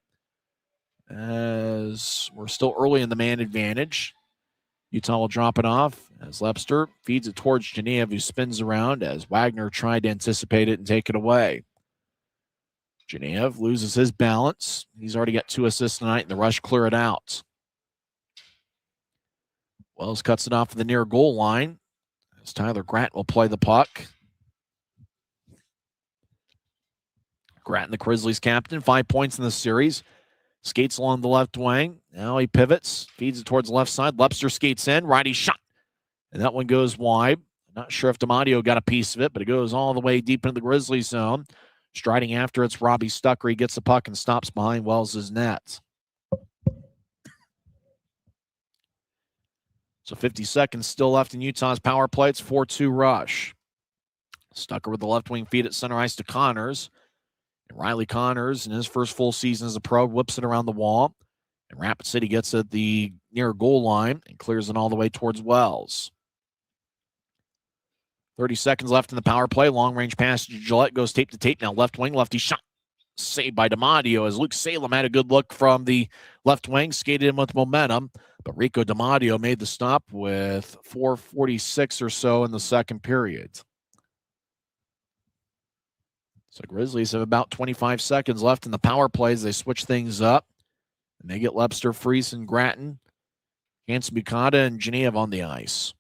as we're still early in the man advantage. Utah will drop it off as Lepster feeds it towards Genev, who spins around as Wagner tried to anticipate it and take it away. Genev loses his balance. He's already got 2 assists tonight, and the Rush clear it out. Wells cuts it off at the near goal line as Tyler Gratton will play the puck. Gratton, the Grizzlies captain, 5 points in the series. Skates along the left wing. Now he pivots, feeds it towards the left side. Lepster skates in, righty shot. And that one goes wide. Not sure if DiMatteo got a piece of it, but it goes all the way deep into the Grizzlies zone. Striding after it's Robbie Stucker. He gets the puck and stops behind Wells' net. So 50 seconds still left in Utah's power play. It's 4-2 Rush. Stucker with the left wing feed at center ice to Connors. And Riley Connors, in his first full season as a pro, whips it around the wall. And Rapid City gets at the near goal line and clears it all the way towards Wells. 30 seconds left in the power play. Long-range pass to Gillette goes tape to tape. Now left wing, lefty shot. Saved by DiMatteo as Luke Salem had a good look from the left wing. Skated in with momentum. But Rico DiMatteo made the stop with 4:46 or so in the second period. So Grizzlies have about 25 seconds left in the power plays. They switch things up. And they get Lepster, Freese, and Gratton, Hanson Bukata, and Genev on the ice.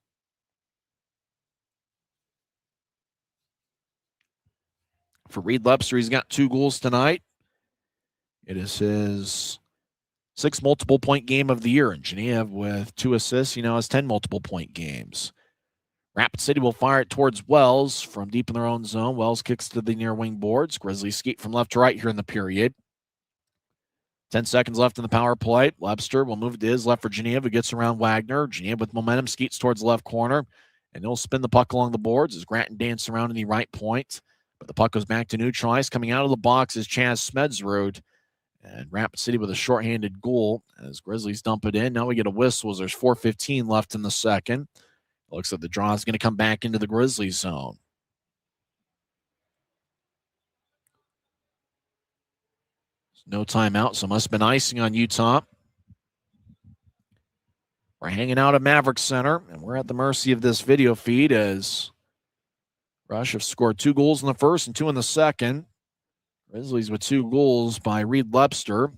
For Reed Lepster, he's got 2 goals tonight. It is his 6th multiple-point game of the year. And Genev, with 2 assists, he now has 10 multiple-point games. Rapid City will fire it towards Wells from deep in their own zone. Wells kicks to the near wing boards. Grizzlies skate from left to right here in the period. 10 seconds left in the power play. Lepster will move it to his left for Genev, who gets around Wagner. Genev with momentum skates towards the left corner, and he'll spin the puck along the boards as Gratton dances around in the right point. But the puck goes back to neutral ice. Coming out of the box is Chaz Smedsrud. And Rapid City with a shorthanded goal as Grizzlies dump it in. Now we get a whistle as there's 4:15 left in the second. It looks like the draw is going to come back into the Grizzlies zone. No timeout, so must have been icing on Utah. We're hanging out at Maverick Center, and we're at the mercy of this video feed as Rush have scored 2 goals in the first and 2 in the second. Grizzlies with 2 goals by Reed Lepster.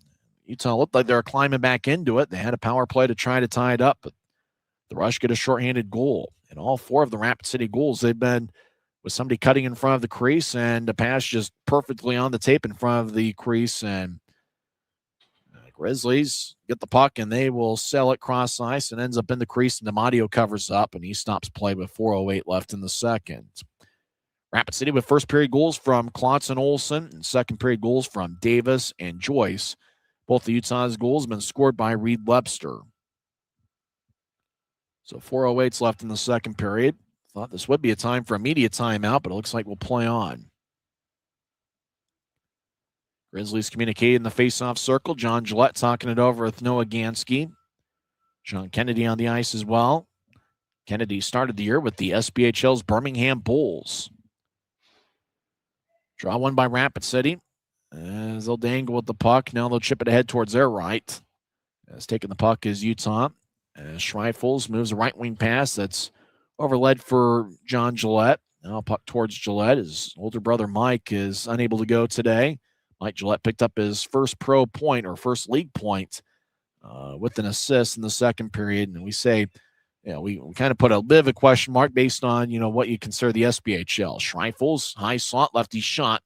Utah looked like they were climbing back into it. They had a power play to try to tie it up, but the Rush get a shorthanded goal. And all 4 of the Rapid City goals, they've been with somebody cutting in front of the crease and a pass just perfectly on the tape in front of the crease. And Grizzlies get the puck, and they will sail it cross ice and ends up in the crease, and DiMatteo covers up, and he stops play with 4:08 left in the second. Rapid City with first period goals from Klotz and Olsen, and second period goals from Davis and Joyce. Both the Utah's goals have been scored by Reed Lepster. So 4:08 left in the second period. Thought this would be a time for immediate timeout, but it looks like we'll play on. Grizzlies communicate in the face-off circle. John Gillette talking it over with Noah Gansky. Sean Kennedy on the ice as well. Kennedy started the year with the SBHL's Birmingham Bulls. Draw one by Rapid City. As they'll dangle with the puck. Now they'll chip it ahead towards their right. As taking the puck is Utah. As Schreifels moves a right wing pass that's overled for John Gillette. Now puck towards Gillette. His older brother Mike is unable to go today. Mike Gillette picked up his first pro point or first league point with an assist in the second period. And we say, we kind of put a bit of a question mark based on, what you consider the SBHL. Schreifels, high slot, lefty shot.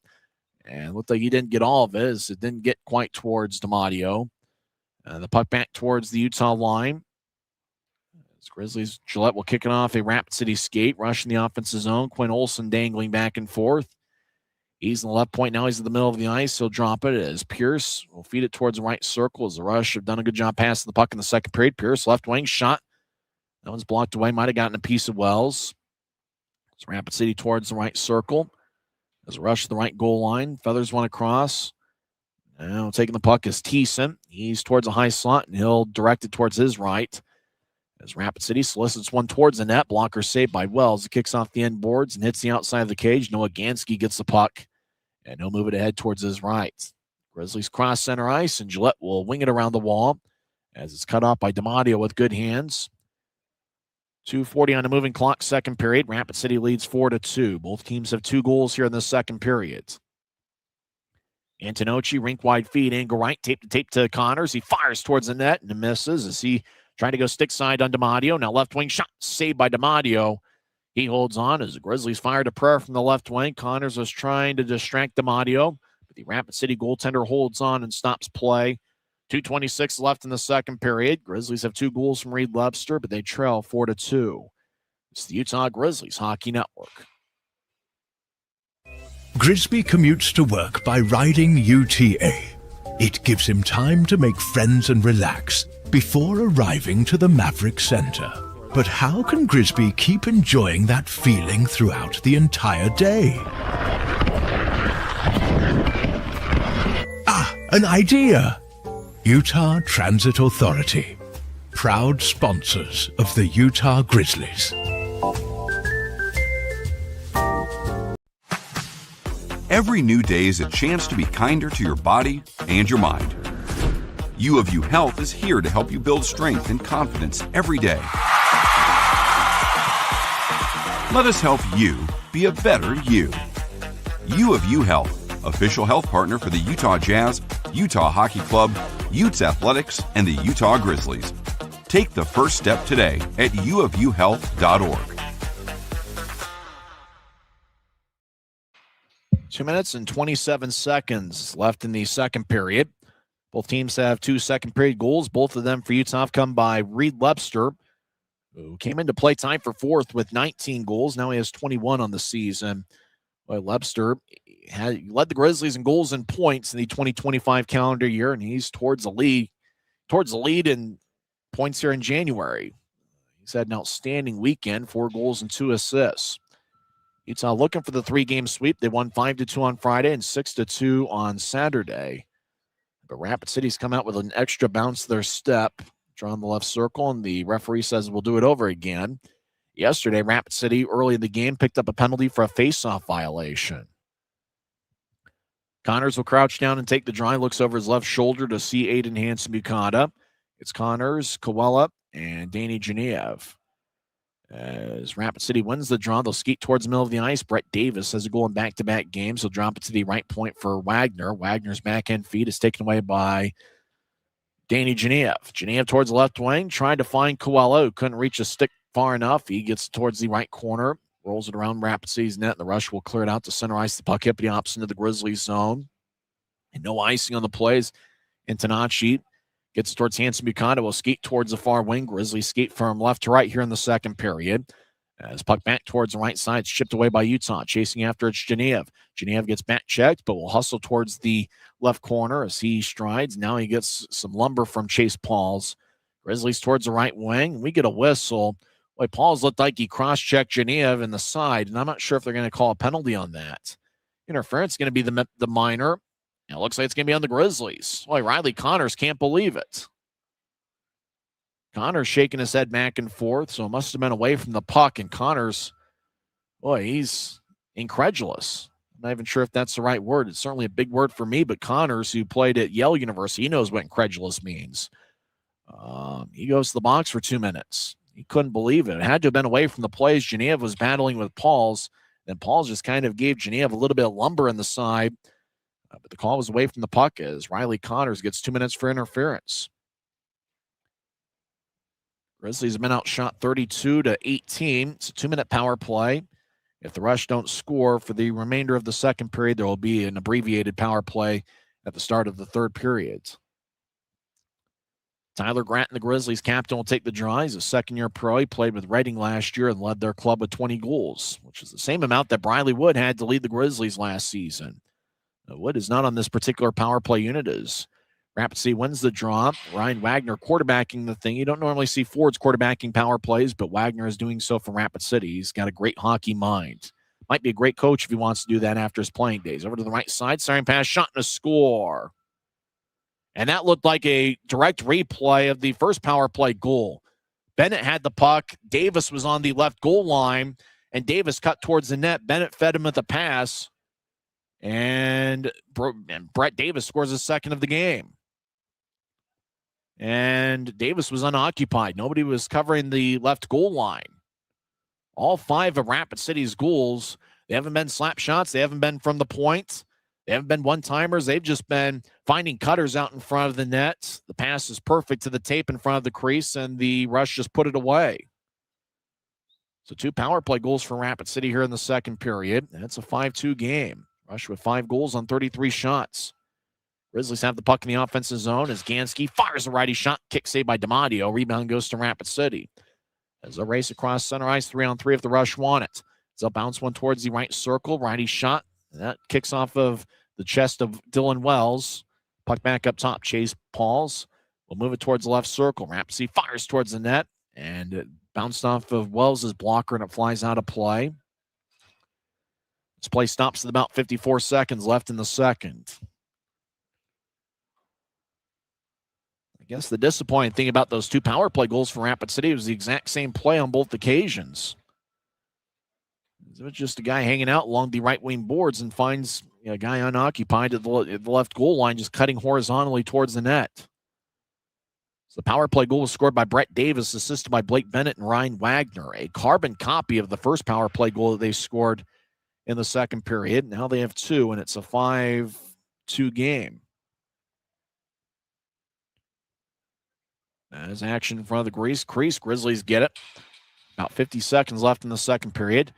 And looked like he didn't get all of it, as it didn't get quite towards DiMatteo. The puck back towards the Utah line. As Grizzlies, Gillette will kick it off a Rapid City skate, rushing the offensive zone. Quinn Olsen dangling back and forth. He's in the left point. Now he's in the middle of the ice. He'll drop it as Pierce will feed it towards the right circle as the Rush have done a good job passing the puck in the second period. Pierce, left wing shot. That one's blocked away. Might have gotten a piece of Wells. It's Rapid City towards the right circle. As a Rush to the right goal line. Feathers one across. Now taking the puck is Thiessen. He's towards a high slot, and he'll direct it towards his right. As Rapid City solicits one towards the net. Blocker saved by Wells. It kicks off the end boards and hits the outside of the cage. Noah Gansky gets the puck, and he'll move it ahead towards his right. Grizzlies cross center ice, and Gillette will wing it around the wall as it's cut off by DiMatteo with good hands. 2:40 on the moving clock, second period. Rapid City leads 4-2. Both teams have 2 goals here in the second period. Antonocci, rink-wide feed, angle right, tape to Connors. He fires towards the net and misses as he tried to go stick side on DiMatteo. Now left wing shot saved by DiMatteo. He holds on as the Grizzlies fired a prayer from the left wing. Connors was trying to distract DiMatteo, but the Rapid City goaltender holds on and stops play. 2:26 left in the second period. Grizzlies have 2 goals from Reed Webster, but they trail 4-2. It's the Utah Grizzlies Hockey Network. Grisby commutes to work by riding UTA. It gives him time to make friends and relax before arriving to the Maverick Center. But how can Grisby keep enjoying that feeling throughout the entire day? An idea! Utah Transit Authority, proud sponsors of the Utah Grizzlies. Every new day is a chance to be kinder to your body and your mind. U of U Health is here to help you build strength and confidence every day. Let us help you be a better you. U of U Health, official health partner for the Utah Jazz, Utah Hockey Club, Utes Athletics, and the Utah Grizzlies. Take the first step today at uofuhealth.org. 2 minutes and 27 seconds left in the second period. Both teams have 2 second period goals. Both of them for Utah have come by Reed Webster, who came into play time for 4th with 19 goals. Now he has 21 on the season. Webster led the Grizzlies in goals and points in the 2025 calendar year, and he's towards the lead in points here in January. He's had an outstanding weekend, 4 goals and 2 assists. Utah looking for the 3-game sweep. They won 5-2 on Friday and 6-2 on Saturday. But Rapid City's come out with an extra bounce to their step, drawn the left circle, and the referee says we'll do it over again. Yesterday, Rapid City, early in the game, picked up a penalty for a face-off violation. Connors will crouch down and take the draw. He looks over his left shoulder to see Aiden Hansen-Bukata. It's Connors, Kowella, and Danny Genev. As Rapid City wins the draw, they'll skeet towards the middle of the ice. Brett Davis has a goal in back-to-back games. He'll drop it to the right point for Wagner. Wagner's backhand feed is taken away by Danny Genev. Genev towards the left wing, trying to find Kowella, who couldn't reach a stick far enough. He gets towards the right corner, rolls it around Rapid City's net, and the rush will clear it out to center ice. The puck hit the opposite into the Grizzlies zone. And no icing on the plays. Antonocci gets towards Hansen-Bukata, will skate towards the far wing. Grizzlies skate from left to right here in the second period. As puck back towards the right side, it's chipped away by Utah. Chasing after it's Genev. Genev gets back checked, but will hustle towards the left corner as he strides. Now he gets some lumber from Chase Pauls. Grizzlies towards the right wing. We get a whistle. Boy, Pauls looked like he cross-checked Genev in the side, and I'm not sure if they're going to call a penalty on that. Interference is going to be the minor. And it looks like it's going to be on the Grizzlies. Boy, Riley Connors can't believe it. Connors shaking his head back and forth, so it must have been away from the puck. And Connors, boy, he's incredulous. I'm not even sure if that's the right word. It's certainly a big word for me, but Connors, who played at Yale University, he knows what incredulous means. He goes to the box for 2 minutes. He couldn't believe it. It had to have been away from the plays. Genev was battling with Pauls. Then Pauls just kind of gave Genev a little bit of lumber in the side. But the call was away from the puck as Riley Connors gets 2 minutes for interference. Grizzlies have been outshot 32-18. It's a 2-minute power play. If the Rush don't score for the remainder of the second period, there will be an abbreviated power play at the start of the third period. Tyler Gratton, the Grizzlies captain, will take the draw. He's a second-year pro. He played with Reading last year and led their club with 20 goals, which is the same amount that Briley Wood had to lead the Grizzlies last season. Wood is not on this particular power play unit as Rapid City wins the draw. Ryan Wagner quarterbacking the thing. You don't normally see forwards quarterbacking power plays, but Wagner is doing so for Rapid City. He's got a great hockey mind. Might be a great coach if he wants to do that after his playing days. Over to the right side, siren pass, shot, and a score. And that looked like a direct replay of the first power play goal. Bennett had the puck. Davis was on the left goal line, and Davis cut towards the net. Bennett fed him with a pass, and Brett Davis scores his second of the game. And Davis was unoccupied. Nobody was covering the left goal line. All 5 of Rapid City's goals, they haven't been slap shots. They haven't been from the point. They haven't been one-timers. They've just been finding cutters out in front of the net. The pass is perfect to the tape in front of the crease, and the Rush just put it away. So 2 power play goals for Rapid City here in the second period. That's a 5-2 game. Rush with 5 goals on 33 shots. Grizzlies have the puck in the offensive zone as Gansky fires a righty shot. Kick saved by DiMatteo. Rebound goes to Rapid City. As a race across center ice, 3-on-3 if the Rush want it. They'll bounce one towards the right circle. Righty shot. That kicks off of the chest of Dylan Wells. Puck back up top. Chase Pauls will move it towards the left circle. Rapid City fires towards the net. And it bounced off of Wells' blocker, and it flies out of play. This play stops with about 54 seconds left in the second. I guess the disappointing thing about those 2 power play goals for Rapid City was the exact same play on both occasions. It was just a guy hanging out along the right wing boards and finds a guy unoccupied at the left goal line, just cutting horizontally towards the net. So the power play goal was scored by Brett Davis, assisted by Blake Bennett and Ryan Wagner, a carbon copy of the first power play goal that they scored in the second period. Now they have 2, and it's a 5-2 game. As action in front of the crease, Grizzlies get it. About 50 seconds left in the second period.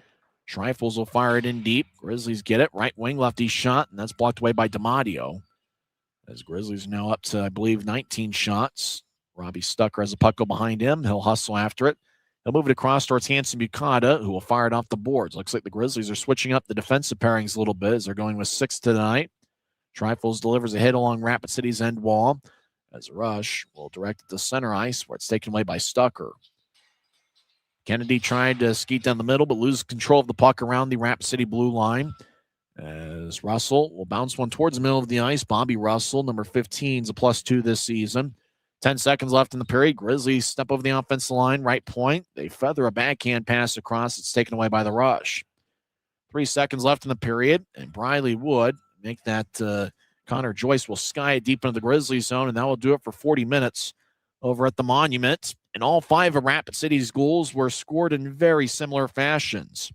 Schreifels will fire it in deep. Grizzlies get it. Right wing lefty shot, and that's blocked away by DiMatteo. As Grizzlies now up to, I believe, 19 shots. Robbie Stucker has a puck go behind him. He'll hustle after it. He'll move it across towards Hanson Bukata, who will fire it off the boards. Looks like the Grizzlies are switching up the defensive pairings a little bit as they're going with 6 tonight. Schreifels delivers a hit along Rapid City's end wall. As Rush will direct it to center ice, where it's taken away by Stucker. Kennedy tried to skeet down the middle, but loses control of the puck around the Rapid City blue line. As Russell will bounce one towards the middle of the ice. Bobby Russell, number 15, is a +2 this season. 10 seconds left in the period. Grizzlies step over the offensive line, right point. They feather a backhand pass across. It's taken away by the Rush. 3 seconds left in the period, and Briley Wood make that Connor Joyce will sky it deep into the Grizzlies zone, and that will do it for 40 minutes over at the Monument. And all 5 of Rapid City's goals were scored in very similar fashions.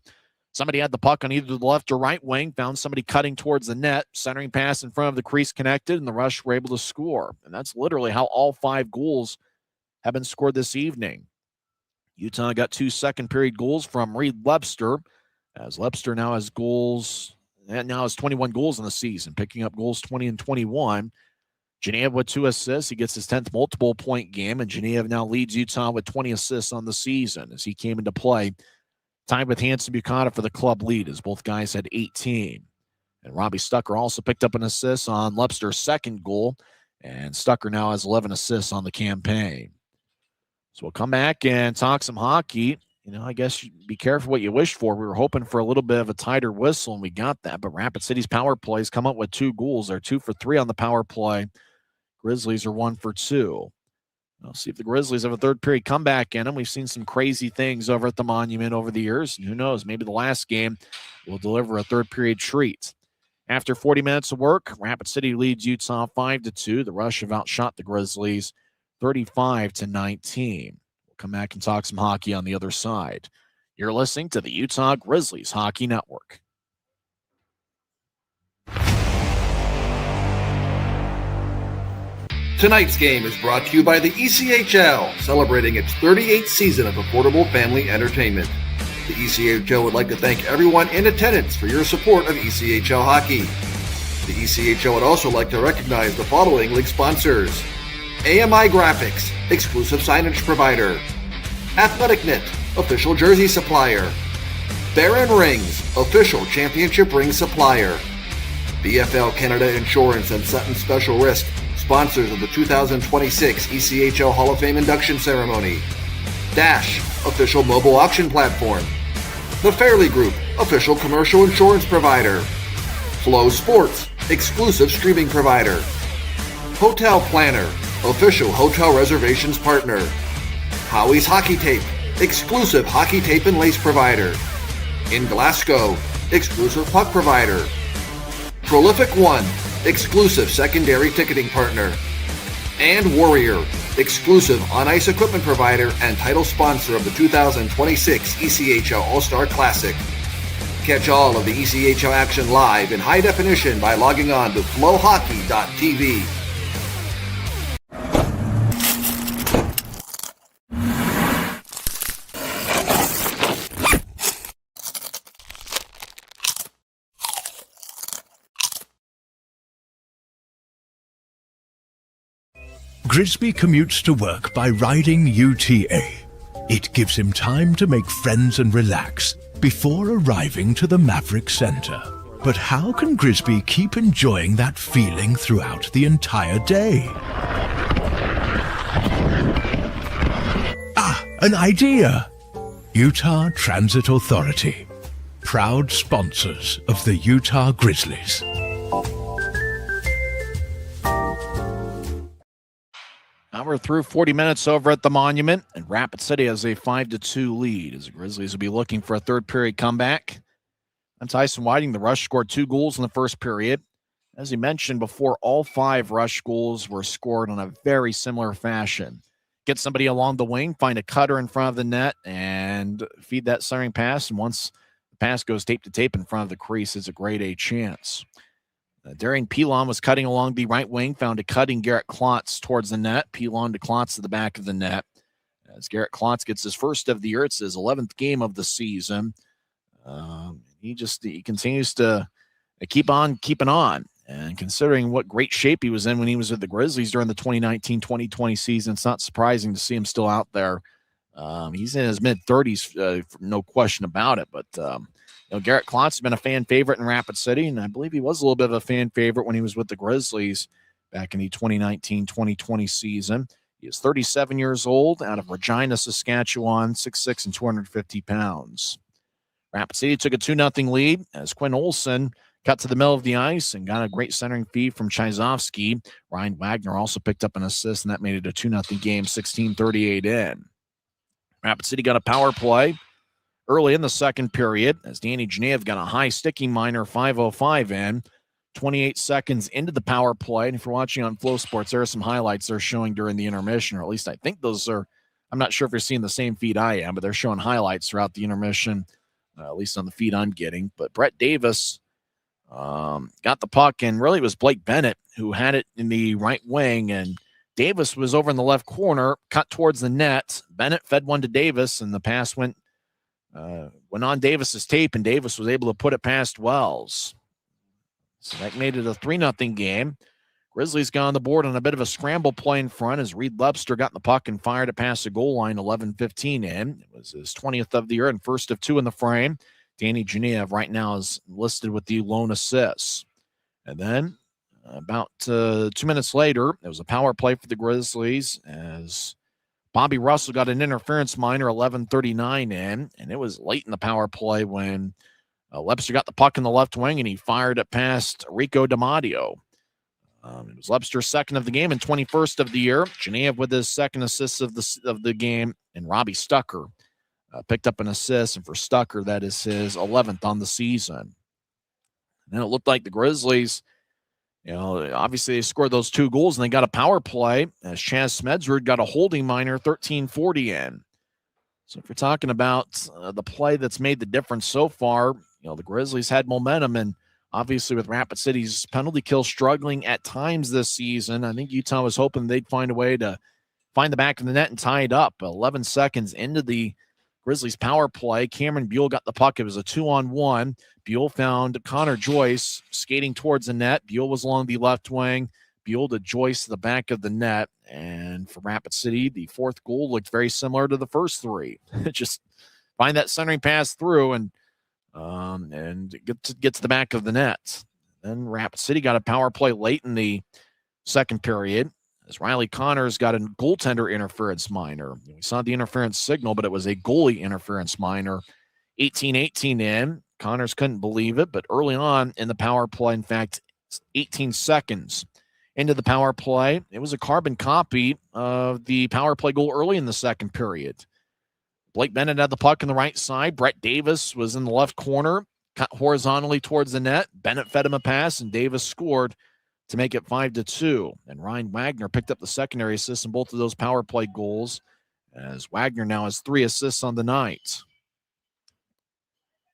Somebody had the puck on either the left or right wing, found somebody cutting towards the net, centering pass in front of the crease connected, and the Rush were able to score. And that's literally how all 5 goals have been scored this evening. Utah got 2 second-period goals from Reed Lebster, as Lebster now has 21 goals in the season, picking up goals 20 and 21. Genev with 2 assists. He gets his 10th multiple-point game, and Genev now leads Utah with 20 assists on the season as he came into play. Tied with Hanson Bukata for the club lead, as both guys had 18. And Robbie Stucker also picked up an assist on Lebster's second goal, and Stucker now has 11 assists on the campaign. So we'll come back and talk some hockey. I guess you be careful what you wish for. We were hoping for a little bit of a tighter whistle, and we got that. But Rapid City's power plays come up with 2 goals. They're 2 for 3 on the power play. Grizzlies are 1 for 2. We'll see if the Grizzlies have a third period comeback in them. We've seen some crazy things over at the Monument over the years. And who knows, maybe the last game will deliver a third period treat. After 40 minutes of work, Rapid City leads Utah 5-2. The Rush have outshot the Grizzlies 35-19. Come back and talk some hockey on the other side. You're listening to the Utah Grizzlies Hockey Network. Tonight's game is brought to you by the ECHL, celebrating its 38th season of affordable family entertainment. The ECHL would like to thank everyone in attendance for your support of ECHL hockey. The ECHL would also like to recognize the following league sponsors: AMI Graphics, exclusive signage provider; Athletic Knit, official jersey supplier; Baron Rings, official championship ring supplier; BFL Canada Insurance and Sutton Special Risk, sponsors of the 2026 ECHL Hall of Fame induction ceremony; Dash, official mobile auction platform; The Fairley Group, official commercial insurance provider; Flow Sports, exclusive streaming provider; Hotel Planner, official hotel reservations partner; Howie's Hockey Tape, exclusive hockey tape and lace provider; In Glasgow, exclusive puck provider; Prolific One, exclusive secondary ticketing partner; and Warrior, exclusive on-ice equipment provider and title sponsor of the 2026 ECHL All-Star Classic. Catch all of the ECHL action live in high definition by logging on to flowhockey.tv. Grisby commutes to work by riding UTA. It gives him time to make friends and relax before arriving to the Maverick Center. But how can Grisby keep enjoying that feeling throughout the entire day? An idea! Utah Transit Authority, proud sponsors of the Utah Grizzlies. Now we're through 40 minutes over at the Monument, and Rapid City has a 5-2 lead as the Grizzlies will be looking for a third period comeback. And Tyson Whiting, the Rush, scored 2 goals in the first period. As he mentioned before, all 5 Rush goals were scored on a very similar fashion. Get somebody along the wing, find a cutter in front of the net, and feed that centering pass. And once the pass goes tape to tape in front of the crease, it's a grade A chance. Darian Pilon was cutting along the right wing, found a cutting Garrett Klotz towards the net. Pilon to Klotz to the back of the net. As Garrett Klotz gets his first of the year, it's his 11th game of the season. He continues to keep on keeping on. And considering what great shape he was in when he was with the Grizzlies during the 2019-2020 season, it's not surprising to see him still out there. He's in his mid-30s, no question about it. But Garrett Klotz has been a fan favorite in Rapid City, and I believe he was a little bit of a fan favorite when he was with the Grizzlies back in the 2019-2020 season. He is 37 years old, out of Regina, Saskatchewan, 6'6" and 250 pounds. Rapid City took a 2-0 lead as Quinn Olson cut to the middle of the ice and got a great centering feed from Chizovsky. Ryan Wagner also picked up an assist, and that made it a 2-0 game, 16:38 in. Rapid City got a power play early in the second period as Danny Genev got a high sticking minor 5:05 in. 28 seconds into the power play. And if you're watching on Flow Sports, there are some highlights they're showing during the intermission, or at least I think those are. I'm not sure if you're seeing the same feed I am, but they're showing highlights throughout the intermission, at least on the feed I'm getting. But Brett Davis got the puck, and really it was Blake Bennett who had it in the right wing, and Davis was over in the left corner, cut towards the net. Bennett fed one to Davis, and the pass went on Davis's tape, and Davis was able to put it past Wells. So that made it a 3-0 game. Grizzlies got on the board on a bit of a scramble play in front as Reed Lebster got the puck and fired it past the goal line, 11:15 in. It was his 20th of the year and first of 2 in the frame. Danny Genev right now is listed with the lone assists. And then about 2 minutes later, it was a power play for the Grizzlies as Bobby Russell got an interference minor, 11:39 in, and it was late in the power play when Lebster got the puck in the left wing and he fired it past Rico DiMatteo. It was Lebster's second of the game and 21st of the year. Genev with his second assist of the game, and Robbie Stucker picked up an assist, and for Stucker, that is his 11th on the season. And then it looked like the Grizzlies, obviously they scored those 2 goals, and they got a power play as Chaz Smedsrud got a holding minor, 13:40 in. So if you're talking about the play that's made the difference so far, the Grizzlies had momentum, and obviously with Rapid City's penalty kill struggling at times this season, I think Utah was hoping they'd find a way to find the back of the net and tie it up. 11 seconds into the Grizzlies power play, Cameron Buell got the puck. It was a 2-on-1. Buell found Connor Joyce skating towards the net. Buell was along the left wing. Buell to Joyce to the back of the net. And for Rapid City, the 4th goal looked very similar to the first 3. Just find that centering pass through and get to the back of the net. Then Rapid City got a power play late in the second period as Riley Connors got a goaltender interference minor. We saw the interference signal, but it was a goalie interference minor. 18:18 in. Connors couldn't believe it, but early on in the power play, in fact, 18 seconds into the power play, it was a carbon copy of the power play goal early in the second period. Blake Bennett had the puck on the right side. Brett Davis was in the left corner, cut horizontally towards the net. Bennett fed him a pass, and Davis scored to make it 5-2. And Ryan Wagner picked up the secondary assist in both of those power play goals, as Wagner now has 3 assists on the night.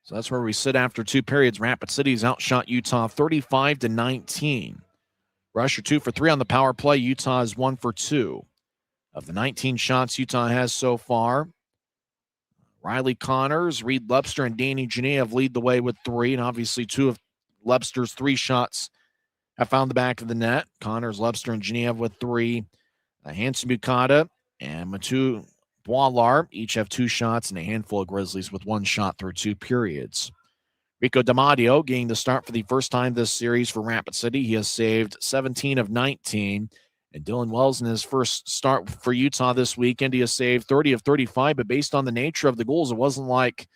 So that's where we sit after 2 periods. Rapid City's outshot Utah 35-19. Rush are 2 for 3 on the power play. Utah is 1 for 2. Of the 19 shots Utah has so far, Riley Connors, Reed Lebster, and Danny Genev lead the way with 3. And obviously 2 of Lebster's 3 shots have found the back of the net. Connors, Lebster, and Genev with 3. Hanson Bukata and Matu Boilar each have 2 shots, and a handful of Grizzlies with 1 shot through 2 periods. Rico D'Amadio getting the start for the first time this series for Rapid City. He has saved 17 of 19. And Dylan Wells in his first start for Utah this weekend, he has saved 30 of 35. But based on the nature of the goals, it wasn't like,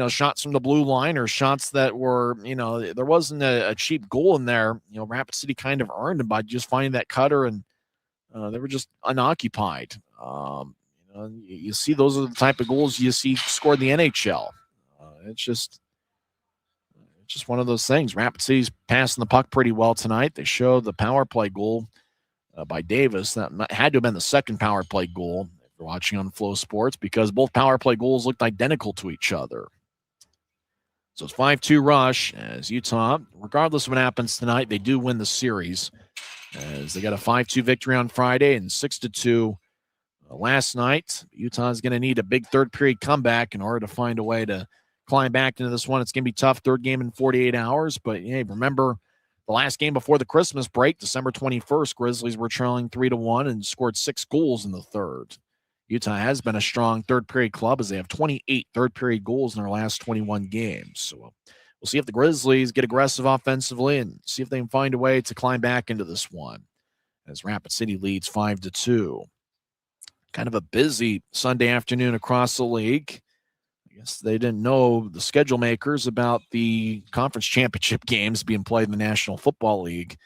shots from the blue line or shots that were, there wasn't a cheap goal in there. Rapid City kind of earned them by just finding that cutter, and they were just unoccupied. You see, those are the type of goals you see scored in the NHL. It's just one of those things. Rapid City's passing the puck pretty well tonight. They showed the power play goal by Davis. That had to have been the second power play goal if you're watching on Flow Sports, because both power play goals looked identical to each other. So it's 5-2 rush as Utah, regardless of what happens tonight, they do win the series, as they got a 5-2 victory on Friday and 6-2 last night. Utah is going to need a big third period comeback in order to find a way to climb back into this one. It's going to be tough, third game in 48 hours. But hey, remember the last game before the Christmas break, December 21st, Grizzlies were trailing 3-1 and scored 6 goals in the third. Utah has been a strong third period club, as they have 28 third period goals in their last 21 games. So we'll see if the Grizzlies get aggressive offensively and see if they can find a way to climb back into this one, as Rapid City leads 5-2. Kind of a busy Sunday afternoon across the league. I guess they didn't know, the schedule makers, about the conference championship games being played in the National Football League.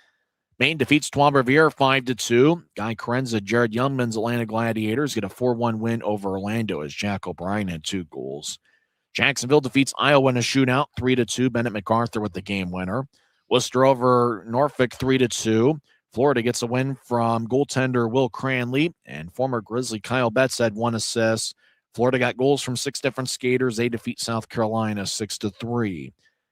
Maine defeats Trois-Rivières 5-2. Guy Carenza, Jared Youngman's Atlanta Gladiators get a 4-1 win over Orlando, as Jack O'Brien had 2 goals. Jacksonville defeats Iowa in a shootout 3-2. Bennett MacArthur with the game winner. Worcester over Norfolk 3-2. Florida gets a win from goaltender Will Cranley, and former Grizzly Kyle Betts had 1 assist. Florida got goals from 6 different skaters. They defeat South Carolina 6-3.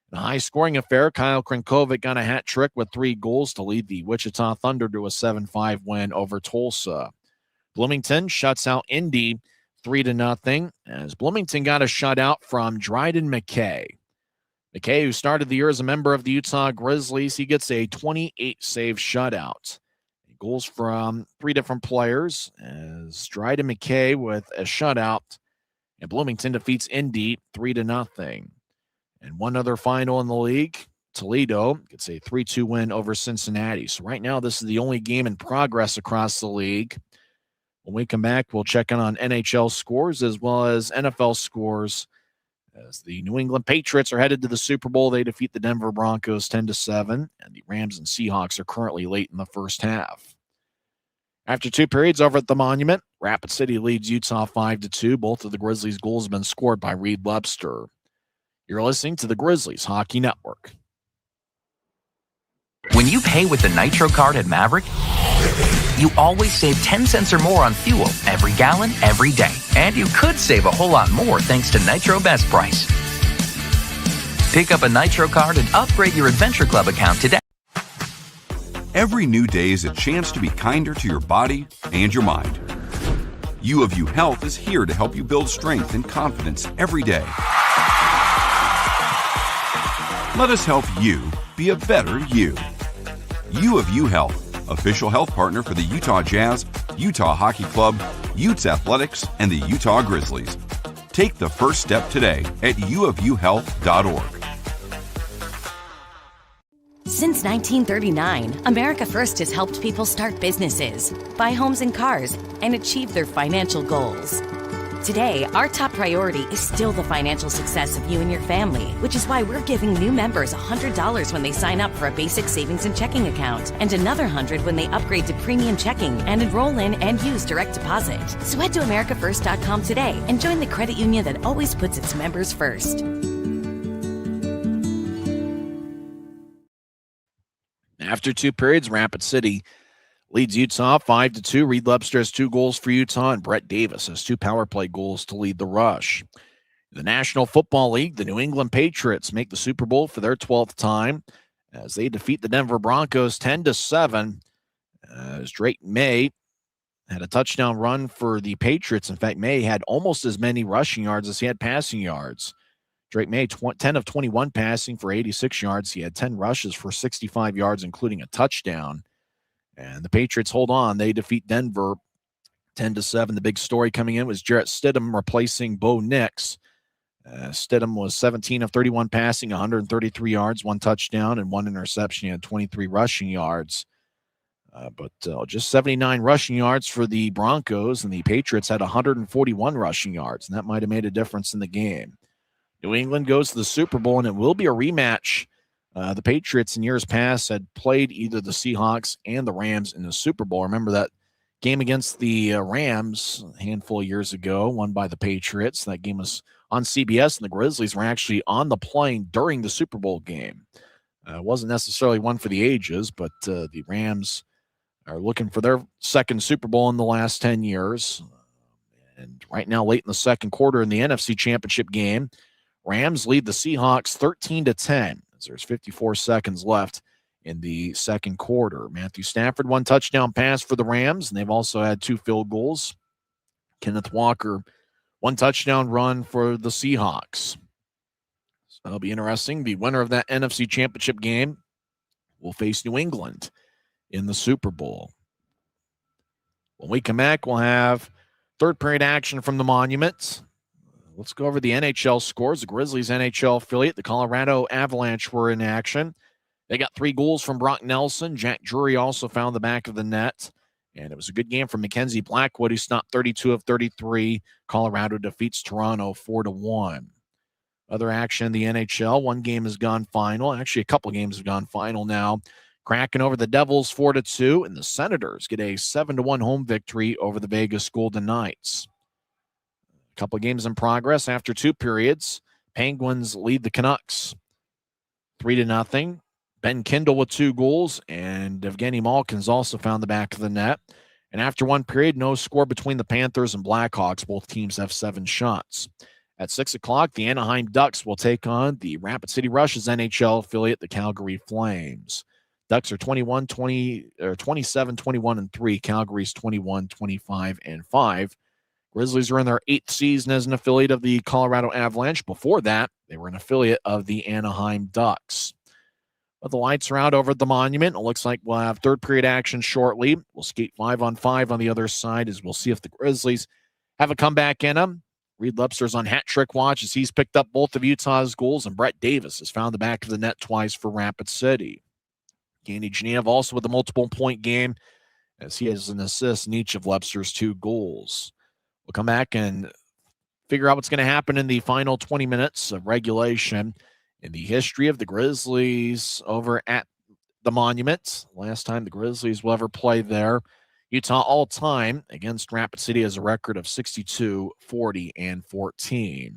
In a high-scoring affair, Kyle Krenkovic got a hat trick with 3 goals to lead the Wichita Thunder to a 7-5 win over Tulsa. Bloomington shuts out Indy 3-0, as Bloomington got a shutout from Dryden McKay. McKay, who started the year as a member of the Utah Grizzlies, he gets a 28-save shutout. Goals from 3 different players, as Dryden McKay with a shutout, and Bloomington defeats Indy 3-0. And one other final in the league, Toledo gets a 3-2 win over Cincinnati. So right now, this is the only game in progress across the league. When we come back, we'll check in on NHL scores as well as NFL scores, as the New England Patriots are headed to the Super Bowl. They defeat the Denver Broncos 10-7, and the Rams and Seahawks are currently late in the first half. After 2 periods over at the Monument, Rapid City leads Utah 5-2. Both of the Grizzlies' goals have been scored by Reed Lebster. You're listening to the Grizzlies Hockey Network. When you pay with the Nitro card at Maverick, you always save 10 cents or more on fuel every gallon, every day. And you could save a whole lot more thanks to Nitro Best Price. Pick up a Nitro card and upgrade your Adventure Club account today. Every new day is a chance to be kinder to your body and your mind. U of U Health is here to help you build strength and confidence every day. Let us help you be a better you. U of U Health, official health partner for the Utah Jazz, Utah Hockey Club, Utes Athletics, and the Utah Grizzlies. Take the first step today at uofuhealth.org. Since 1939, America First has helped people start businesses, buy homes and cars, and achieve their financial goals. Today, our top priority is still the financial success of you and your family, which is why we're giving new members $100 when they sign up for a basic savings and checking account, and another $100 when they upgrade to premium checking and enroll in and use direct deposit. So head to AmericaFirst.com today and join the credit union that always puts its members first. After 2 periods, Rapid City leads Utah 5-2. Reed Lebster has 2 goals for Utah, and Brett Davis has 2 power play goals to lead the Rush. In the National Football League, the New England Patriots make the Super Bowl for their 12th time as they defeat the Denver Broncos 10-7. As Drake May had a touchdown run for the Patriots. In fact, May had almost as many rushing yards as he had passing yards. Drake May, 10 of 21 passing for 86 yards. He had 10 rushes for 65 yards, including a touchdown. And the Patriots hold on. They defeat Denver 10-7. The big story coming in was Jarrett Stidham replacing Bo Nix. Stidham was 17 of 31 passing, 133 yards, 1 touchdown, and 1 interception. He had 23 rushing yards. But just 79 rushing yards for the Broncos, and the Patriots had 141 rushing yards, and that might have made a difference in the game. New England goes to the Super Bowl, and it will be a rematch. The Patriots in years past had played either the Seahawks and the Rams in the Super Bowl. Remember that game against the Rams a handful of years ago, won by the Patriots. That game was on CBS, and the Grizzlies were actually on the plane during the Super Bowl game. It wasn't necessarily one for the ages, but the Rams are looking for their second Super Bowl in the last 10 years. And right now, late in the second quarter in the NFC Championship game, Rams lead the Seahawks 13-10 as there's 54 seconds left in the second quarter. Matthew Stafford, 1 touchdown pass for the Rams, and they've also had 2 field goals. Kenneth Walker, 1 touchdown run for the Seahawks. So that'll be interesting. The winner of that NFC Championship game will face New England in the Super Bowl. When we come back, we'll have third period action from the Monument. Let's go over the NHL scores. The Grizzlies NHL affiliate, the Colorado Avalanche, were in action. They got 3 goals from Brock Nelson. Jack Drury also found the back of the net. And it was a good game from Mackenzie Blackwood, who stopped 32 of 33. Colorado defeats Toronto 4-1. Other action in the NHL. 1 game has gone final. Actually, a couple games have gone final now. Kraken over the Devils 4-2, and the Senators get a 7-1 home victory over the Vegas Golden Knights. A couple of games in progress after 2 periods. Penguins lead the Canucks 3-0. Ben Kindle with 2 goals, and Evgeny Malkin's also found the back of the net. And after 1 period, no score between the Panthers and Blackhawks. Both teams have 7 shots. At 6 o'clock, the Anaheim Ducks will take on the Rapid City Rush's NHL affiliate, the Calgary Flames. Ducks are 27-21-3. Calgary's 21-25-5. Grizzlies are in their 8th season as an affiliate of the Colorado Avalanche. Before that, they were an affiliate of the Anaheim Ducks. But the lights are out over at the Monument. It looks like we'll have third period action shortly. We'll skate 5-on-5 on the other side as we'll see if the Grizzlies have a comeback in them. Reed Lebster's on hat trick watch as he's picked up both of Utah's goals, and Brett Davis has found the back of the net twice for Rapid City. Danny Genev also with a multiple-point game as he has an assist in each of Lebster's 2 goals. We'll come back and figure out what's going to happen in the final 20 minutes of regulation in the history of the Grizzlies over at the Monument. Last time the Grizzlies will ever play there. Utah all-time against Rapid City has a record of 62-40-14.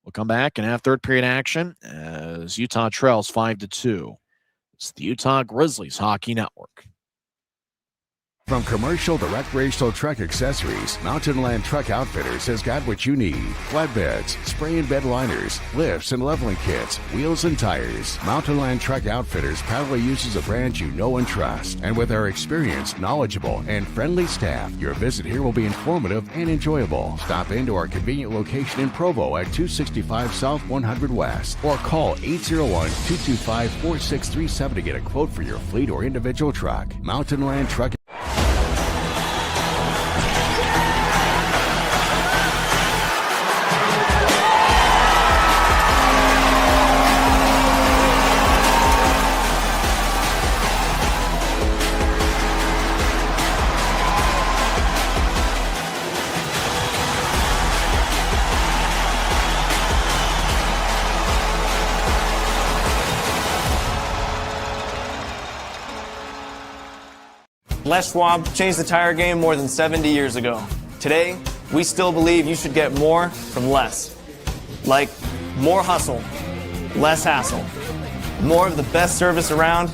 We'll come back and have third period action as Utah trails 5-2. It's the Utah Grizzlies Hockey Network. From commercial to recreational truck accessories, Mountain Land Truck Outfitters has got what you need. Flatbeds, spray and bed liners, lifts and leveling kits, wheels and tires. Mountain Land Truck Outfitters proudly uses a brand you know and trust. And with our experienced, knowledgeable, and friendly staff, your visit here will be informative and enjoyable. Stop into our convenient location in Provo at 265 South 100 West or call 801-225-4637 to get a quote for your fleet or individual truck. Mountain Land Truck. Les Schwab changed the tire game more than 70 years ago. Today, we still believe you should get more from less. Like more hustle, less hassle, more of the best service around,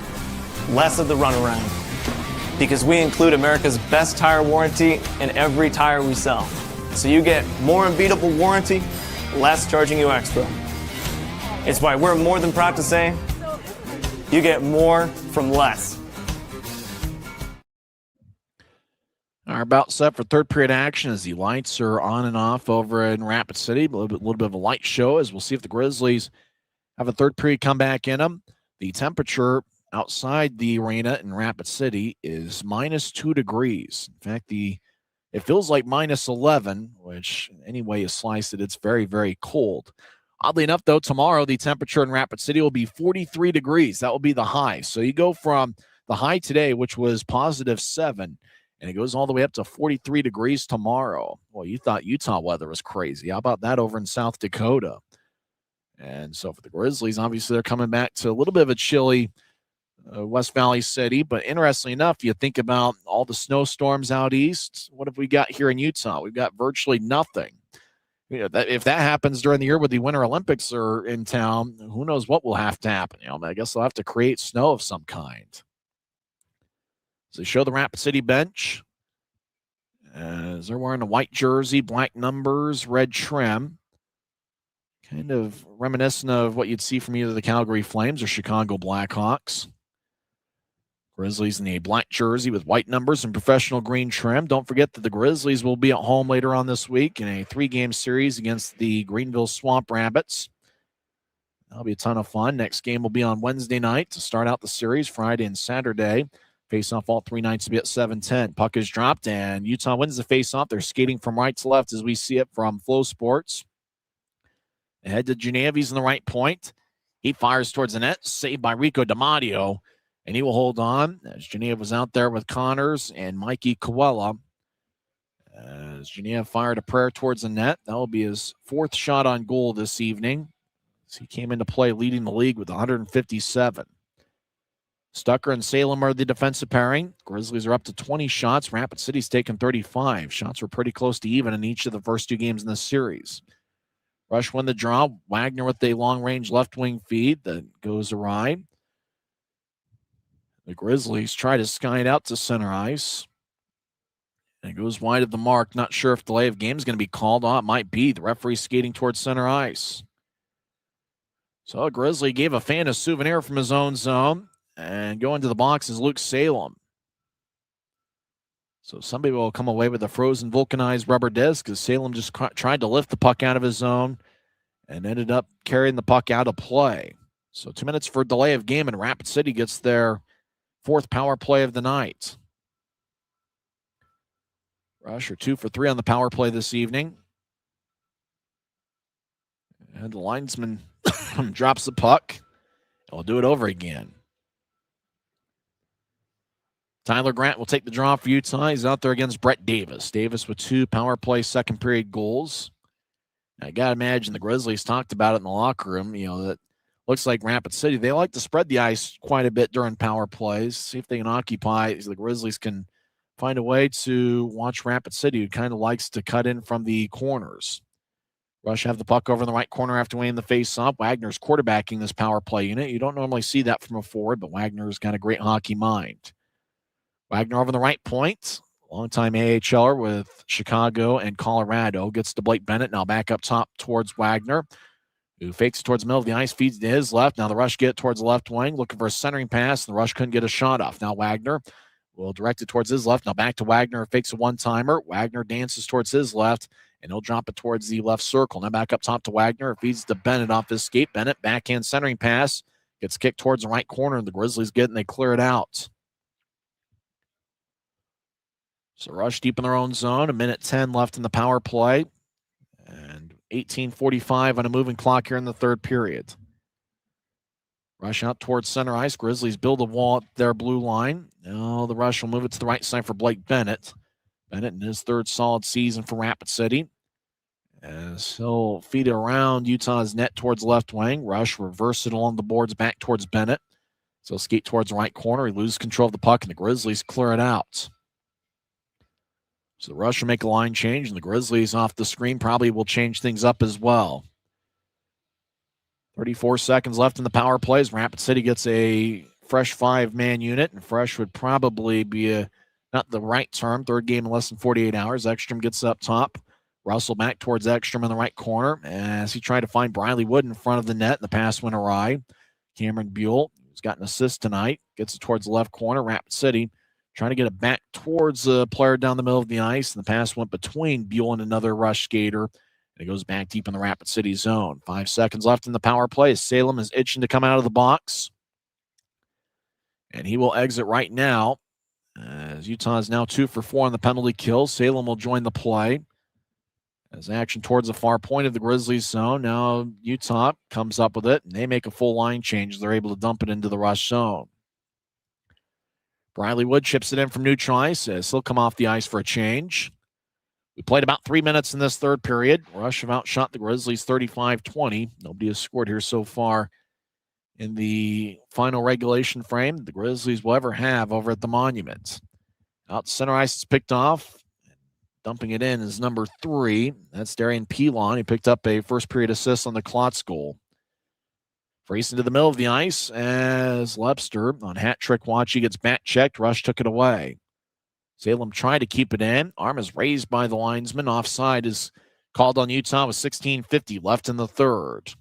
less of the runaround. Because we include America's best tire warranty in every tire we sell. So you get more unbeatable warranty, less charging you extra. It's why we're more than proud to say, you get more from less. Are about set for third period action as the lights are on and off over in Rapid City. A little bit of a light show as we'll see if the Grizzlies have a third period comeback in them. The temperature outside the arena in Rapid City is -2 degrees. In fact, it feels like -11, which any way you slice it, it's very, very cold. Oddly enough, though, tomorrow the temperature in Rapid City will be 43 degrees. That will be the high. So you go from the high today, which was +7, and it goes all the way up to 43 degrees tomorrow. Well, you thought Utah weather was crazy. How about that over in South Dakota? And so for the Grizzlies, obviously they're coming back to a little bit of a chilly West Valley City. But interestingly enough, you think about all the snowstorms out east. What have we got here in Utah? We've got virtually nothing. If that happens during the year when the Winter Olympics are in town, who knows what will have to happen. I guess they'll have to create snow of some kind. So they show the Rapid City bench as they're wearing a white jersey, black numbers, red trim. Kind of reminiscent of what you'd see from either the Calgary Flames or Chicago Blackhawks. Grizzlies in a black jersey with white numbers and professional green trim. Don't forget that the Grizzlies will be at home later on this week in a 3-game series against the Greenville Swamp Rabbits. That'll be a ton of fun. Next game will be on Wednesday night to start out the series, Friday and Saturday. Face-off all 3 nights will be at 7:10. Puck is dropped, and Utah wins the face-off. They're skating from right to left as we see it from Flow Sports. Ahead to Geneva. He's in the right point. He fires towards the net, saved by Rico DiMatteo, and he will hold on as Geneva was out there with Connors and Mikey Coella. As Geneva fired a prayer towards the net. That will be his 4th shot on goal this evening. As he came into play leading the league with 157. Stucker and Salem are the defensive pairing. Grizzlies are up to 20 shots. Rapid City's taken 35. Shots were pretty close to even in each of the first 2 games in this series. Rush won the draw. Wagner with a long-range left wing feed that goes awry. The Grizzlies try to sky it out to center ice. And it goes wide of the mark. Not sure if delay of game is going to be called. It might be. The referee skating towards center ice. So a Grizzly gave a fan a souvenir from his own zone. And going to the box is Luke Salem. So somebody will come away with a frozen vulcanized rubber disc as Salem just tried to lift the puck out of his zone and ended up carrying the puck out of play. So 2 minutes for delay of game, and Rapid City gets their 4th power play of the night. Rush are 2 for 3 on the power play this evening. And the linesman drops the puck. And we'll do it over again. Tyler Grant will take the draw for Utah. He's out there against Brett Davis. Davis with 2 power play second period goals. I got to imagine the Grizzlies talked about it in the locker room. That looks like Rapid City. They like to spread the ice quite a bit during power plays. See if they can occupy. The Grizzlies can find a way to watch Rapid City, who kind of likes to cut in from the corners. Rush have the puck over in the right corner after winning the face-off. Wagner's quarterbacking this power play unit. You don't normally see that from a forward, but Wagner's got a great hockey mind. Wagner over the right point. Longtime AHLer with Chicago and Colorado. Gets to Blake Bennett. Now back up top towards Wagner, who fakes it towards the middle of the ice, feeds to his left. Now the Rush get it towards the left wing, looking for a centering pass. And the Rush couldn't get a shot off. Now Wagner will direct it towards his left. Now back to Wagner. Fakes a one-timer. Wagner dances towards his left, and he'll drop it towards the left circle. Now back up top to Wagner. Feeds to Bennett off his skate. Bennett, backhand centering pass. Gets kicked towards the right corner, and the Grizzlies get it, and they clear it out. So Rush deep in their own zone. 1:10 left in the power play. And 18:45 on a moving clock here in the third period. Rush out towards center ice. Grizzlies build a wall at their blue line. Now the Rush will move it to the right side for Blake Bennett. Bennett in his 3rd solid season for Rapid City. As he'll feed it around Utah's net towards left wing. Rush reverse it along the boards back towards Bennett. So he'll skate towards the right corner. He loses control of the puck, and the Grizzlies clear it out. So the Rush will make a line change, and the Grizzlies off the screen probably will change things up as well. 34 seconds left in the power plays. Rapid City gets a fresh 5-man unit, and fresh would probably be not the right term. Third game in less than 48 hours. Ekstrom gets up top. Russell back towards Ekstrom in the right corner as he tried to find Briley Wood in front of the net. The pass went awry. Cameron Buell, who's got an assist tonight, gets it towards the left corner. Rapid City trying to get it back towards a player down the middle of the ice, and the pass went between Buell and another rush skater. And it goes back deep in the Rapid City zone. 5 seconds left in the power play. Salem is itching to come out of the box, and he will exit right now. As Utah is now 2 for 4 on the penalty kill. Salem will join the play. As action towards the far point of the Grizzlies zone. Now Utah comes up with it, and they make a full line change. They're able to dump it into the rush zone. Briley Wood chips it in from neutral ice. He'll come off the ice for a change. We played about 3 minutes in this third period. Rush have outshot the Grizzlies 35-20. Nobody has scored here so far in the final regulation frame the Grizzlies will ever have over at the Monument. Out center ice is picked off. Dumping it in is number 3. That's Darian Pilon. He picked up a first period assist on the Klotz goal. Racing to the middle of the ice as Lepster on hat trick watch. He gets back checked. Rush took it away. Salem tried to keep it in. Arm is raised by the linesman. Offside is called on Utah with 16:50 left in the third.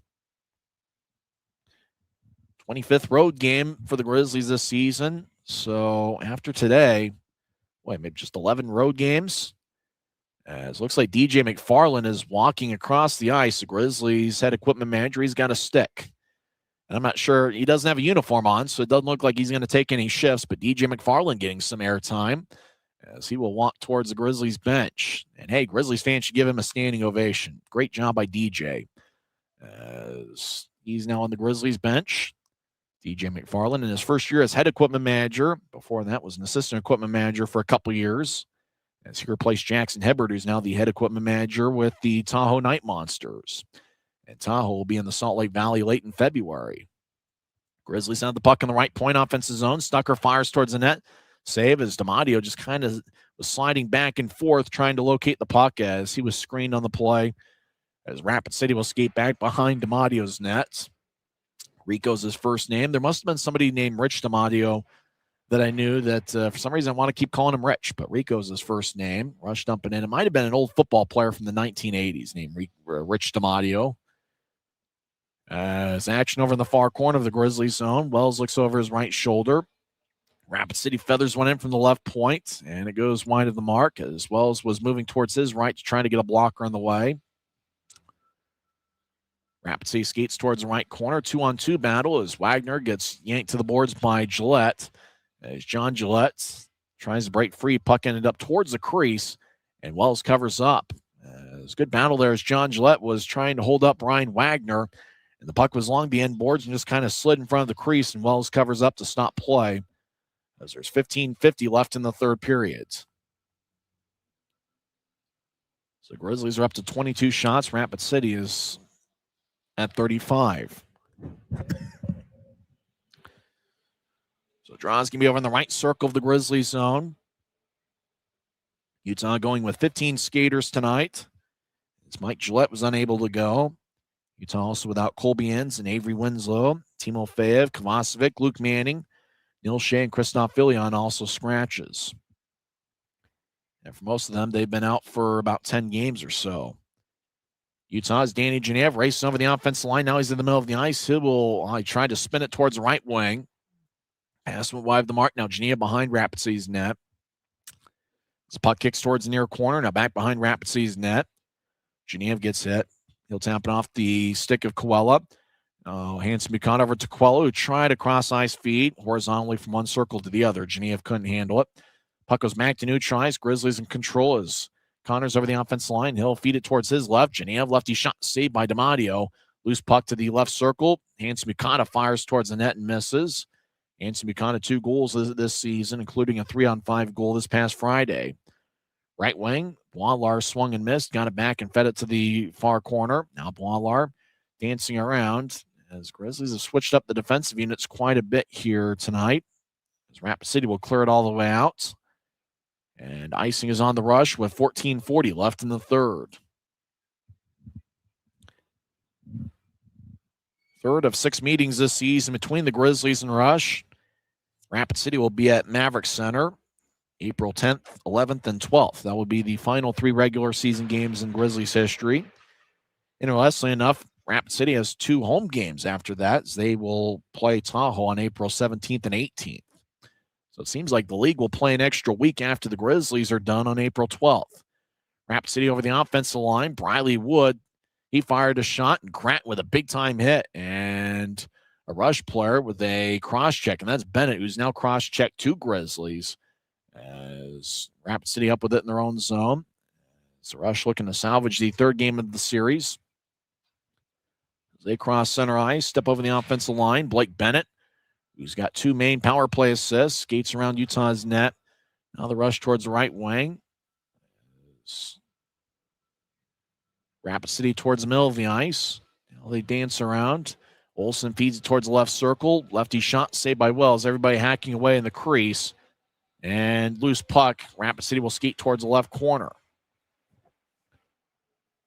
25th road game for the Grizzlies this season. So after today, maybe just 11 road games. As looks like DJ McFarland is walking across the ice. The Grizzlies head equipment manager, he's got a stick. And I'm not sure, he doesn't have a uniform on, so it doesn't look like he's going to take any shifts, but DJ McFarland getting some airtime as he will walk towards the Grizzlies bench. And hey, Grizzlies fans should give him a standing ovation. Great job by DJ. As he's now on the Grizzlies bench. DJ McFarland in his first year as head equipment manager. Before that was an assistant equipment manager for a couple years. As he replaced Jackson Hibbert, who's now the head equipment manager with the Tahoe Night Monsters. And Tahoe will be in the Salt Lake Valley late in February. Grizzlies have the puck in the right point offensive zone. Stucker fires towards the net. Save as DiMatteo just kind of was sliding back and forth trying to locate the puck as he was screened on the play. As Rapid City will skate back behind DiMatteo's net. Rico's his first name. There must have been somebody named Rich DiMatteo that I knew that for some reason I want to keep calling him Rich, but Rico's his first name. Rush dumping in. It might have been an old football player from the 1980s named Rich DiMatteo. As action over in the far corner of the Grizzlies zone. Wells looks over his right shoulder. Rapid City feathers one in from the left point, and it goes wide of the mark as Wells was moving towards his right to try to get a blocker in the way. Rapid City skates towards the right corner. 2-on-2 battle as Wagner gets yanked to the boards by Gillette. As John Gillette tries to break free, puck ended up towards the crease, and Wells covers up. It was a good battle there as John Gillette was trying to hold up Ryan Wagner, and the puck was along the end boards and just kind of slid in front of the crease, and Wells covers up to stop play as there's 15:50 left in the third period. So Grizzlies are up to 22 shots. Rapid City is at 35. So draw's going to be over in the right circle of the Grizzlies zone. Utah going with 15 skaters tonight. As Mike Gillette was unable to go. Utah also without Colby Enns and Avery Winslow. Timo Feev, Kovacevic, Luke Manning, Neil Shea, and Christoph Filion also scratches. And for most of them, they've been out for about 10 games or so. Utah's Danny Genev racing over the offensive line. Now he's in the middle of the ice. He tried to spin it towards the right wing. Pass went wide of the mark. Now Genev behind Rapid City's net. This puck kicks towards the near corner. Now back behind Rapid City's net. Genev gets hit. He'll tap it off the stick of Coella. Hands Buchanan over to Coella, who tried a cross-ice feed horizontally from one circle to the other. Genev couldn't handle it. Puck goes back to neutral ice. Grizzlies in control as Connors over the offensive line. He'll feed it towards his left. Genev lefty shot saved by DiMatteo. Loose puck to the left circle. Hanson Buchanan fires towards the net and misses. Hanson Buchanan 2 goals this season, including a 3-on-5 goal this past Friday. Right wing, Boilar swung and missed, got it back and fed it to the far corner. Now Boilar dancing around as Grizzlies have switched up the defensive units quite a bit here tonight. As Rapid City will clear it all the way out. And icing is on the rush with 14:40 left in the third. Third of 6 meetings this season between the Grizzlies and Rush. Rapid City will be at Maverick Center April 10th, 11th, and 12th. That will be the final 3 regular season games in Grizzlies history. Interestingly enough, Rapid City has 2 home games after that, as they will play Tahoe on April 17th and 18th. So it seems like the league will play an extra week after the Grizzlies are done on April 12th. Rapid City over the offensive line, Briley Wood, he fired a shot, and Grant with a big-time hit, and a rush player with a cross-check, and that's Bennett, who's now cross-checked 2 Grizzlies, as Rapid City up with it in their own zone. So Rush looking to salvage the 3rd game of the series. They cross center ice, step over the offensive line. Blake Bennett, who's got 2 main power play assists, skates around Utah's net. Now the rush towards the right wing. Rapid City towards the middle of the ice. Now they dance around. Olsen feeds it towards the left circle. Lefty shot saved by Wells. Everybody hacking away in the crease. And loose puck. Rapid City will skate towards the left corner.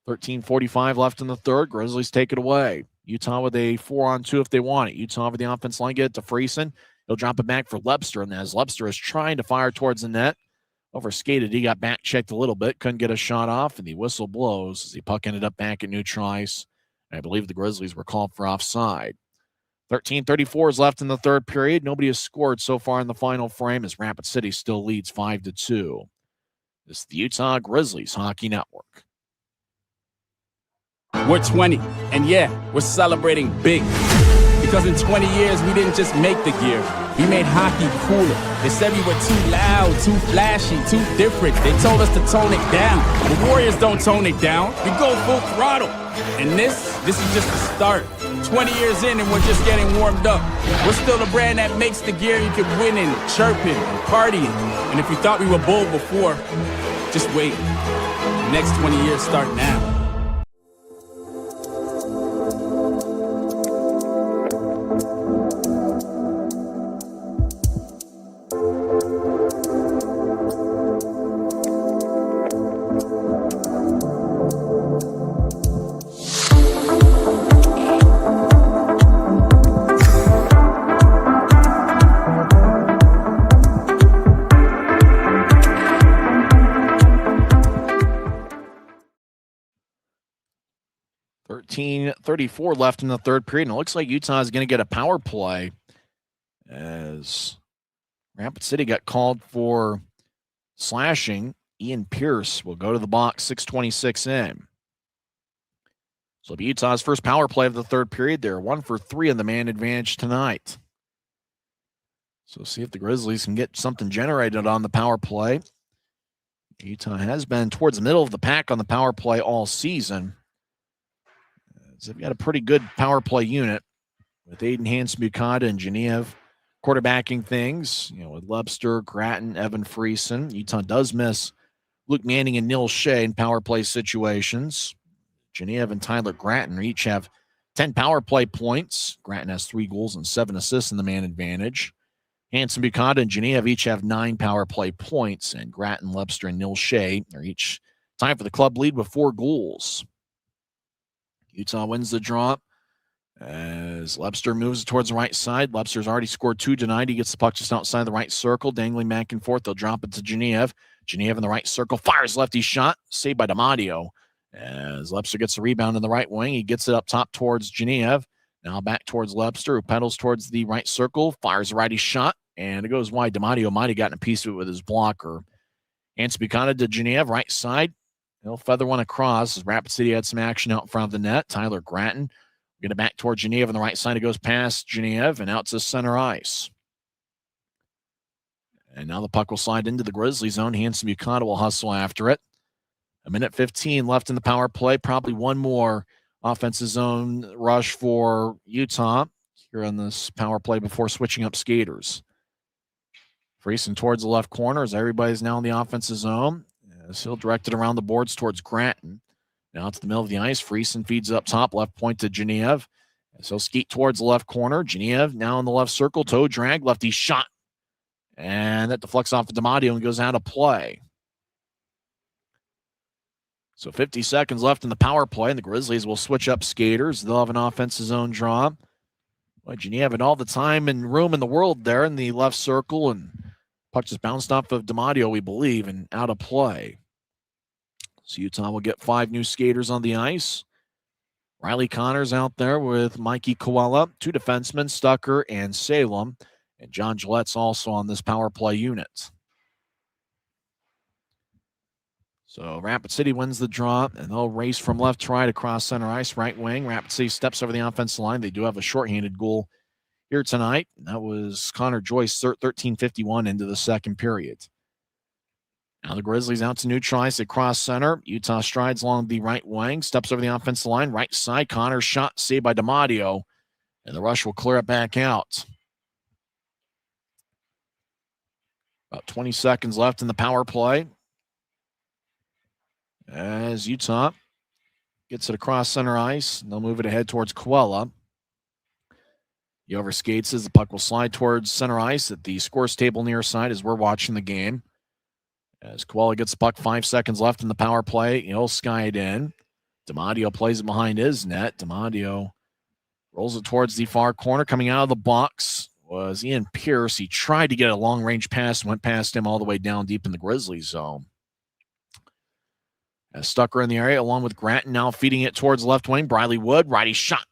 13:45 left in the 3rd. Grizzlies take it away. Utah with a 4-on-2 if they want it. Utah over the offense line, get it to Friesen. He'll drop it back for Lebster, and as Lebster is trying to fire towards the net, overskated. He got back checked a little bit, couldn't get a shot off, and the whistle blows as the puck ended up back at neutral ice. I believe the Grizzlies were called for offside. 13:34 is left in the 3rd period. Nobody has scored so far in the final frame as Rapid City still leads 5-2. This is the Utah Grizzlies Hockey Network. We're 20, and yeah, we're celebrating big. Because in 20 years, we didn't just make the gear. We made hockey cooler. They said we were too loud, too flashy, too different. They told us to tone it down. The Warriors don't tone it down. We go full throttle. And this is just the start. 20 years in and we're just getting warmed up. We're still the brand that makes the gear you can win in, chirping, and partying. And if you thought we were bold before, just wait. The next 20 years start now. .34 left in the 3rd period, and it looks like Utah is going to get a power play as Rapid City got called for slashing. Ian Pierce will go to the box, 6:26 in. So it'll be Utah's first power play of the 3rd period. They're 1 for 3 in the man advantage tonight. So see if the Grizzlies can get something generated on the power play. Utah has been towards the middle of the pack on the power play all season. So they've got a pretty good power play unit with Aiden Hansen-Bukata and Genev quarterbacking things, with Lebster, Gratton, Evan Friesen. Utah does miss Luke Manning and Neil Shea in power play situations. Genev and Tyler Gratton each have 10 power play points. Gratton has 3 goals and 7 assists in the man advantage. Hansen-Bukata and Genev each have 9 power play points, and Gratton, Lebster, and Neil Shea are each tied for the club lead with 4 goals. Utah wins the draw as Lebster moves towards the right side. Lebster's already scored 2 tonight. He gets the puck just outside the right circle, dangling back and forth. They'll drop it to Genev. Genev in the right circle, fires lefty shot, saved by D'Amadio. As Lebster gets the rebound in the right wing, he gets it up top towards Genev. Now back towards Lebster, who pedals towards the right circle, fires a righty shot, and it goes wide. D'Amadio might have gotten a piece of it with his blocker. Hansen-Bukata to Genev, right side. He'll feather one across as Rapid City had some action out in front of the net. Tyler Gratton get it back toward Genev on the right side. It goes past Genev and out to center ice. And now the puck will slide into the Grizzly zone. Hansen-Bukata will hustle after it. 1:15 left in the power play. Probably one more offensive zone rush for Utah here on this power play before switching up skaters. Friesen towards the left corner as everybody's now in the offensive zone. As he'll direct it around the boards towards Gratton. Now to the middle of the ice. Friesen feeds it up top, left point to Genev. As he'll skeet towards the left corner. Genev now in the left circle. Toe drag, lefty shot. And that deflects off of D'Amadio and goes out of play. So 50 seconds left in the power play, and the Grizzlies will switch up skaters. They'll have an offensive zone draw. Well, Geneva had all the time and room in the world there in the left circle, and puck just bounced off of DiMatteo, we believe, and out of play. So Utah will get 5 new skaters on the ice. Riley Connor's out there with Mikey Koala, 2 defensemen, Stucker and Salem, and John Gillette's also on this power play unit. So Rapid City wins the draw, and they'll race from left to right across center ice, right wing. Rapid City steps over the offensive line. They do have a shorthanded goal here tonight. That was Connor Joyce, 13:51 into the second period. Now the Grizzlies out to neutralize. They cross center. Utah strides along the right wing, steps over the offensive line. Right side, Connor's shot saved by DiMatteo, and the Rush will clear it back out. About 20 seconds left in the power play as Utah gets it across center ice. And they'll move it ahead towards Coella. He overskates as the puck will slide towards center ice at the scores table near side as we're watching the game. As Coella gets the puck, 5 seconds left in the power play. He'll sky it in. DiMatteo plays it behind his net. DiMatteo rolls it towards the far corner. Coming out of the box was Ian Pierce. He tried to get a long-range pass, went past him all the way down deep in the Grizzlies zone. As Stucker in the area, along with Gratton now feeding it towards left wing. Briley Wood, righty shot.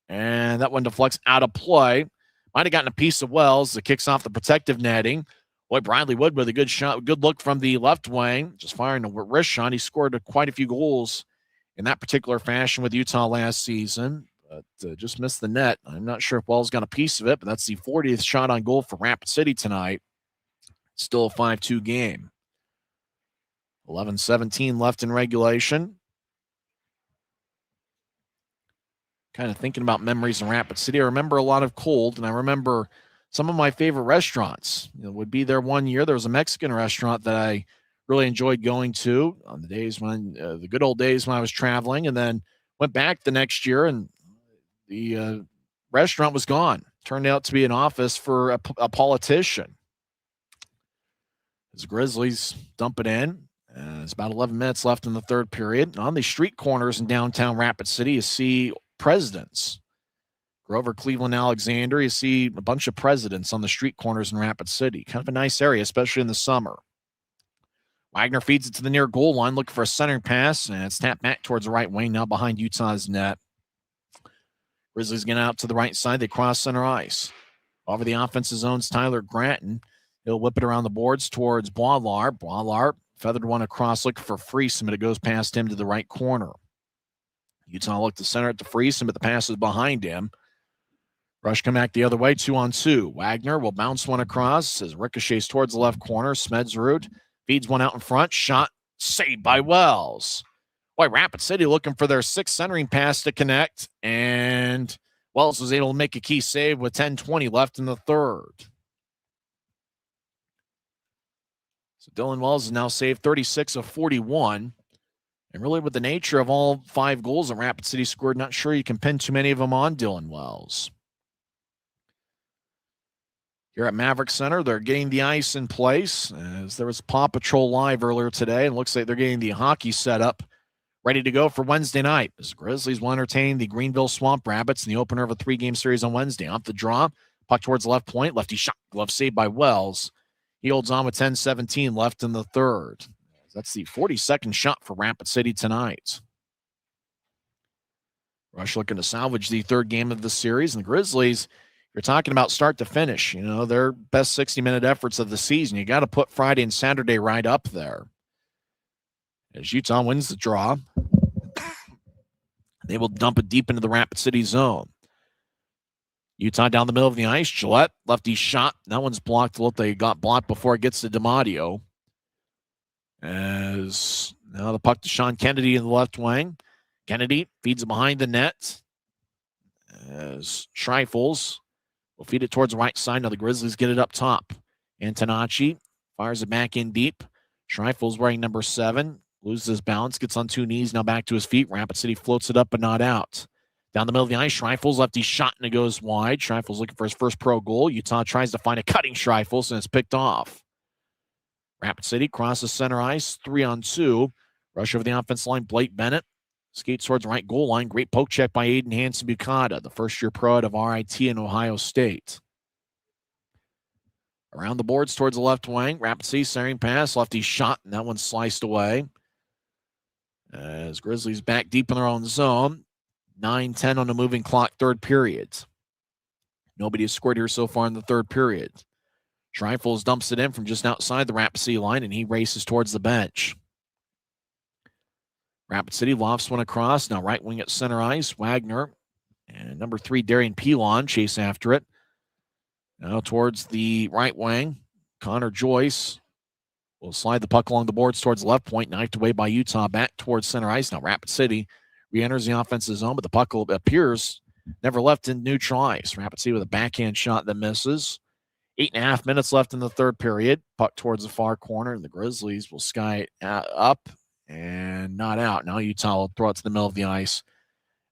And that one deflects out of play. Might have gotten a piece of Wells that kicks off the protective netting. Boy, Bradley Wood with a good shot, good look from the left wing, just firing a wrist shot. He scored quite a few goals in that particular fashion with Utah last season, but just missed the net. I'm not sure if Wells got a piece of it, but that's the 40th shot on goal for Rapid City tonight. Still a 5-2 game. 11:17 left in regulation. Kind of thinking about memories in Rapid City. I remember a lot of cold, and I remember some of my favorite restaurants. Would be there one year. There was a Mexican restaurant that I really enjoyed going to on the days when, the good old days when I was traveling, and then went back the next year, and the restaurant was gone. Turned out to be an office for a politician. As the Grizzlies dump it in, there's about 11 minutes left in the third period. On the street corners in downtown Rapid City, you see presidents. Grover Cleveland Alexander, you see a bunch of presidents on the street corners in Rapid City. Kind of a nice area, especially in the summer. Wagner feeds it to the near goal line, looking for a centering pass, and it's tapped back towards the right wing, now behind Utah's net. Grizzlies get out to the right side. They cross center ice. Over the offensive zone's Tyler Gratton. He'll whip it around the boards towards Boilar. Boilar feathered one across, looking for Friesen, but it goes past him to the right corner. Utah look to center it to Friesen, but the pass is behind him. Rush come back the other way, 2-on-2. Wagner will bounce one across as ricochets towards the left corner. Smedsrud feeds one out in front. Shot saved by Wells. Boy, Rapid City looking for their 6th centering pass to connect, and Wells was able to make a key save with 10:20 left in the third. So Dylan Wells has now saved 36 of 41. And really with the nature of all 5 goals that Rapid City scored, not sure you can pin too many of them on Dylan Wells. Here at Maverick Center, they're getting the ice in place as there was Paw Patrol Live earlier today. And looks like they're getting the hockey set up, ready to go for Wednesday night. As Grizzlies will entertain the Greenville Swamp Rabbits in the opener of a 3-game series on Wednesday. Off the draw, puck towards the left point, lefty shot, glove saved by Wells. He holds on with 10:17 left in the third. That's the 42nd shot for Rapid City tonight. Rush looking to salvage the 3rd game of the series, and the Grizzlies, you're talking about start to finish, their best 60-minute efforts of the season. You got to put Friday and Saturday right up there. As Utah wins the draw, they will dump it deep into the Rapid City zone. Utah down the middle of the ice. Gillette, lefty shot. That one's blocked. Look, they got blocked before it gets to DiMatteo. As now the puck to Sean Kennedy in the left wing. Kennedy feeds it behind the net. As Schreifels will feed it towards the right side. Now the Grizzlies get it up top. Antonacci fires it back in deep. Schreifels wearing number 7. Loses his balance. Gets on 2 knees. Now back to his feet. Rapid City floats it up but not out. Down the middle of the ice, Schreifels lefty shot and it goes wide. Schreifels looking for his first pro goal. Utah tries to find a cutting Schreifels and it's picked off. Rapid City crosses center ice, 3-on-2. Rush over the offense line, Blake Bennett. Skates towards right goal line. Great poke check by Aiden Hansen-Bukata, the first-year pro out of RIT in Ohio State. Around the boards towards the left wing. Rapid City centering pass. Lefty shot, and that one sliced away. As Grizzlies back deep in their own zone. 9-10 on the moving clock, third period. Nobody has scored here so far in the third period. Schreifels dumps it in from just outside the Rapid City line, and he races towards the bench. Rapid City lofts one across. Now right wing at center ice. Wagner and number 3, Darian Pilon, chase after it. Now towards the right wing. Connor Joyce will slide the puck along the boards towards the left point. Knifed away by Utah. Back towards center ice. Now Rapid City re-enters the offensive zone, but the puck appears never left in neutral ice. Rapid City with a backhand shot that misses. 8.5 minutes left in the third period. Puck towards the far corner, and the Grizzlies will sky it up and not out. Now Utah will throw it to the middle of the ice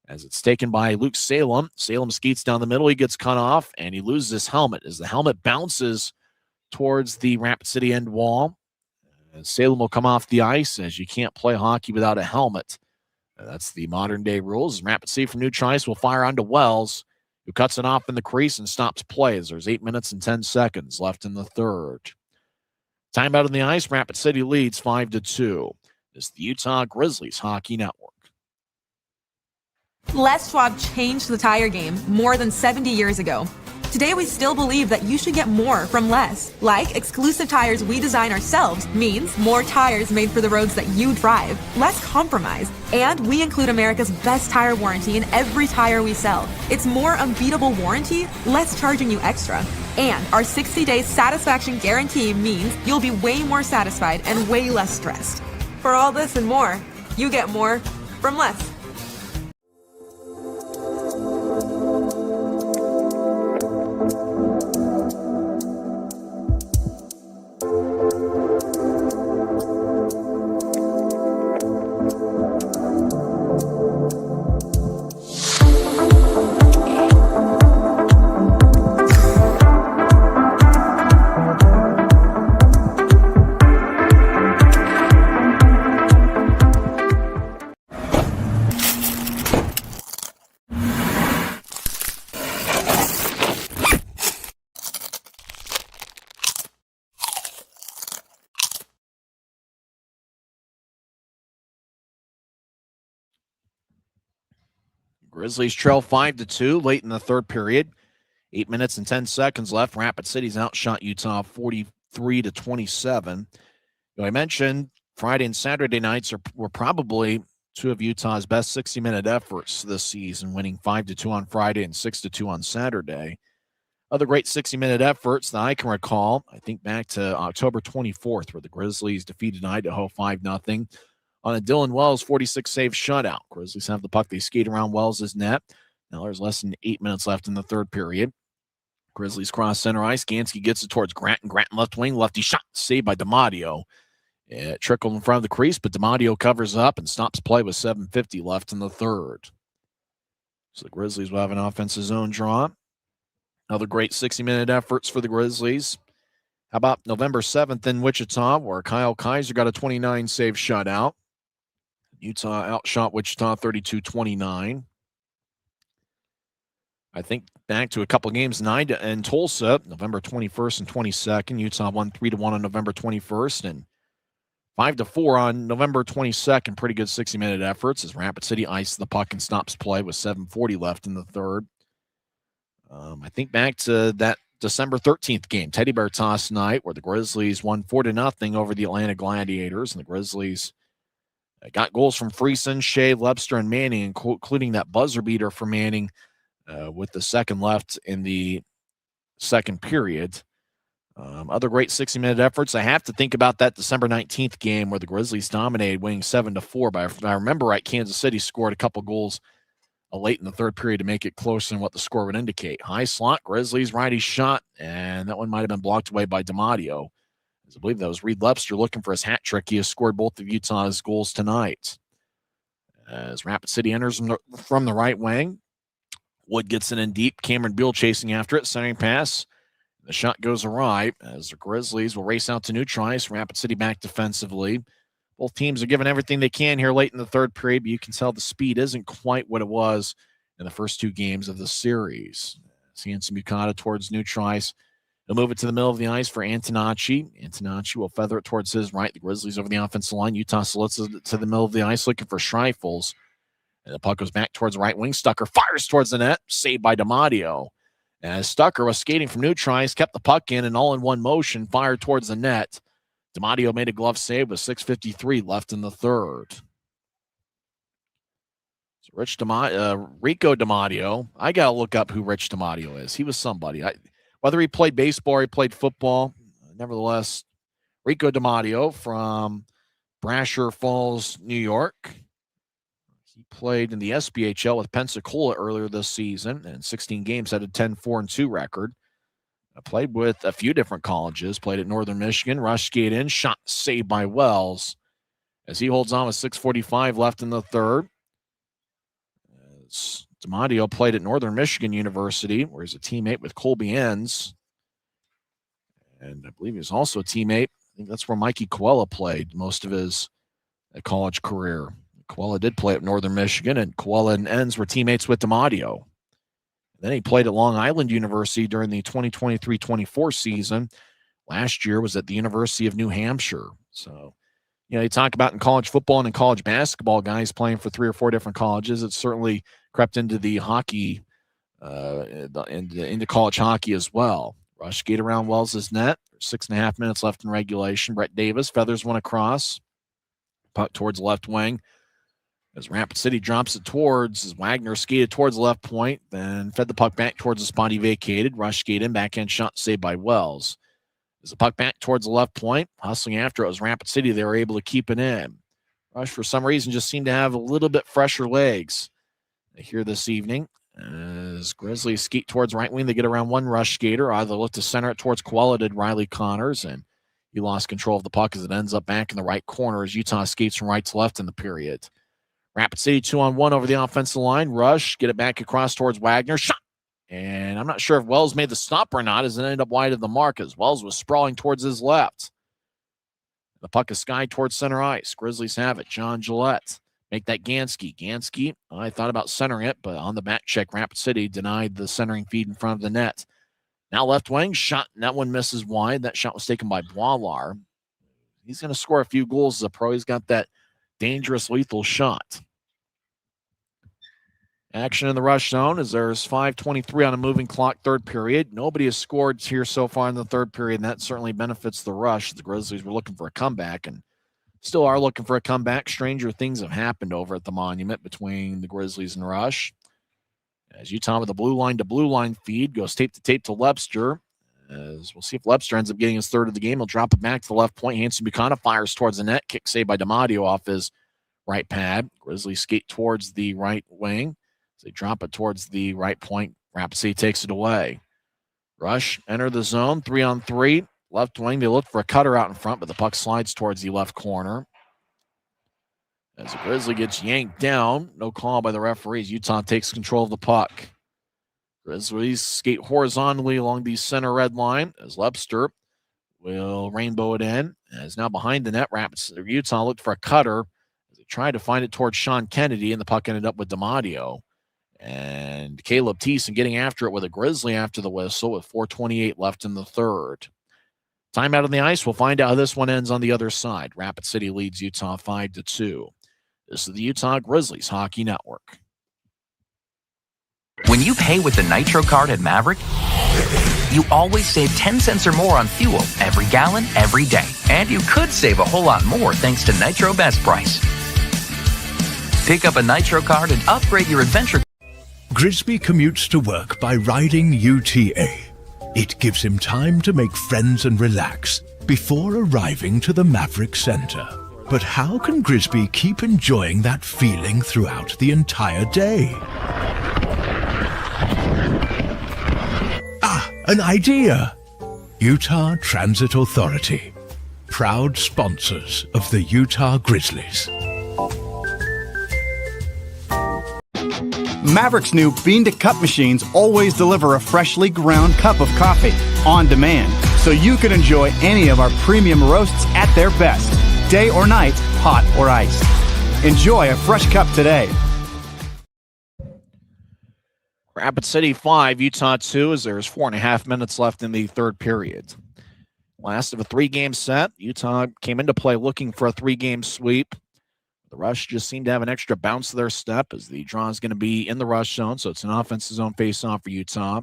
as it's taken by Luke Salem. Salem skates down the middle. He gets cut off, and he loses his helmet as the helmet bounces towards the Rapid City end wall. And Salem will come off the ice as you can't play hockey without a helmet. That's the modern-day rules. Rapid City from neutral ice will fire onto Wells, who cuts it off in the crease and stops play as there's 8 minutes and 10 seconds left in the third. Timeout on the ice. Rapid City leads 5-2. This is the Utah Grizzlies Hockey Network. Les Schwab changed the tire game more than 70 years ago. Today, we still believe that you should get more from less. Like exclusive tires we design ourselves means more tires made for the roads that you drive, less compromise. And we include America's best tire warranty in every tire we sell. It's more unbeatable warranty, less charging you extra. And our 60-day satisfaction guarantee means you'll be way more satisfied and way less stressed. For all this and more, you get more from less. Grizzlies trail 5-2 late in the third period. 8 minutes and 10 seconds left. Rapid City's outshot Utah 43-27. I mentioned Friday and Saturday nights were probably two of Utah's best 60-minute efforts this season, winning 5-2 on Friday and 6-2 on Saturday. Other great 60-minute efforts that I can recall, I think back to October 24th, where the Grizzlies defeated Idaho 5-0. On a Dylan Wells 46-save shutout. Grizzlies have the puck. They skate around Wells' net. Now there's less than 8 minutes left in the third period. Grizzlies cross center ice. Gansky gets it towards Granton. Granton left wing. Lefty shot. Saved by DiMatteo. It trickled in front of the crease, but DiMatteo covers up and stops play with 7:50 left in the third. So the Grizzlies will have an offensive zone draw. Other great 60-minute efforts for the Grizzlies. How about November 7th in Wichita, where Kyle Kaiser got a 29-save shutout. Utah outshot Wichita 32-29. I think back to a couple games, 9 in Tulsa, November 21st and 22nd. Utah won 3-1 on November 21st and 5-4 on November 22nd. Pretty good 60-minute efforts as Rapid City iced the puck and stops play with 7:40 left in the third. I think back to that December 13th game, Teddy Bear Toss night, where the Grizzlies won 4-0 over the Atlanta Gladiators, and the Grizzlies got goals from Friesen, Shea, Lebster, and Manning, including that buzzer beater for Manning with the second left in the second period. Other great 60-minute efforts. I have to think about that December 19th game where the Grizzlies dominated, winning 7-4. But if I remember right, Kansas City scored a couple goals late in the third period to make it closer than what the score would indicate. High slot, Grizzlies, righty shot, and that one might have been blocked away by DiMatteo. I believe that was Reed Lebster looking for his hat trick. He has scored both of Utah's goals tonight. As Rapid City enters from the right wing, Wood gets it in deep. Cameron Beal chasing after it. Centering pass. The shot goes awry as the Grizzlies will race out to neutral ice. Rapid City back defensively. Both teams are giving everything they can here late in the third period, but you can tell the speed isn't quite what it was in the first two games of the series. Hanson Bukata towards neutral ice. He'll move it to the middle of the ice for Antonacci. Antonacci will feather it towards his right. The Grizzlies over the offensive line. Utah solicits it to the middle of the ice looking for Schreifels. And the puck goes back towards the right wing. Stucker fires towards the net. Saved by DiMatteo. As Stucker was skating from neutral ice, kept the puck in and all in one motion, fired towards the net. DiMatteo made a glove save with 6:53 left in the third. So Rico DiMatteo. I got to look up who Rich DiMatteo is. He was somebody. Whether he played baseball or he played football, nevertheless, Rico DiMatteo from Brasher Falls, New York. He played in the SBHL with Pensacola earlier this season, and 16 games had a 10-4-2 record. Played with a few different colleges, played at Northern Michigan, rush skate in, shot saved by Wells. As he holds on with 6:45 left in the third. As DiMatteo played at Northern Michigan University, where he's a teammate with Colby Enns. And I believe he was also a teammate. I think that's where Mikey Coella played most of his college career. Coella did play at Northern Michigan, and Coella and Enns were teammates with DiMatteo. Then he played at Long Island University during the 2023-24 season. Last year was at the University of New Hampshire. So, you talk about in college football and in college basketball, guys playing for 3 or 4 different colleges. It's certainly crept into the hockey, into college hockey as well. Rush skate around Wells' net. 6.5 minutes left in regulation. Brett Davis feathers one across. Puck towards the left wing. As Rapid City drops it towards, as Wagner skated towards the left point, then fed the puck back towards the spot he vacated. Rush skate in, backhand shot saved by Wells. As the puck back towards the left point, hustling after it was Rapid City, they were able to keep it in. Rush, for some reason, just seemed to have a little bit fresher legs here this evening. As Grizzlies skate towards right wing, they get around one rush skater. Either look to center it towards Coella, did Riley Connors, and he lost control of the puck as it ends up back in the right corner as Utah skates from right to left in the period. Rapid City 2-on-1 over the offensive line. Rush, get it back across towards Wagner. Shot! And I'm not sure if Wells made the stop or not as it ended up wide of the mark as Wells was sprawling towards his left. The puck is skied towards center ice. Grizzlies have it. John Gillette. Make that Gansky. Gansky, I thought about centering it, but on the back check, Rapid City denied the centering feed in front of the net. Now left wing, shot, and that one misses wide. That shot was taken by Boilar. He's going to score a few goals as a pro. He's got that dangerous, lethal shot. Action in the rush zone as there's 5:23 on a moving clock, third period. Nobody has scored here so far in the third period, and that certainly benefits the Rush. The Grizzlies were looking for a comeback and still are looking for a comeback. Stranger things have happened over at the Monument between the Grizzlies and Rush. As Utah with a blue line to blue line feed, goes tape to tape to Lebster. As we'll see if Lebster ends up getting his third of the game. He'll drop it back to the left point. Hanson Bukana fires towards the net. Kick saved by DiMatteo off his right pad. Grizzlies skate towards the right wing. As they drop it towards the right point, Rapid City takes it away. Rush enter the zone, 3-on-3. Left wing, they look for a cutter out in front, but the puck slides towards the left corner. As the Grizzly gets yanked down, no call by the referees. Utah takes control of the puck. Grizzlies skate horizontally along the center red line as Lebster will rainbow it in. As now behind the net, Utah looked for a cutter as they tried to find it towards Sean Kennedy, and the puck ended up with DiMatteo. And Caleb Thiessen getting after it with a Grizzly after the whistle with 4:28 left in the third. Timeout on the ice. We'll find out how this one ends on the other side. Rapid City leads Utah 5-2. This is the Utah Grizzlies Hockey Network. When you pay with the Nitro card at Maverick, you always save 10 cents or more on fuel every gallon, every day. And you could save a whole lot more thanks to Nitro Best Price. Pick up a Nitro card and upgrade your adventure. Grisby commutes to work by riding UTA. It gives him time to make friends and relax before arriving to the Maverick Center. But how can Grisby keep enjoying that feeling throughout the entire day? An idea! Utah Transit Authority, proud sponsors of the Utah Grizzlies. Maverick's new bean-to-cup machines always deliver a freshly ground cup of coffee on demand, so you can enjoy any of our premium roasts at their best. Day or night, hot or iced. Enjoy a fresh cup today. Rapid City 5, Utah 2, as there's 4.5 minutes left in the third period. Last of a 3-game set. Utah came into play looking for a 3-game sweep. The Rush just seemed to have an extra bounce to their step as the draw is going to be in the Rush zone, so it's an offensive zone face-off for Utah.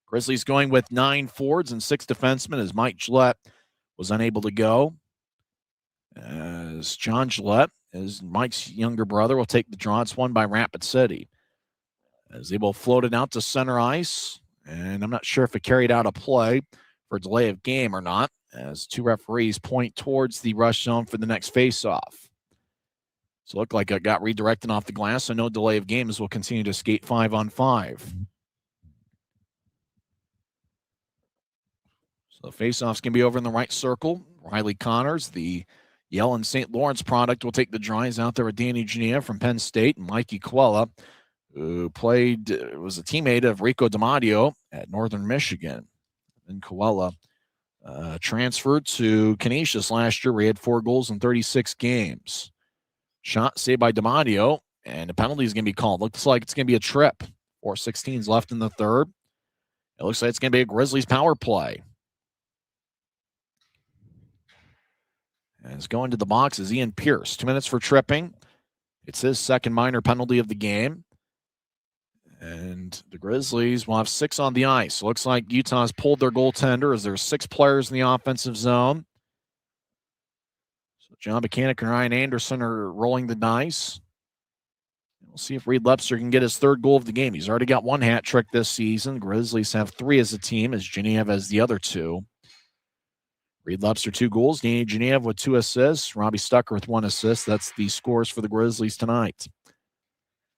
Grizzlies going with 9 forwards and 6 defensemen as Mike Gillette was unable to go. As John Gillette, as Mike's younger brother, will take the draw. It's won by Rapid City. As they will float it out to center ice, and I'm not sure if it carried out a play for delay of game or not, as 2 referees point towards the Rush zone for the next face-off. So it looked like it got redirected off the glass, so no delay of game as we'll continue to skate 5-on-5. So the face-off's going to be over in the right circle. Riley Connors, the Yale and St. Lawrence product, will take the draw. He's out there with Danny Geneva from Penn State and Mikey Quella, who was a teammate of Rico DiMatteo at Northern Michigan. And Coella transferred to Canisius last year where he had 4 goals in 36 games. Shot saved by DiMatteo, and a penalty is going to be called. Looks like it's going to be a trip. 4:16 left in the third. It looks like it's going to be a Grizzlies power play. And it's going to the box is Ian Pierce. 2 minutes for tripping. It's his second minor penalty of the game. And the Grizzlies will have 6 on the ice. Looks like Utah's pulled their goaltender as there's 6 players in the offensive zone. So John Buchanan and Ryan Anderson are rolling the dice. We'll see if Reed Lepster can get his 3rd goal of the game. He's already got 1 hat trick this season. Grizzlies have 3 as a team, as Geneva has the other 2. Reed Lepster 2 goals. Danny Geneva with 2 assists. Robbie Stucker with 1 assist. That's the scores for the Grizzlies tonight.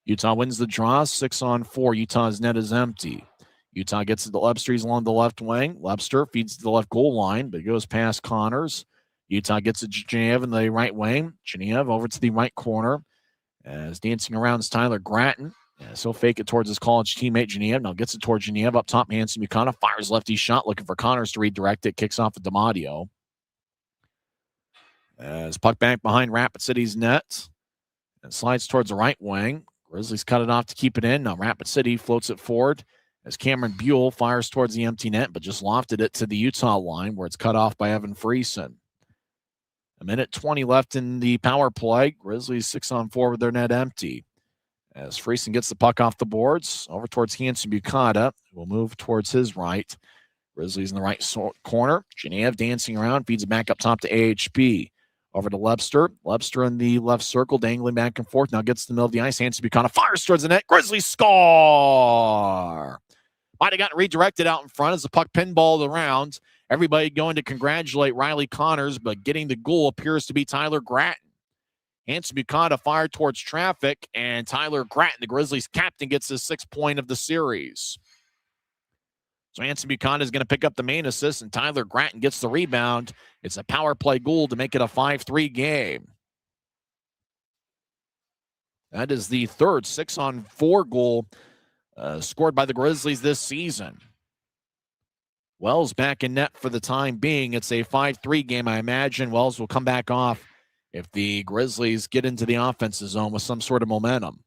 Utah wins the draw, 6-on-4. Utah's net is empty. Utah gets it to Lepster. He's along the left wing. Lepster feeds to the left goal line, but it goes past Connors. Utah gets it to Geneva in the right wing. Geneva over to the right corner. As dancing around is Tyler Gratton. So fake it towards his college teammate, Geneva. Now gets it towards Geneva. Up top, Hanson Buchanan fires lefty shot, looking for Connors to redirect it. Kicks off at DiMatteo. As puck back behind Rapid City's net. And slides towards the right wing. Grizzlies cut it off to keep it in. Now Rapid City floats it forward as Cameron Buell fires towards the empty net, but just lofted it to the Utah line where it's cut off by Evan Friesen. 1:20 left in the power play. Grizzlies 6-on-4 with their net empty. As Friesen gets the puck off the boards, over towards Hanson Buchanan, who will move towards his right. Grizzlies in the right corner. Geneva dancing around, feeds it back up top to AHB. Over to Lepster. Lepster in the left circle, dangling back and forth. Now gets to the middle of the ice. Hanson Buchanan fires towards the net. Grizzlies score! Might have gotten redirected out in front as the puck pinballed around. Everybody going to congratulate Riley Connors, but getting the goal appears to be Tyler Gratton. Hanson Buchanan fired towards traffic, and Tyler Gratton, the Grizzlies captain, gets his 6th point of the series. So Hanson Buchanan is going to pick up the main assist, and Tyler Gratton gets the rebound. It's a power play goal to make it a 5-3 game. That is the 3rd 6-on-4 goal scored by the Grizzlies this season. Wells back in net for the time being. It's a 5-3 game. I imagine Wells will come back off if the Grizzlies get into the offensive zone with some sort of momentum.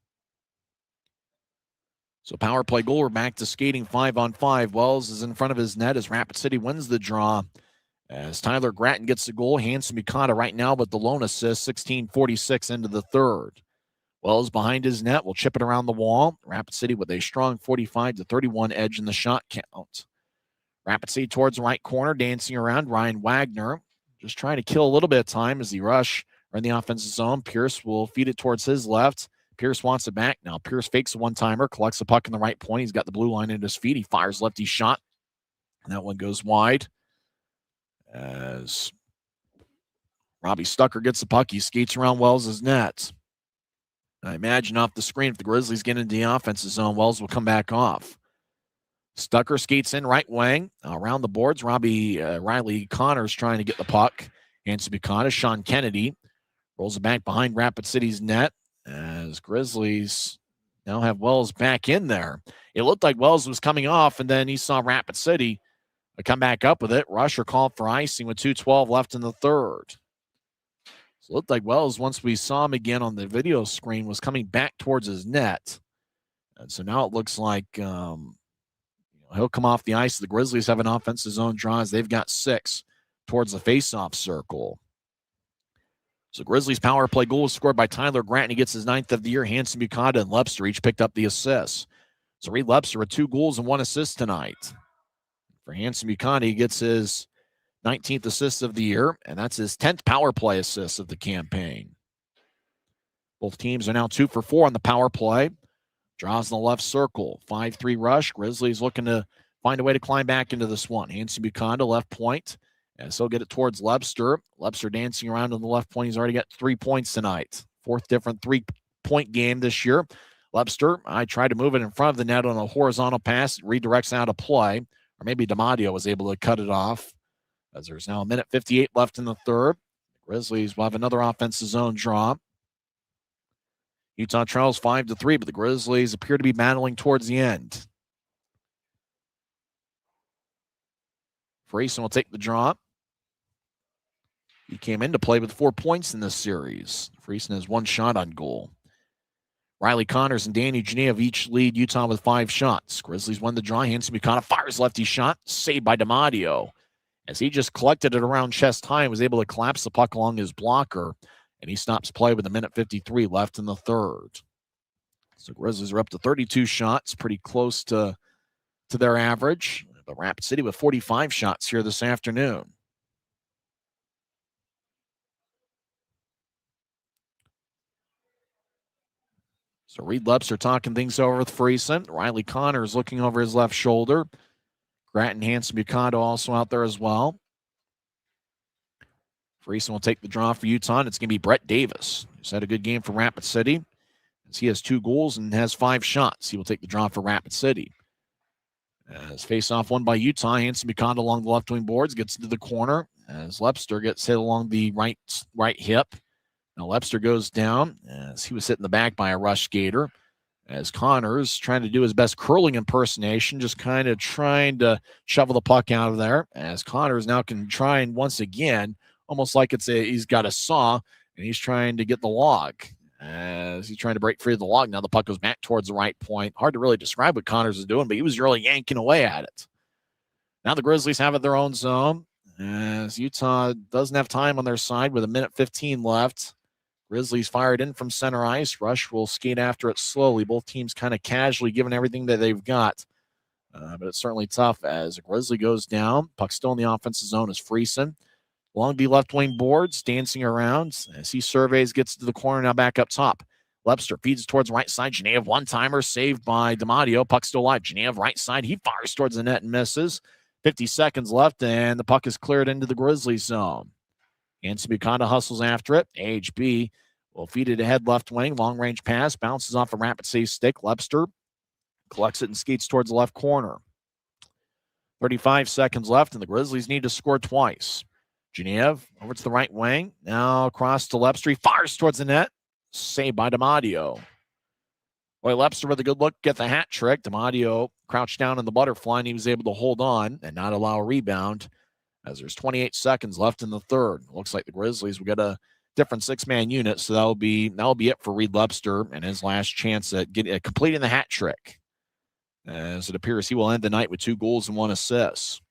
So power play goal, we're back to skating 5-on-5. Wells is in front of his net as Rapid City wins the draw. As Tyler Gratton gets the goal, Hanson Buchanan right now with the lone assist, 16:46 into the 3rd. Wells behind his net will chip it around the wall. Rapid City with a strong 45-31 edge in the shot count. Rapid City towards the right corner, dancing around. Ryan Wagner just trying to kill a little bit of time as the Rush are in the offensive zone. Pierce will feed it towards his left. Pierce wants it back. Now Pierce fakes a one-timer, collects the puck in the right point. He's got the blue line at his feet. He fires lefty shot, and that one goes wide. As Robbie Stucker gets the puck, he skates around Wells' net. I imagine off the screen, if the Grizzlies get into the offensive zone, Wells will come back off. Stucker skates in right wing. Around the boards, Riley Connors trying to get the puck. Hanson Buchanan, Sean Kennedy rolls it back behind Rapid City's net. As Grizzlies now have Wells back in there. It looked like Wells was coming off, and then he saw Rapid City come back up with it. Rusher called for icing with 2:12 left in the 3rd. So it looked like Wells, once we saw him again on the video screen, was coming back towards his net. And so now it looks like he'll come off the ice. The Grizzlies have an offensive zone draw as they've got 6 towards the faceoff circle. So Grizzlies power play goal was scored by Tyler Grant, and he gets his 9th of the year. Hanson Bukata and Lepster each picked up the assists. So Reed Lepster with 2 goals and 1 assist tonight. For Hanson Bukata, he gets his 19th assist of the year, and that's his 10th power play assist of the campaign. Both teams are now 2 for 4 on the power play. Draws in the left circle. 5-3 rush. Grizzlies looking to find a way to climb back into this one. Hanson Bukata, left point. And so get it towards Lepster. Lepster dancing around on the left point. He's already got 3 points tonight. 4th different 3-point game this year. Lepster, I tried to move it in front of the net on a horizontal pass. It redirects out of play. Or maybe DiMatteo was able to cut it off. As there's now 1:58 left in the third. Grizzlies will have another offensive zone draw. Utah trails 5-3, but the Grizzlies appear to be battling towards the end. Friesen will take the draw. He came into play with 4 points in this series. Friesen has 1 shot on goal. Riley Connors and Danny Genev each lead Utah with 5 shots. Grizzlies won the draw. Hanson Bukata fires lefty shot, saved by DiMatteo. As he just collected it around chest high and was able to collapse the puck along his blocker. And he stops play with 1:53 left in the third. So Grizzlies are up to 32 shots, pretty close to their average. But Rapid City with 45 shots here this afternoon. So Reed Lepster talking things over with Friesen. Riley Connors looking over his left shoulder. Grant and Hanson Bukata also out there as well. Friesen will take the draw for Utah, and it's going to be Brett Davis. He's had a good game for Rapid City, as he has 2 goals and has 5 shots. He will take the draw for Rapid City. As face-off won by Utah, Hanson Bukata along the left wing boards, gets into the corner, as Lepster gets hit along the right hip. Now Lepster goes down, as he was hit in the back by a rush skater. As Connors trying to do his best curling impersonation, just kind of trying to shovel the puck out of there. As Connors now can try and once again, almost like he's got a saw, and he's trying to get the log. As he's trying to break free of the log. Now the puck goes back towards the right point. Hard to really describe what Connors is doing, but he was really yanking away at it. Now the Grizzlies have it their own zone, as Utah doesn't have time on their side with 1:15 left. Grizzlies fired in from center ice. Rush will skate after it slowly. Both teams kind of casually giving everything that they've got. But it's certainly tough as a Grizzly goes down. Puck still in the offensive zone is Friesen. Along the left wing boards, dancing around as he surveys, gets to the corner, now back up top. Lepster feeds towards right side. Genev one-timer saved by DiMatteo. Puck still alive. Genev right side. He fires towards the net and misses. 50 seconds left, and the puck is cleared into the Grizzlies zone. Hanson Bukata hustles after it. AHB will feed it ahead left wing. Long-range pass. Bounces off a Rapid City stick. Lepster collects it and skates towards the left corner. 35 seconds left, and the Grizzlies need to score twice. Genev over to the right wing. Now across to Lepster. He fires towards the net. Saved by DiMatteo. Boy, Lepster with a good look, get the hat trick. DiMatteo crouched down in the butterfly, and he was able to hold on and not allow a rebound as there's 28 seconds left in the third. Looks like the Grizzlies will get a different 6-man unit, so that'll be it for Reed Lepster and his last chance at completing the hat trick. As it appears he will end the night with 2 goals and 1 assist.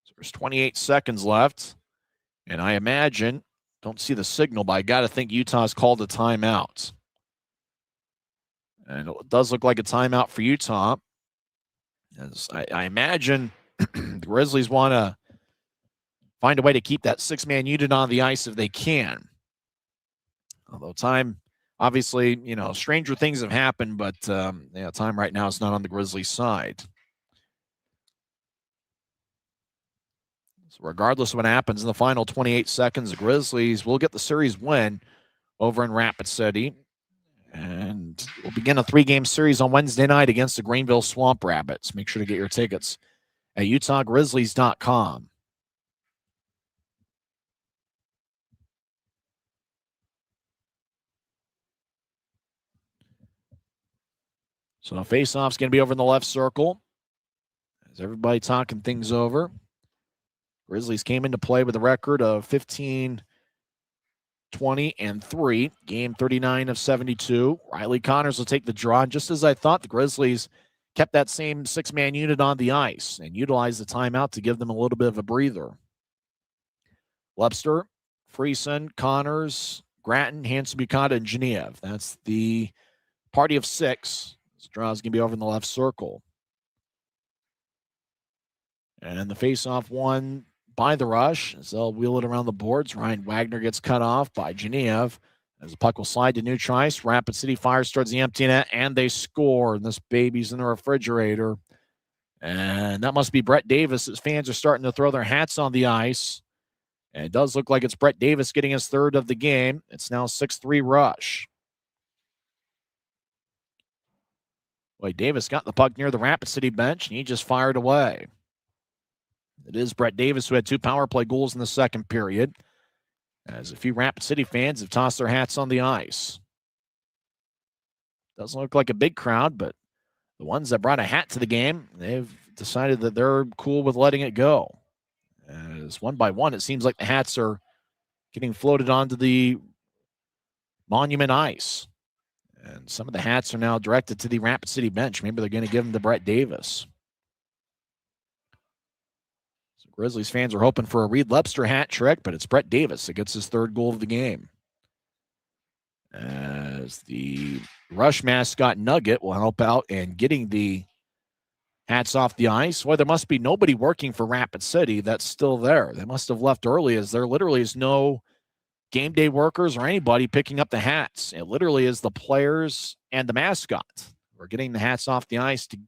So there's 28 seconds left, and I imagine, don't see the signal, but I got to think Utah's called a timeout. And it does look like a timeout for Utah. As I imagine the Grizzlies want to find a way to keep that 6-man unit on the ice if they can. Although time, obviously, stranger things have happened, but time right now is not on the Grizzlies' side. So regardless of what happens in the final 28 seconds, the Grizzlies will get the series win over in Rapid City. And we'll begin a 3-game series on Wednesday night against the Greenville Swamp Rabbits. Make sure to get your tickets at UtahGrizzlies.com. So face-off's going to be over in the left circle. As everybody talking things over. Grizzlies came into play with a record of 15 20-3, game 39 of 72. Riley Connors will take the draw. And just as I thought, the Grizzlies kept that same six-man unit on the ice and utilized the timeout to give them a little bit of a breather. Webster, Friesen, Connors, Grattan, Hanson, Bukata, and Genev. That's the party of six. This draw is going to be over in the left circle. And the faceoff won by the Rush as they'll wheel it around the boards. Ryan Wagner gets cut off by Genev as the puck will slide to neutral ice. Rapid City fires towards the empty net, and they score. And this baby's in the refrigerator. And that must be Brett Davis. His fans are starting to throw their hats on the ice. And it does look like it's Brett Davis getting his third of the game. It's now 6-3 Rush. Boy, Davis got the puck near the Rapid City bench, and he just fired away. It is Brett Davis who had 2 power play goals in the second period, as a few Rapid City fans have tossed their hats on the ice. Doesn't look like a big crowd, but the ones that brought a hat to the game, they've decided that they're cool with letting it go. As one by one, it seems like the hats are getting floated onto the monument ice. And some of the hats are now directed to the Rapid City bench. Maybe they're going to give them to Brett Davis. So Grizzlies fans are hoping for a Reed Lepster hat trick, but it's Brett Davis that gets his third goal of the game. As the Rush mascot Nugget will help out in getting the hats off the ice. Well, there must be nobody working for Rapid City that's still there. They must have left early, as there literally is no game day workers or anybody picking up the hats. It literally is the players and the mascot who are getting the hats off the ice to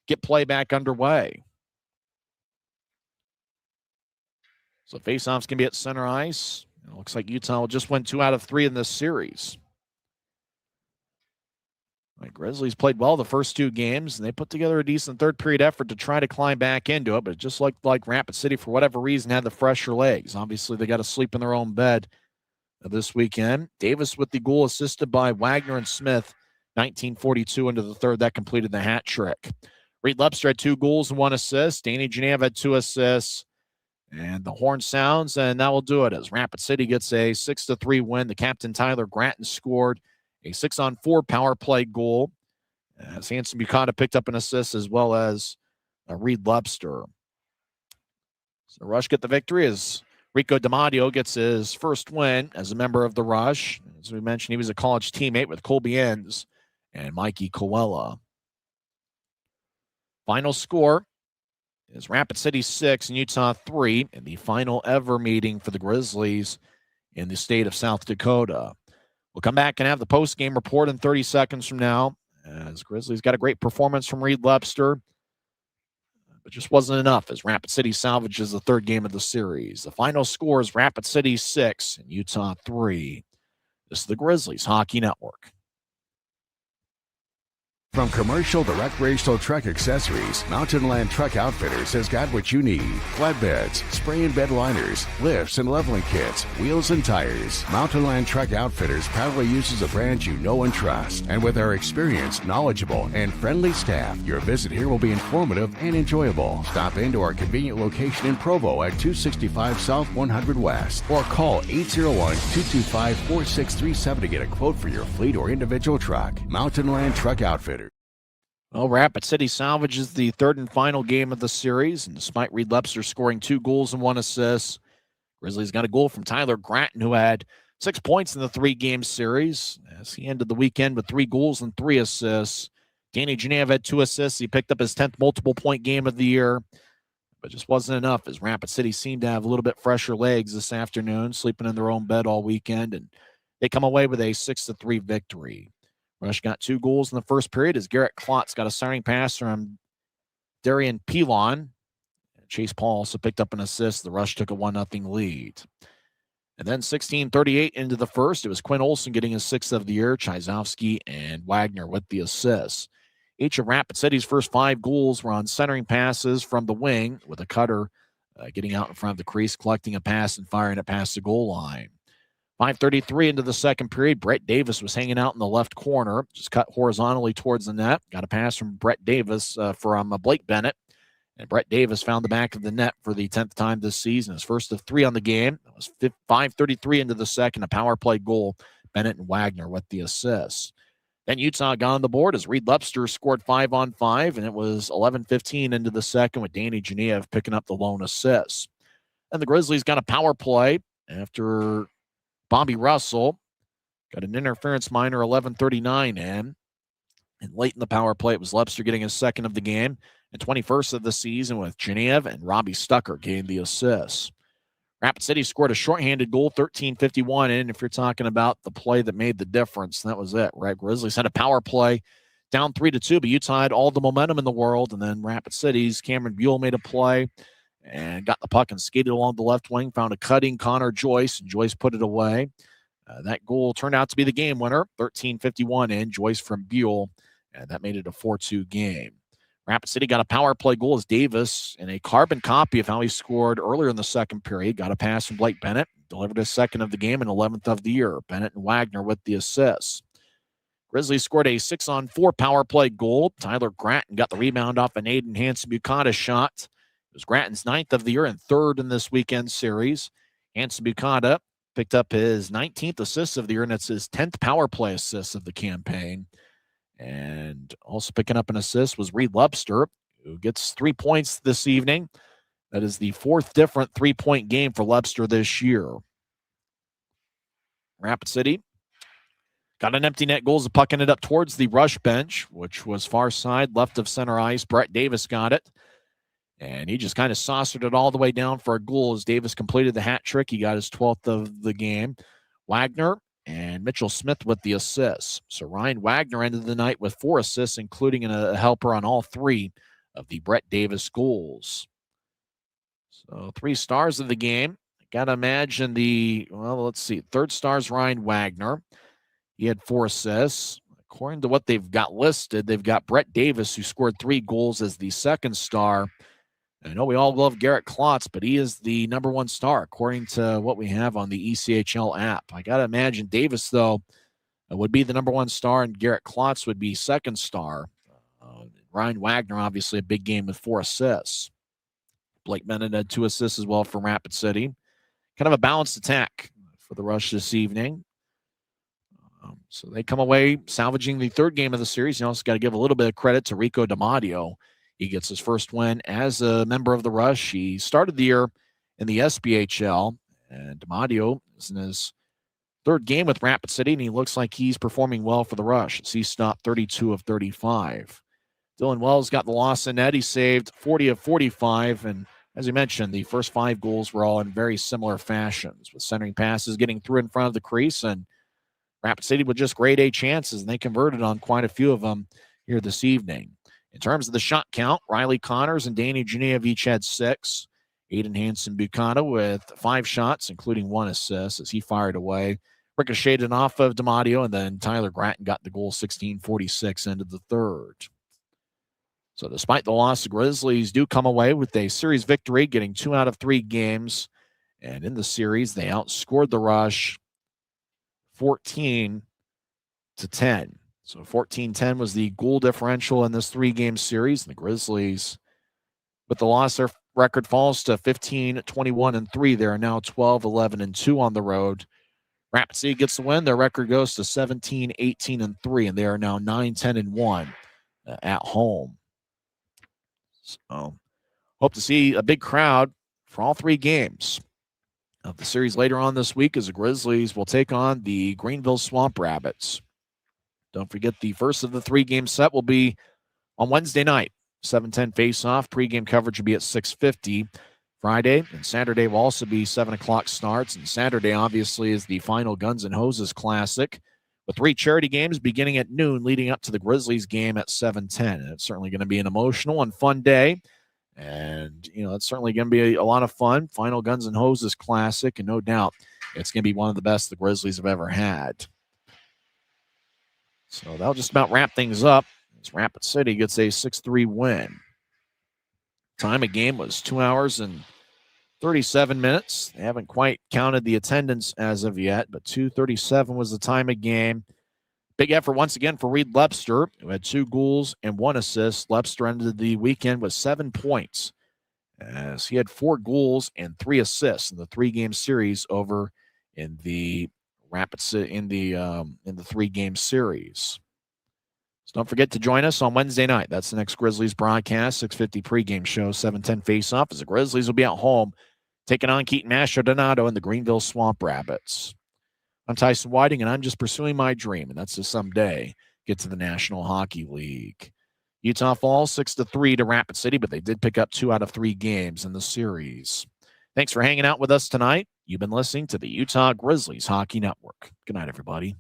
get play back underway. So faceoffs can be at center ice. It looks like Utah will just win 2 out of 3 in this series. The Grizzlies played well the first 2 games, and they put together a decent third period effort to try to climb back into it, but it just looked like Rapid City, for whatever reason, had the fresher legs. Obviously, they got to sleep in their own bed this weekend. Davis with the goal assisted by Wagner and Smith, 19:42 into the third. That completed the hat trick. Reed Lepster had 2 goals and 1 assist. Danny Genev had 2 assists. And the horn sounds, and that will do it as Rapid City gets a 6-3 win. The captain, Tyler Grattan, scored a 6-on-4 power play goal, as Hanson Bukata picked up an assist, as well as Reed Lepster. So Rush get the victory as Rico DiMatteo gets his first win as a member of the Rush. As we mentioned, he was a college teammate with Colby Enns and Mikey Coella. Final score is Rapid City 6 and Utah 3 in the final ever meeting for the Grizzlies in the state of South Dakota. We'll come back and have the post-game report in 30 seconds from now, as Grizzlies got a great performance from Reed Lepster, but just wasn't enough as Rapid City salvages the third game of the series. The final score is Rapid City 6 and Utah 3. This is the Grizzlies Hockey Network. From commercial to recreational truck accessories, Mountain Land Truck Outfitters has got what you need. Flatbeds, spray and bed liners, lifts and leveling kits, wheels and tires. Mountain Land Truck Outfitters proudly uses a brand you know and trust. And with our experienced, knowledgeable, and friendly staff, your visit here will be informative and enjoyable. Stop into our convenient location in Provo at 265 South 100 West, or call 801-225-4637 to get a quote for your fleet or individual truck. Mountain Land Truck Outfitters. Well, Rapid City salvages the third and final game of the series, and despite Reed Lepster scoring 2 goals and 1 assist, Grizzlies got a goal from Tyler Grattan, who had 6 points in the 3-game series, as he ended the weekend with 3 goals and 3 assists. Danny Genev had 2 assists. He picked up his 10th multiple-point game of the year, but just wasn't enough, as Rapid City seemed to have a little bit fresher legs this afternoon, sleeping in their own bed all weekend, and they come away with a 6-3 victory. Rush got 2 goals in the first period as Garrett Klotz got a signing pass from Darian Pilon. Chase Paul also picked up an assist. The Rush took a 1-0 lead. And then 16:38 into the first, it was Quinn Olson getting his 6th of the year, Chizowski and Wagner with the assists. Each of Rapid City's first 5 goals were on centering passes from the wing, with a cutter getting out in front of the crease, collecting a pass and firing it past the goal line. 5:33 into the second period, Brett Davis was hanging out in the left corner, just cut horizontally towards the net. Got a pass from Brett Davis from Blake Bennett. And Brett Davis found the back of the net for the 10th time this season. His first of 3 on the game. It was 5:33 into the second, a power play goal. Bennett and Wagner with the assists. Then Utah got on the board as Reed Lepster scored 5 on 5, and it was 11:15 into the second with Danny Genev picking up the lone assist. And the Grizzlies got a power play after Bobby Russell got an interference minor 11:39 in. And late in the power play, it was Lepster getting his second of the game and 21st of the season with Genev and Robbie Stucker getting the assists. Rapid City scored a shorthanded goal, 13:51 in. If you're talking about the play that made the difference, that was it, right? Grizzlies had a power play down 3-2, but Utah had all the momentum in the world. And then Rapid City's Cameron Buell made a play and got the puck and skated along the left wing, found a cutting Connor Joyce, and Joyce put it away. That goal turned out to be the game winner, 13:51 in, Joyce from Buell, and that made it a 4-2 game. Rapid City got a power play goal as Davis, in a carbon copy of how he scored earlier in the second period, got a pass from Blake Bennett, delivered his second of the game and 11th of the year. Bennett and Wagner with the assists. Grizzlies scored a 6-on-4 power play goal. Tyler Gratton got the rebound off an Aiden Hansen-Bukata shot. It was Gratton's 9th of the year and 3rd in this weekend series. Hansen-Bukata picked up his 19th assist of the year, and it's his 10th power play assist of the campaign. And also picking up an assist was Reed Lepster, who gets 3 points this evening. That is the 4th different 3-point game for Lepster this year. Rapid City got an empty net goal as pucking it up towards the rush bench, which was far side, left of center ice. Brett Davis got it, and he just kind of saucered it all the way down for a goal as Davis completed the hat trick. He got his 12th of the game. Wagner and Mitchell Smith with the assists. So Ryan Wagner ended the night with 4 assists, including a helper on all 3 of the Brett Davis goals. So 3 stars of the game. Got to imagine let's see. 3rd star's Ryan Wagner. He had 4 assists. According to what they've got listed, they've got Brett Davis, who scored 3 goals, as the 2nd star. I know we all love Garrett Klotz, but he is the number 1 star, according to what we have on the ECHL app. I got to imagine Davis, though, would be the number 1 star, and Garrett Klotz would be 2nd star. Ryan Wagner, obviously, a big game with 4 assists. Blake Bennett had 2 assists as well from Rapid City. Kind of a balanced attack for the Rush this evening. So they come away salvaging the 3rd game of the series. You also got to give a little bit of credit to Rico DiMatteo. He gets his first win as a member of the Rush. He started the year in the SBHL, and DiMatteo is in his 3rd game with Rapid City, and he looks like he's performing well for the Rush. He stopped 32 of 35. Dylan Wells got the loss in net. He saved 40 of 45, and as you mentioned, the first 5 goals were all in very similar fashions, with centering passes getting through in front of the crease, and Rapid City with just grade A chances, and they converted on quite a few of them here this evening. In terms of the shot count, Riley Connors and Danny Genev each had 6. Aiden Hansen-Bukata with 5 shots, including 1 assist as he fired away. Ricocheted off of DiMatteo, and then Tyler Gratton got the goal, 16:46 into the 3rd. So despite the loss, the Grizzlies do come away with a series victory, getting 2 out of 3 games. And in the series, they outscored the Rush 14-10. So 14-10 was the goal differential in this 3-game series. And the Grizzlies, with the loss, their record falls to 15-21-3. They are now 12-11-2 on the road. Rapid City gets the win. Their record goes to 17-18-3, and they are now 9-10-1 at home. So hope to see a big crowd for all 3 games of the series later on this week, as the Grizzlies will take on the Greenville Swamp Rabbits. Don't forget, the first of the 3-game set will be on Wednesday night, 7:10 face-off. Pre-game coverage will be at 6:50 Friday, and Saturday will also be 7 o'clock starts. And Saturday, obviously, is the final Guns N' Hoses Classic, with 3 charity games beginning at noon, leading up to the Grizzlies game at 7:10. And it's certainly going to be an emotional and fun day. And, it's certainly going to be a lot of fun. Final Guns N' Hoses Classic, and no doubt it's going to be one of the best the Grizzlies have ever had. So that'll just about wrap things up as Rapid City gets a 6-3 win. Time of game was 2 hours and 37 minutes. They haven't quite counted the attendance as of yet, but 2:37 was the time of game. Big effort once again for Reed Lepster, who had 2 goals and 1 assist. Lepster ended the weekend with 7 points, as he had 4 goals and 3 assists in the 3-game series over in the in the 3-game series. So don't forget to join us on Wednesday night. That's the next Grizzlies broadcast, 6:50 pregame show, 7:10 face-off, as the Grizzlies will be at home taking on Keaton Mastrodonado and the Greenville Swamp Rabbits. I'm Tyson Whiting, and I'm just pursuing my dream, and that's to someday get to the National Hockey League. Utah falls 6-3 to Rapid City, but they did pick up 2 out of 3 games in the series. Thanks for hanging out with us tonight. You've been listening to the Utah Grizzlies Hockey Network. Good night, everybody.